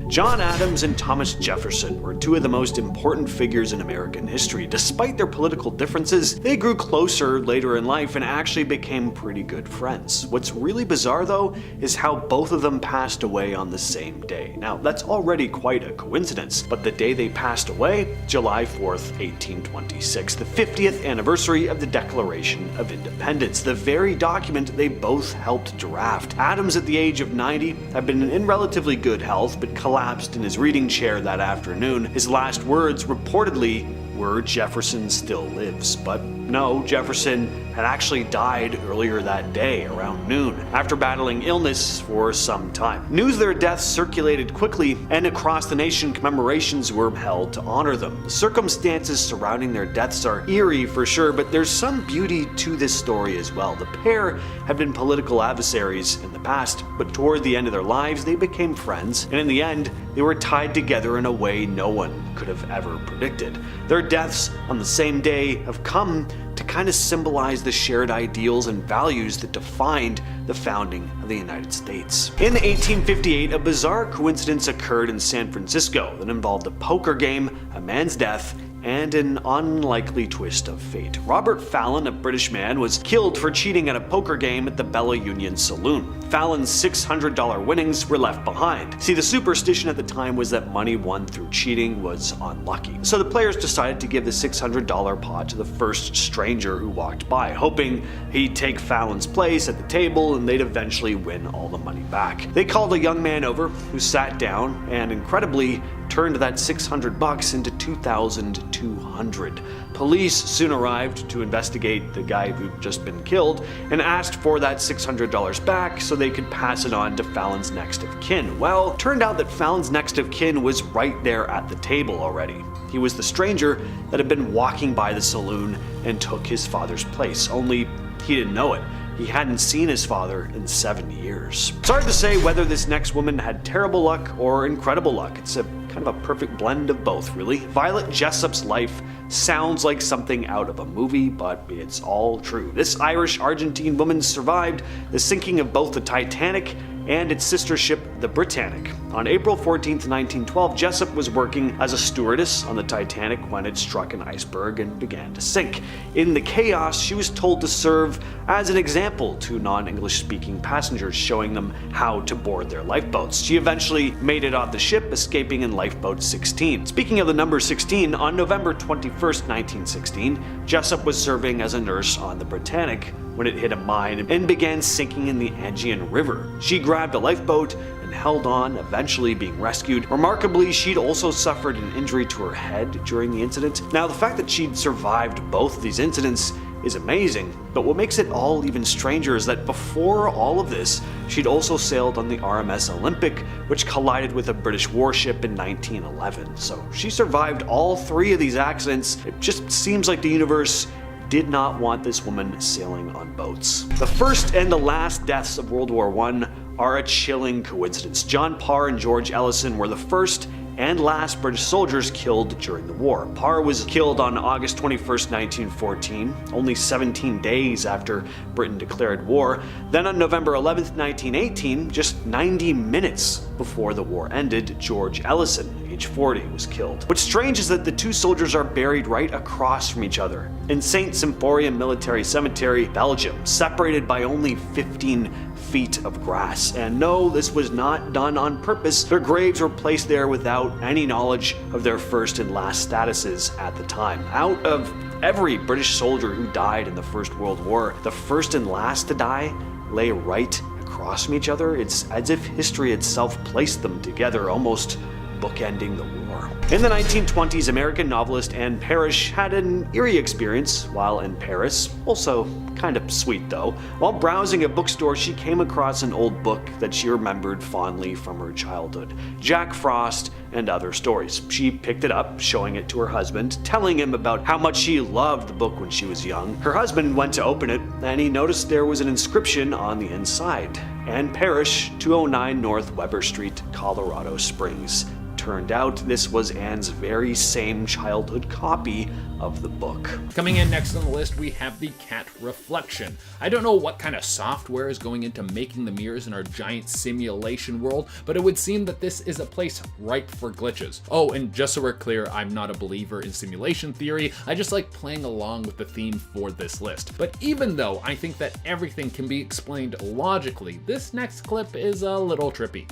John Adams and Thomas Jefferson were 2 of the most important figures in American history. Despite their political differences, they grew closer later in life and actually became pretty good friends. What's really bizarre, though, is how both of them passed away on the same day. Now, that's already quite a coincidence, but the day they passed away, July 4th, 1826, the 50th anniversary of the Declaration of Independence, the very document they both helped draft. Adams, at the age of 90, had been in relatively good health, but collapsed in his reading chair that afternoon. His last words reportedly were, "Jefferson still lives." But no, Jefferson had actually died earlier that day, around noon, after battling illness for some time. News of their deaths circulated quickly, and across the nation commemorations were held to honor them. The circumstances surrounding their deaths are eerie for sure, but there's some beauty to this story as well. The pair had been political adversaries in the past, but toward the end of their lives they became friends, and in the end they were tied together in a way no one could have ever predicted. Their deaths on the same day have come to kind of symbolize the shared ideals and values that defined the founding of the United States. In 1858, a bizarre coincidence occurred in San Francisco that involved a poker game, a man's death, and an unlikely twist of fate. Robert Fallon, a British man, was killed for cheating at a poker game at the Bella Union Saloon. Fallon's $600 winnings were left behind. See, the superstition at the time was that money won through cheating was unlucky. So the players decided to give the $600 pot to the first stranger who walked by, hoping he'd take Fallon's place at the table and they'd eventually win all the money back. They called a young man over who sat down and incredibly turned that $600 into $2,200. Police soon arrived to investigate the guy who'd just been killed and asked for that $600 back so they could pass it on to Fallon's next of kin. Well, it turned out that Fallon's next of kin was right there at the table already. He was the stranger that had been walking by the saloon and took his father's place, only he didn't know it. He hadn't seen his father in 7 years. It's hard to say whether this next woman had terrible luck or incredible luck. It's a kind of a perfect blend of both, really. Violet Jessup's life sounds like something out of a movie, but it's all true. This Irish-Argentine woman survived the sinking of both the Titanic and its sister ship, the Britannic. On April 14, 1912, Jessup was working as a stewardess on the Titanic when it struck an iceberg and began to sink. In the chaos, she was told to serve as an example to non-English speaking passengers, showing them how to board their lifeboats. She eventually made it off the ship, escaping in lifeboat 16. Speaking of the number 16, on November 21st, 1916, Jessup was serving as a nurse on the Britannic when it hit a mine and began sinking in the Aegean River. She grabbed a lifeboat and held on, eventually being rescued. Remarkably, she'd also suffered an injury to her head during the incident. Now, the fact that she'd survived both of these incidents is amazing, but what makes it all even stranger is that before all of this, she'd also sailed on the RMS Olympic, which collided with a British warship in 1911. So she survived all 3 of these accidents. It just seems like the universe did not want this woman sailing on boats. The first and the last deaths of World War I are a chilling coincidence. John Parr and George Ellison were the first and last British soldiers killed during the war. Parr was killed on August 21st, 1914, only 17 days after Britain declared war. Then on November 11th, 1918, just 90 minutes before the war ended, George Ellison, age 40, was killed. What's strange is that the 2 soldiers are buried right across from each other in St. Symphorian Military Cemetery, Belgium, separated by only 15 feet of grass. And no, this was not done on purpose. Their graves were placed there without any knowledge of their first and last statuses at the time. Out of every British soldier who died in the First World War, the first and last to die lay right across from each other. It's as if history itself placed them together, almost bookending the war. In the 1920s, American novelist Anne Parrish had an eerie experience while in Paris, also kind of sweet though. While browsing a bookstore, she came across an old book that she remembered fondly from her childhood, Jack Frost and Other Stories. She picked it up, showing it to her husband, telling him about how much she loved the book when she was young. Her husband went to open it, and he noticed there was an inscription on the inside: Anne Parrish, 209 North Weber Street, Colorado Springs. Turned out this was Anne's very same childhood copy of the book. Coming in next on the list, we have the Cat Reflection. I don't know what kind of software is going into making the mirrors in our giant simulation world, but it would seem that this is a place ripe for glitches. Oh, and just so we're clear, I'm not a believer in simulation theory, I just like playing along with the theme for this list. But even though I think that everything can be explained logically, this next clip is a little trippy.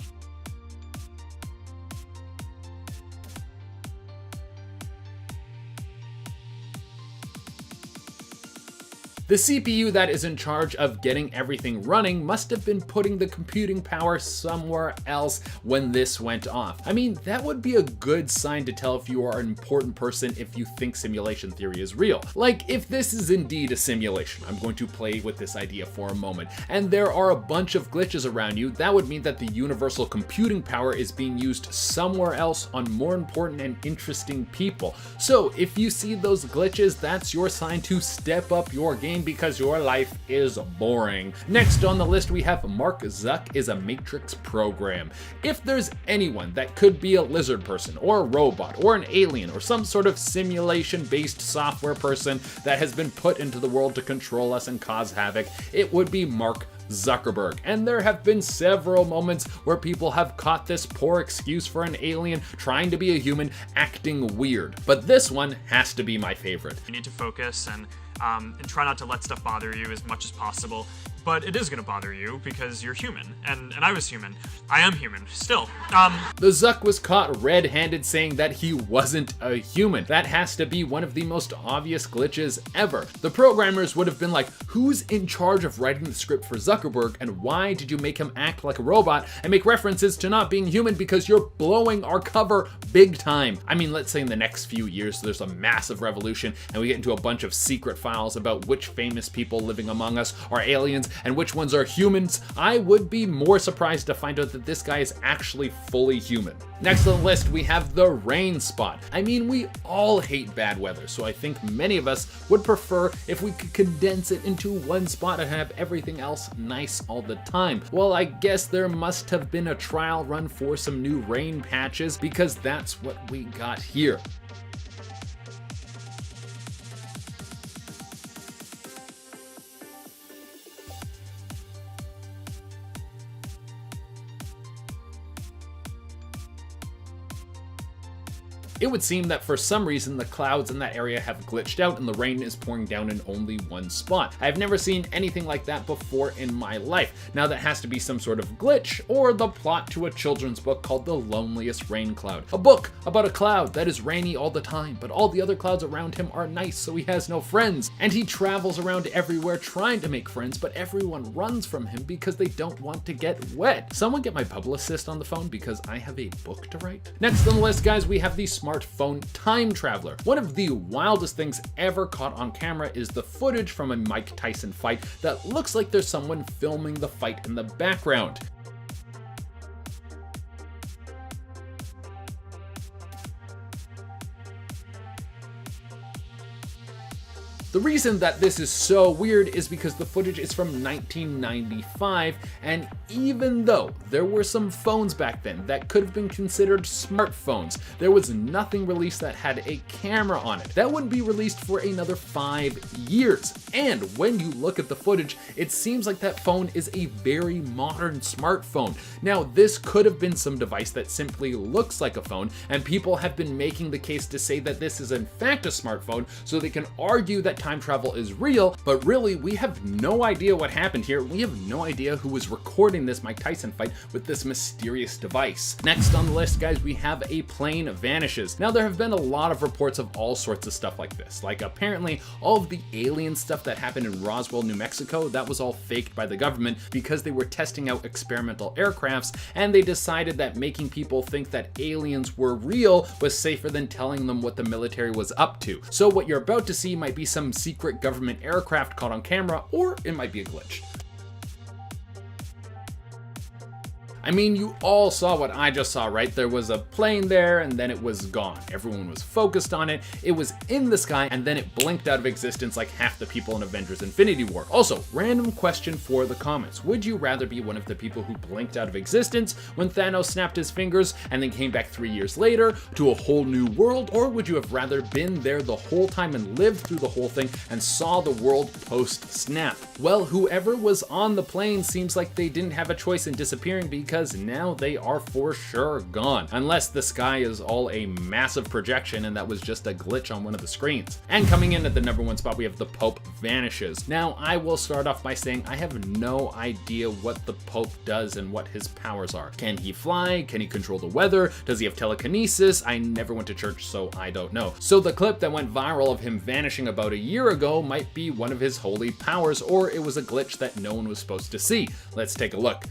The CPU that is in charge of getting everything running must have been putting the computing power somewhere else when this went off. I mean, that would be a good sign to tell if you are an important person if you think simulation theory is real. Like, if this is indeed a simulation, I'm going to play with this idea for a moment, and there are a bunch of glitches around you, that would mean that the universal computing power is being used somewhere else on more important and interesting people. So if you see those glitches, that's your sign to step up your game because your life is boring. Next on the list, we have Mark Zuck is a Matrix program. If there's anyone that could be a lizard person or a robot or an alien or some sort of simulation-based software person that has been put into the world to control us and cause havoc, it would be Mark Zuckerberg. And there have been several moments where people have caught this poor excuse for an alien trying to be a human acting weird. But this one has to be my favorite. You need to focus and try not to let stuff bother you as much as possible. But it is going to bother you because you're human, and I was human. I am human, still. The Zuck was caught red-handed saying that he wasn't a human. That has to be one of the most obvious glitches ever. The programmers would have been like, who's in charge of writing the script for Zuckerberg, and why did you make him act like a robot and make references to not being human because you're blowing our cover big time? I mean, let's say in the next few years there's a massive revolution and we get into a bunch of secret files about which famous people living among us are aliens and which ones are humans. I would be more surprised to find out that this guy is actually fully human. Next on the list, we have the rain spot. I mean, we all hate bad weather, so I think many of us would prefer if we could condense it into one spot and have everything else nice all the time. Well, I guess there must have been a trial run for some new rain patches because that's what we got here. It would seem that for some reason the clouds in that area have glitched out and the rain is pouring down in only one spot. I've never seen anything like that before in my life. Now that has to be some sort of glitch or the plot to a children's book called The Loneliest Rain Cloud. A book about a cloud that is rainy all the time, but all the other clouds around him are nice, so he has no friends. And he travels around everywhere trying to make friends, but everyone runs from him because they don't want to get wet. Someone get my publicist on the phone because I have a book to write. Next on the list, guys, we have the smartphone time traveler. One of the wildest things ever caught on camera is the footage from a Mike Tyson fight that looks like there's someone filming the fight in the background. The reason that this is so weird is because the footage is from 1995, and even though there were some phones back then that could have been considered smartphones, there was nothing released that had a camera on it. That wouldn't be released for another 5 years. And when you look at the footage, it seems like that phone is a very modern smartphone. Now, this could have been some device that simply looks like a phone, and people have been making the case to say that this is in fact a smartphone, so they can argue that time travel is real, but really we have no idea what happened here. We have no idea who was recording this Mike Tyson fight with this mysterious device. Next on the list, guys, we have a plane vanishes. Now, there have been a lot of reports of all sorts of stuff like this. Like, apparently all of the alien stuff that happened in Roswell, New Mexico, that was all faked by the government because they were testing out experimental aircrafts, and they decided that making people think that aliens were real was safer than telling them what the military was up to. So what you're about to see might be some secret government aircraft caught on camera, or it might be a glitch. I mean, you all saw what I just saw, right? There was a plane there and then it was gone. Everyone was focused on it. It was in the sky and then it blinked out of existence like half the people in Avengers Infinity War. Also, random question for the comments. Would you rather be one of the people who blinked out of existence when Thanos snapped his fingers and then came back 3 years later to a whole new world? Or would you have rather been there the whole time and lived through the whole thing and saw the world post-snap? Well, whoever was on the plane seems like they didn't have a choice in disappearing because now they are for sure gone. Unless the sky is all a massive projection and that was just a glitch on one of the screens. And coming in at the #1 spot, we have the Pope vanishes. Now, I will start off by saying I have no idea what the Pope does and what his powers are. Can he fly? Can he control the weather? Does he have telekinesis? I never went to church, so I don't know. So the clip that went viral of him vanishing about a year ago might be one of his holy powers, or it was a glitch that no one was supposed to see. Let's take a look.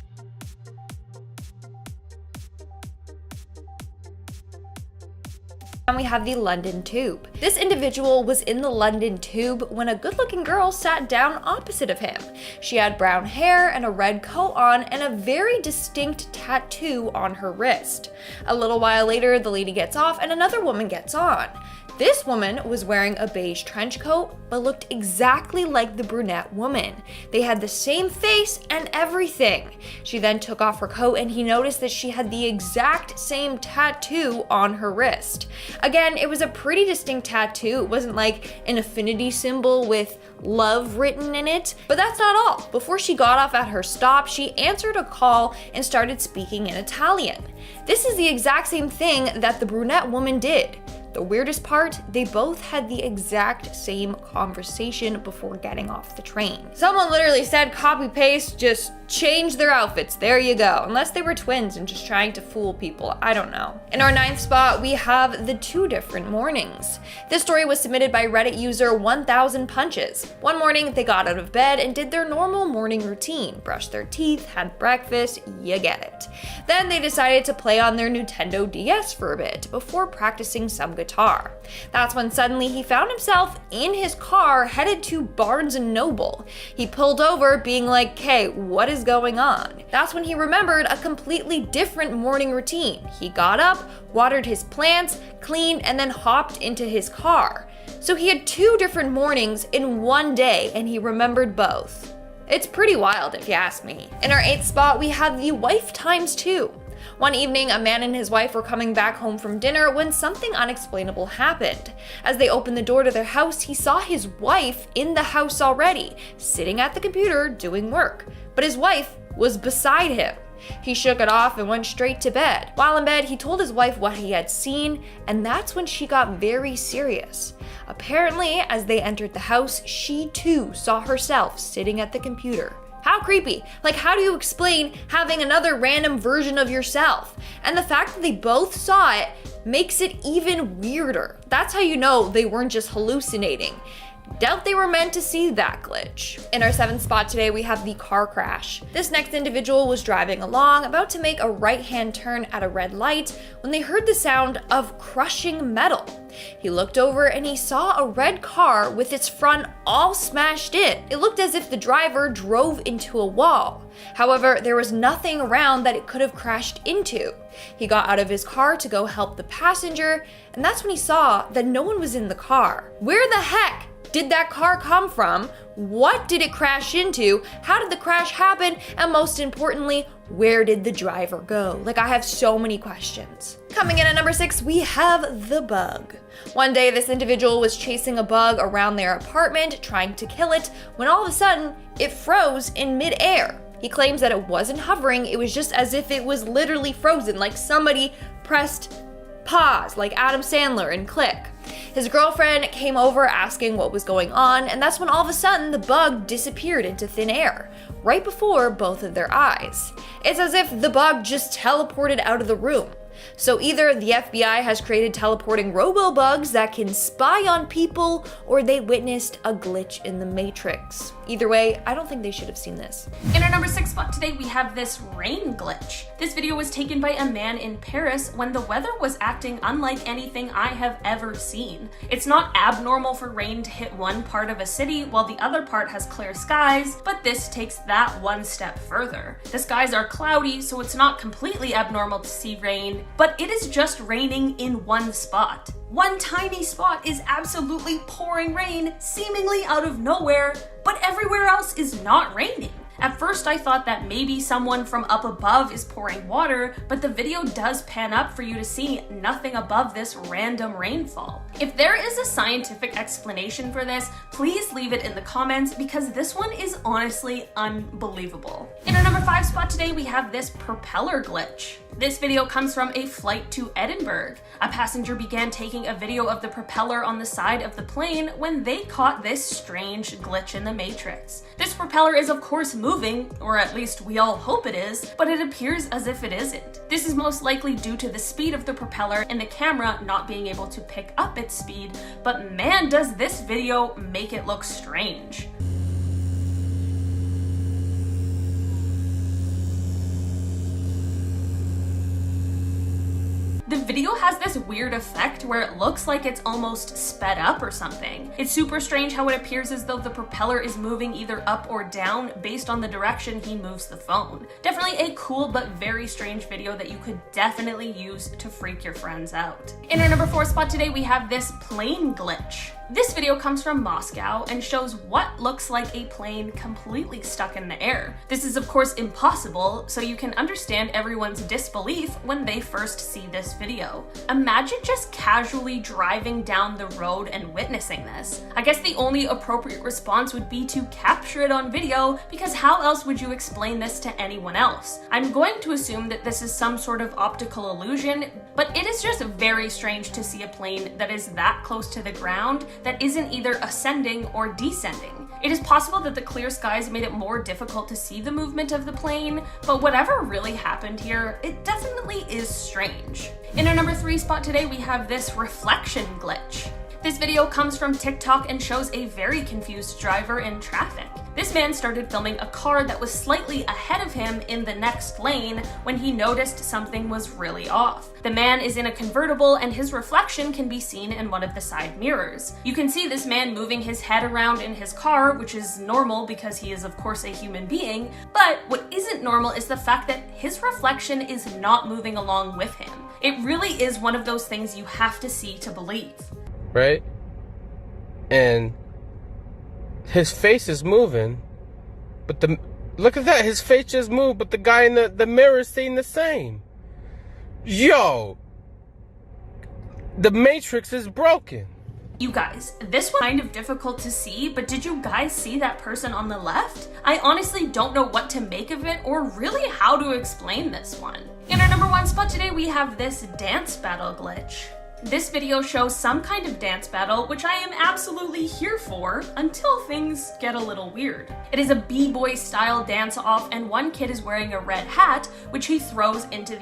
And we have the London Tube. This individual was in the London Tube when a good-looking girl sat down opposite of him. She had brown hair and a red coat on and a very distinct tattoo on her wrist. A little while later, the lady gets off and another woman gets on. This woman was wearing a beige trench coat, but looked exactly like the brunette woman. They had the same face and everything. She then took off her coat and he noticed that she had the exact same tattoo on her wrist. Again, it was a pretty distinct tattoo. It wasn't like an affinity symbol with love written in it. But that's not all. Before she got off at her stop, she answered a call and started speaking in Italian. This is the exact same thing that the brunette woman did. The weirdest part, they both had the exact same conversation before getting off the train. Someone literally said copy paste, just change their outfits, there you go. Unless they were twins and just trying to fool people, I don't know. In our 9th spot, we have the 2 different mornings. This story was submitted by Reddit user 1000 Punches. One morning, they got out of bed and did their normal morning routine, brushed their teeth, had breakfast, you get it. Then they decided to play on their Nintendo DS for a bit before practicing some guitar. That's when suddenly he found himself in his car headed to Barnes & Noble. He pulled over being like, "Okay, what is going on?" That's when he remembered a completely different morning routine. He got up, watered his plants, cleaned, and then hopped into his car. So he had 2 different mornings in one day and he remembered both. It's pretty wild if you ask me. In our 8th spot, we have the wife times 2. One evening, a man and his wife were coming back home from dinner when something unexplainable happened. As they opened the door to their house, he saw his wife in the house already, sitting at the computer doing work. But his wife was beside him. He shook it off and went straight to bed. While in bed, he told his wife what he had seen, and that's when she got very serious. Apparently, as they entered the house, she too saw herself sitting at the computer. How creepy. Like, how do you explain having another random version of yourself? And the fact that they both saw it makes it even weirder. That's how you know they weren't just hallucinating. Doubt they were meant to see that glitch. In our 7th spot today, we have the car crash. This next individual was driving along, about to make a right-hand turn at a red light, when they heard the sound of crushing metal. He looked over and he saw a red car with its front all smashed in. It looked as if the driver drove into a wall. However, there was nothing around that it could have crashed into. He got out of his car to go help the passenger, and that's when he saw that no one was in the car. Where the heck did that car come from? What did it crash into? How did the crash happen? And most importantly, where did the driver go? Like, I have so many questions. Coming in at number 6, we have the bug. One day, this individual was chasing a bug around their apartment, trying to kill it, when all of a sudden, it froze in mid-air. He claims that it wasn't hovering, it was just as if it was literally frozen, like somebody pressed Pause, like Adam Sandler in Click. His girlfriend came over asking what was going on, and that's when all of a sudden the bug disappeared into thin air, right before both of their eyes. It's as if the bug just teleported out of the room. So either the FBI has created teleporting robo-bugs that can spy on people, or they witnessed a glitch in the Matrix. Either way, I don't think they should have seen this. In our number 6 spot today, we have this rain glitch. This video was taken by a man in Paris when the weather was acting unlike anything I have ever seen. It's not abnormal for rain to hit one part of a city while the other part has clear skies, but this takes that one step further. The skies are cloudy, so it's not completely abnormal to see rain, but it is just raining in one spot. One tiny spot is absolutely pouring rain, seemingly out of nowhere, but everywhere else is not raining. At first I thought that maybe someone from up above is pouring water, but the video does pan up for you to see nothing above this random rainfall. If there is a scientific explanation for this, please leave it in the comments because this one is honestly unbelievable. In our number 5 spot today, we have this propeller glitch. This video comes from a flight to Edinburgh. A passenger began taking a video of the propeller on the side of the plane when they caught this strange glitch in the Matrix. This propeller is of course moving, or at least we all hope it is, but it appears as if it isn't. This is most likely due to the speed of the propeller and the camera not being able to pick up its speed, but man does this video make it look strange. The video has this weird effect where it looks like it's almost sped up or something. It's super strange how it appears as though the propeller is moving either up or down based on the direction he moves the phone. Definitely a cool but very strange video that you could definitely use to freak your friends out. In our number 4 spot today, we have this plane glitch. This video comes from Moscow and shows what looks like a plane completely stuck in the air. This is of course impossible, so you can understand everyone's disbelief when they first see this video. Imagine just casually driving down the road and witnessing this. I guess the only appropriate response would be to capture it on video, because how else would you explain this to anyone else? I'm going to assume that this is some sort of optical illusion, but it is just very strange to see a plane that is that close to the ground that isn't either ascending or descending. It is possible that the clear skies made it more difficult to see the movement of the plane, but whatever really happened here, it definitely is strange. In our number 3 spot today, we have this reflection glitch. This video comes from TikTok and shows a very confused driver in traffic. This man started filming a car that was slightly ahead of him in the next lane when he noticed something was really off. The man is in a convertible and his reflection can be seen in one of the side mirrors. You can see this man moving his head around in his car, which is normal because he is of course a human being, but what isn't normal is the fact that his reflection is not moving along with him. It really is one of those things you have to see to believe. Right? And his face is moving, but look at that, his face just moved, but the guy in the mirror is seeing the same. Yo, the Matrix is broken. You guys, this was kind of difficult to see, but did you guys see that person on the left? I honestly don't know what to make of it or really how to explain this one. In our number 1 spot today, we have this dance battle glitch. This video shows some kind of dance battle, which I am absolutely here for until things get a little weird. It is a b-boy style dance off and one kid is wearing a red hat, which he throws into the